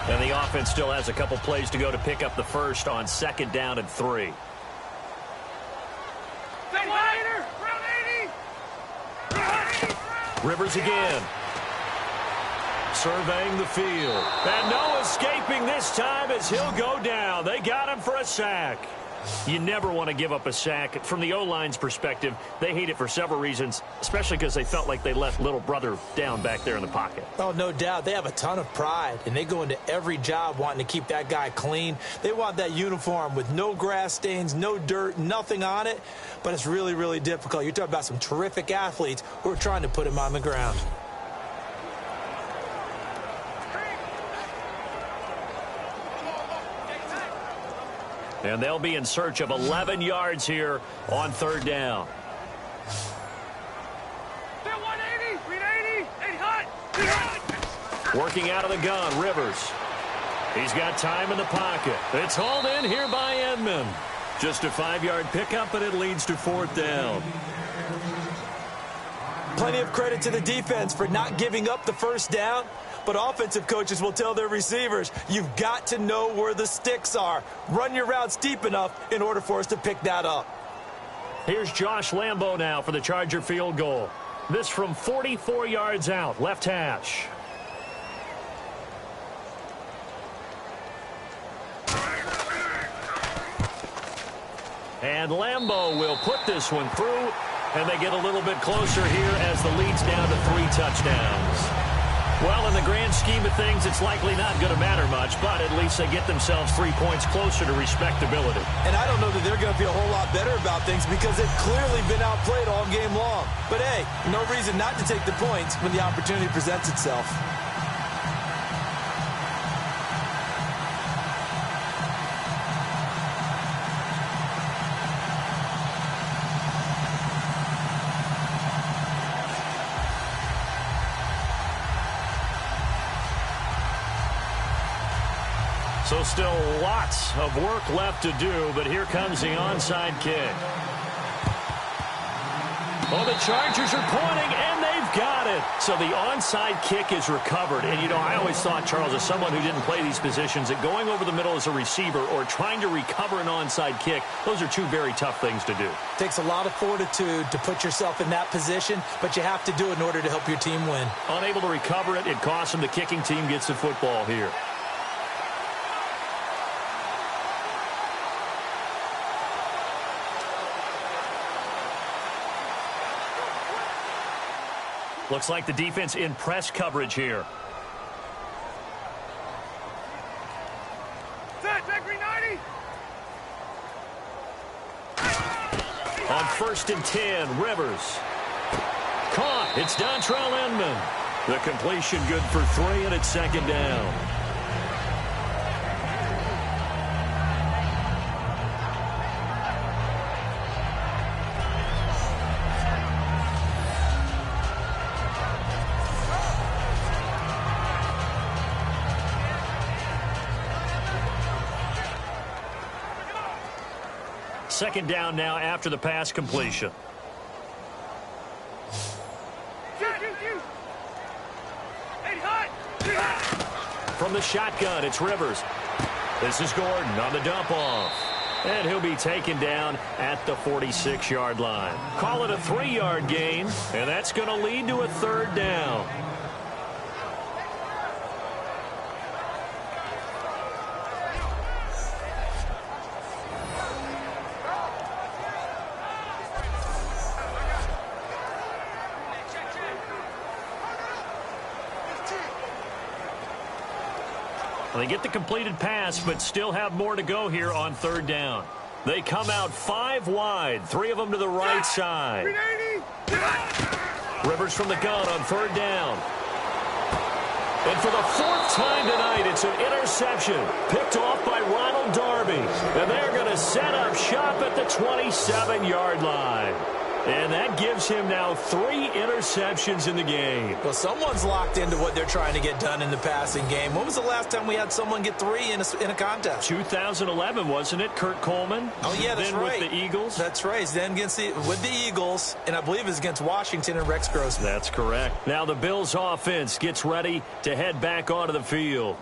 And the offense still has a couple plays to go to pick up the 1st on 2nd down and 3. Rivers again. Surveying the field. And no escaping this time as he'll go down. They got him for a sack. You never want to give up a sack. From the O-line's perspective, they hate it for several reasons, especially because they felt like they let little brother down back there in the pocket. Oh, no doubt. They have a ton of pride, and they go into every job wanting to keep that guy clean. They want that uniform with no grass stains, no dirt, nothing on it, but it's really, really difficult. You're talking about some terrific athletes who are trying to put him on the ground. And they'll be in search of 11 yards here on 3rd down. Working out of the gun, Rivers. He's got time in the pocket. It's hauled in here by Edmond. Just a 5-yard pickup, and it leads to 4th down. Plenty of credit to the defense for not giving up the 1st down. But offensive coaches will tell their receivers, you've got to know where the sticks are. Run your routes deep enough in order for us to pick that up. Here's Josh Lambo now for the Charger field goal. This from 44 yards out, left hash. And Lambo will put this one through, and they get a little bit closer here as the lead's down to 3 touchdowns. Well, in the grand scheme of things, it's likely not going to matter much, but at least they get themselves 3 points closer to respectability. And I don't know that they're going to feel a whole lot better about things because they've clearly been outplayed all game long. But, hey, no reason not to take the points when the opportunity presents itself. So still lots of work left to do, but here comes the onside kick. Oh, the Chargers are pointing, and they've got it. So the onside kick is recovered. And, you know, I always thought, Charles, as someone who didn't play these positions, that going over the middle as a receiver or trying to recover an onside kick, those are two very tough things to do. Takes a lot of fortitude to put yourself in that position, but you have to do it in order to help your team win. Unable to recover it, it costs them. The kicking team gets the football here. Looks like the defense in press coverage here. Set, back 390. On 1st and 10, Rivers. Caught. It's Dontrell Inman. The completion good for 3, and it's 2nd down. Second down now after the pass completion. From the shotgun, it's Rivers. This is Gordon on the dump off. And he'll be taken down at the 46-yard line. Call it a 3-yard gain, and that's going to lead to a 3rd down. They get the completed pass, but still have more to go here on 3rd down. They come out 5 wide, 3 of them to the right side. Rivers from the gun on 3rd down. And for the 4th time tonight, it's an interception picked off by Ronald Darby. And they're going to set up shop at the 27-yard line. And that gives him now 3 interceptions in the game. Well, someone's locked into what they're trying to get done in the passing game. When was the last time we had someone get 3 in a contest? 2011, wasn't it? Kurt Coleman? Oh, yeah, that's then right. With the Eagles? That's right. Then with the Eagles, and I believe it's against Washington and Rex Grossman. That's correct. Now the Bills offense gets ready to head back onto the field.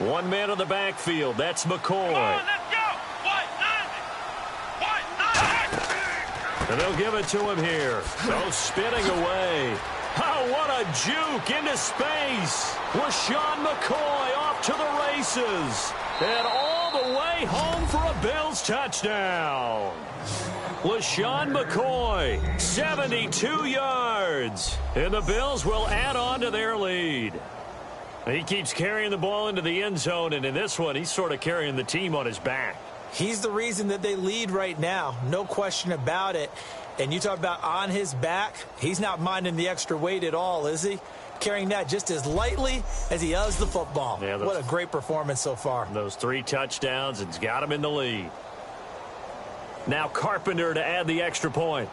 One man on the backfield. That's McCoy. Let's go. And they'll give it to him here. So spinning away. Oh, what a juke into space. LaShawn McCoy off to the races. And all the way home for a Bills touchdown. LaShawn McCoy, 72 yards. And the Bills will add on to their lead. He keeps carrying the ball into the end zone, and in this one, he's sort of carrying the team on his back. He's the reason that they lead right now. No question about it. And you talk about on his back, he's not minding the extra weight at all, is he? Carrying that just as lightly as he does the football. Yeah, what a great performance so far. Those 3 touchdowns, it's got him in the lead. Now Carpenter to add the extra point.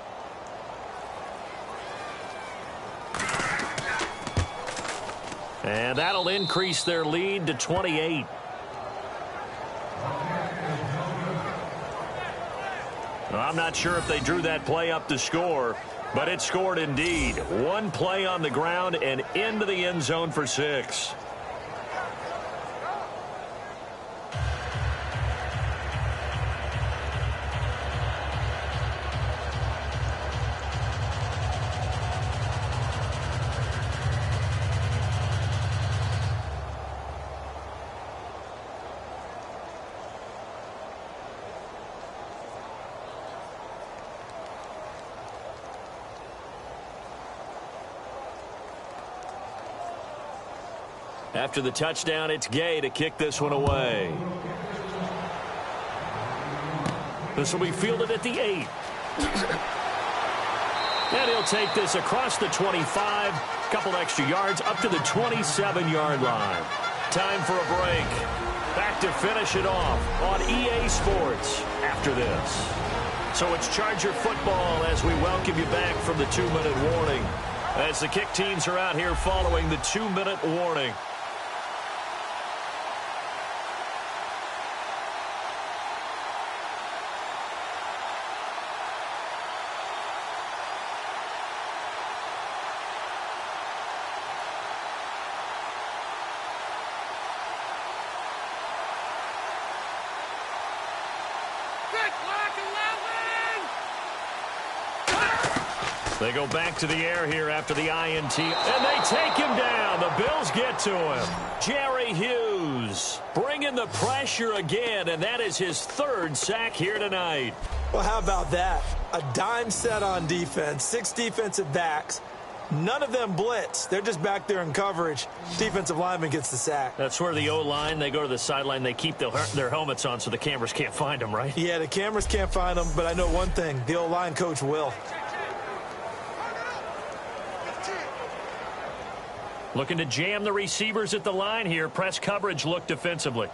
And that'll increase their lead to 28. Well, I'm not sure if they drew that play up to score, but it scored indeed. 1 play on the ground and into the end zone for 6. After the touchdown, it's Gay to kick this one away. This will be fielded at the 8. And he'll take this across the 25, couple extra yards, up to the 27-yard line. Time for a break. Back to finish it off on EA Sports after this. So it's Charger football as we welcome you back from the 2-minute warning. As the kick teams are out here following the 2-minute warning. They go back to the air here after the INT, and they take him down. The Bills get to him. Jerry Hughes bringing the pressure again, and that is his 3rd sack here tonight. Well, how about that? A dime set on defense, 6 defensive backs. None of them blitz. They're just back there in coverage. Defensive lineman gets the sack. That's where the O-line, they go to the sideline, they keep their helmets on so the cameras can't find them, right? Yeah, the cameras can't find them, but I know one thing. The O-line coach will. Looking to jam the receivers at the line here. Press coverage look defensively.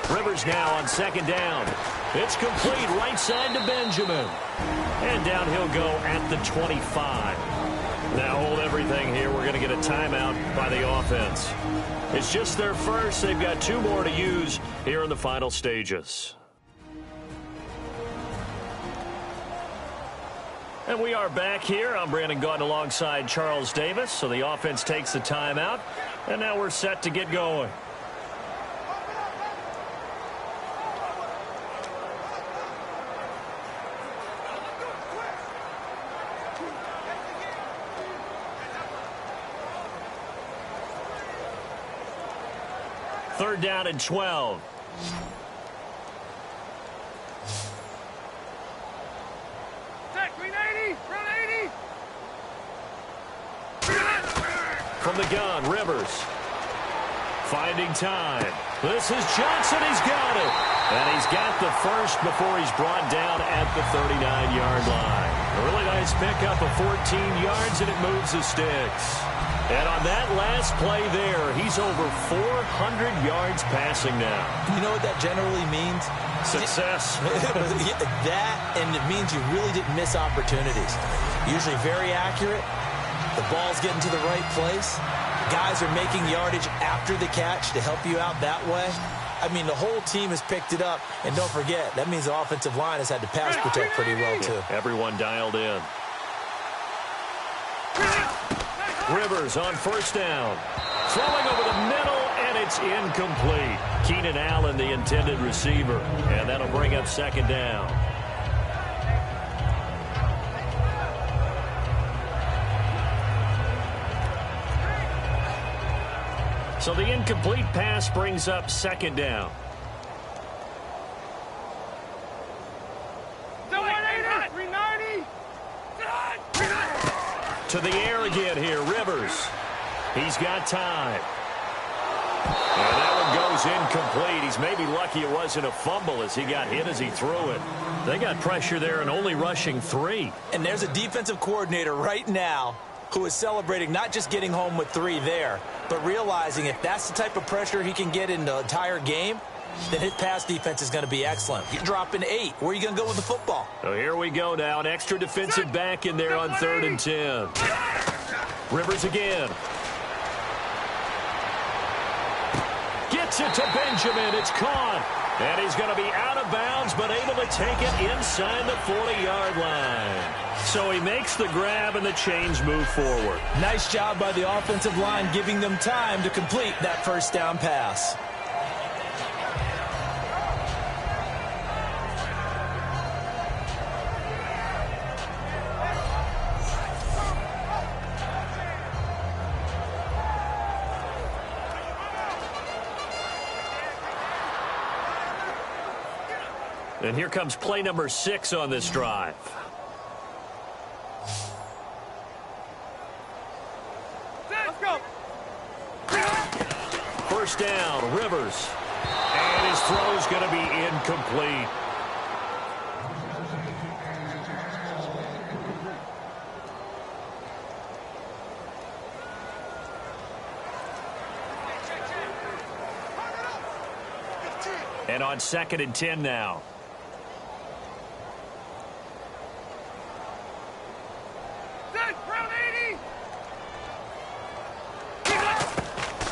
Rivers now on 2nd down. It's complete right side to Benjamin. And down he'll go at the 25. Now hold everything here. We're going to get a timeout by the offense. It's just their first. They've got 2 more to use here in the final stages. And we are back here. I'm Brandon Gaudin alongside Charles Davis. So the offense takes the timeout. And now we're set to get going. Third down and 12. From the gun, Rivers. Finding time. This is Johnson. He's got it. And he's got the first before he's brought down at the 39-yard line. A really nice pickup of 14 yards, and it moves the sticks. And on that last play there, he's over 400 yards passing now. You know what that generally means? Success. That, and it means you really didn't miss opportunities. Usually very accurate. The ball's getting to the right place. Guys are making yardage after the catch to help you out that way. I mean, the whole team has picked it up. And don't forget, that means the offensive line has had to pass protect pretty well, too. Everyone dialed in. Rivers on 1st down. Throwing over the middle, and it's incomplete. Keenan Allen, the intended receiver. And that'll bring up 2nd down. So the incomplete pass brings up 2nd down. To the air again here, Rivers. He's got time. And that one goes incomplete. He's maybe lucky it wasn't a fumble as he got hit as he threw it. They got pressure there and only rushing 3. And there's a defensive coordinator right now who is celebrating not just getting home with 3 there, but realizing if that's the type of pressure he can get in the entire game, then his pass defense is going to be excellent. You're dropping 8. Where are you going to go with the football? So here we go now. An extra defensive back in there on 3rd and 10. Rivers again. Gets it to Benjamin. It's caught. And he's going to be out of bounds, but able to take it inside the 40-yard line. So he makes the grab, and the chains move forward. Nice job by the offensive line, giving them time to complete that 1st down pass. And here comes play number 6 on this drive. first down. Rivers. And his throw's going to be incomplete. And on 2nd and 10 now.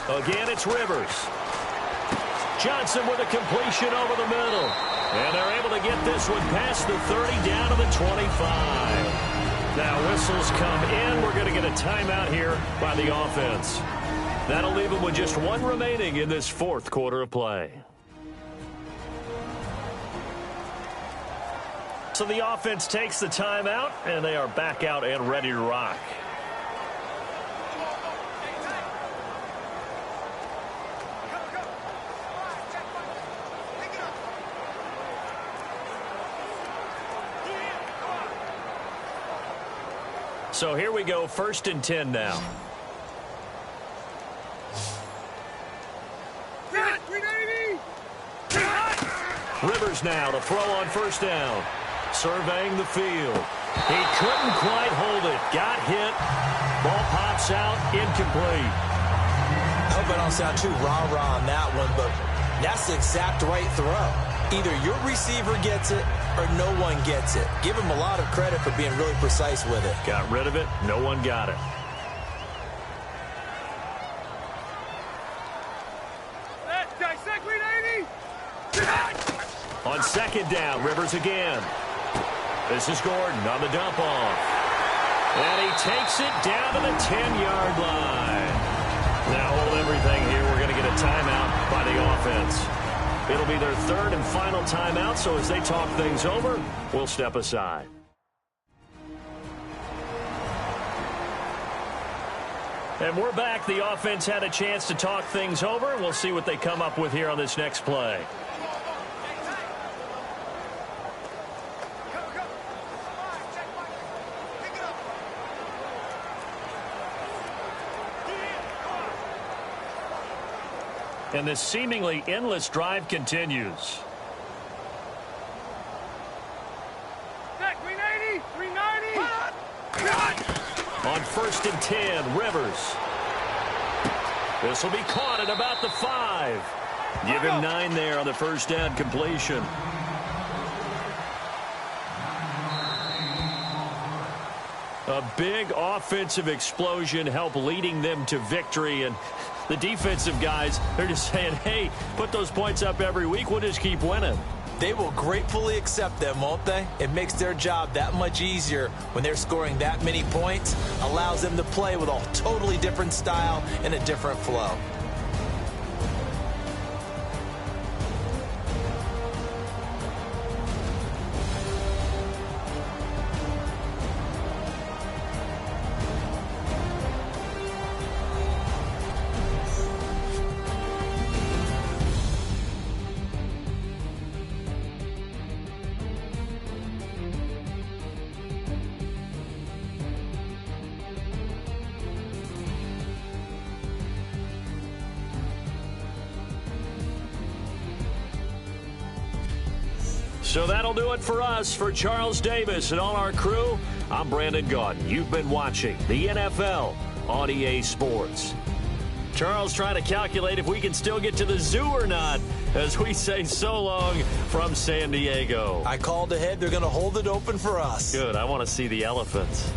Again, it's Rivers. Johnson with a completion over the middle. And they're able to get this one past the 30 down to the 25. Now whistles come in. We're going to get a timeout here by the offense. That'll leave them with just one remaining in this 4th quarter of play. So the offense takes the timeout, and they are back out and ready to rock. So here we go, 1st and 10 now. Rivers now to throw on 1st down. Surveying the field. He couldn't quite hold it. Got hit. Ball pops out. Incomplete. I hope I don't sound too rah-rah on that one, but that's the exact right throw. Either your receiver gets it or no one gets it. Give him a lot of credit for being really precise with it. Got rid of it. No one got it. On 2nd down, Rivers again. This is Gordon on the dump off. And he takes it down to the 10-yard line. Now hold everything here. We're going to get a timeout by the offense. It'll be their 3rd and final timeout, so as they talk things over, we'll step aside. And we're back. The offense had a chance to talk things over, and we'll see what they come up with here on this next play. And this seemingly endless drive continues. 390, 390. On 1st and 10, Rivers. This will be caught at about the 5. Give him 9 there on the 1st down completion. A big offensive explosion helped leading them to victory, and the defensive guys, they're just saying, hey, put those points up every week. We'll just keep winning. They will gratefully accept them, won't they? It makes their job that much easier when they're scoring that many points. Allows them to play with a totally different style and a different flow. So that'll do it for us. For Charles Davis and all our crew, I'm Brandon Gaudin. You've been watching the NFL on EA Sports. Charles trying to calculate if we can still get to the zoo or not as we say so long from San Diego. I called ahead. They're going to hold it open for us. Good. I want to see the elephants.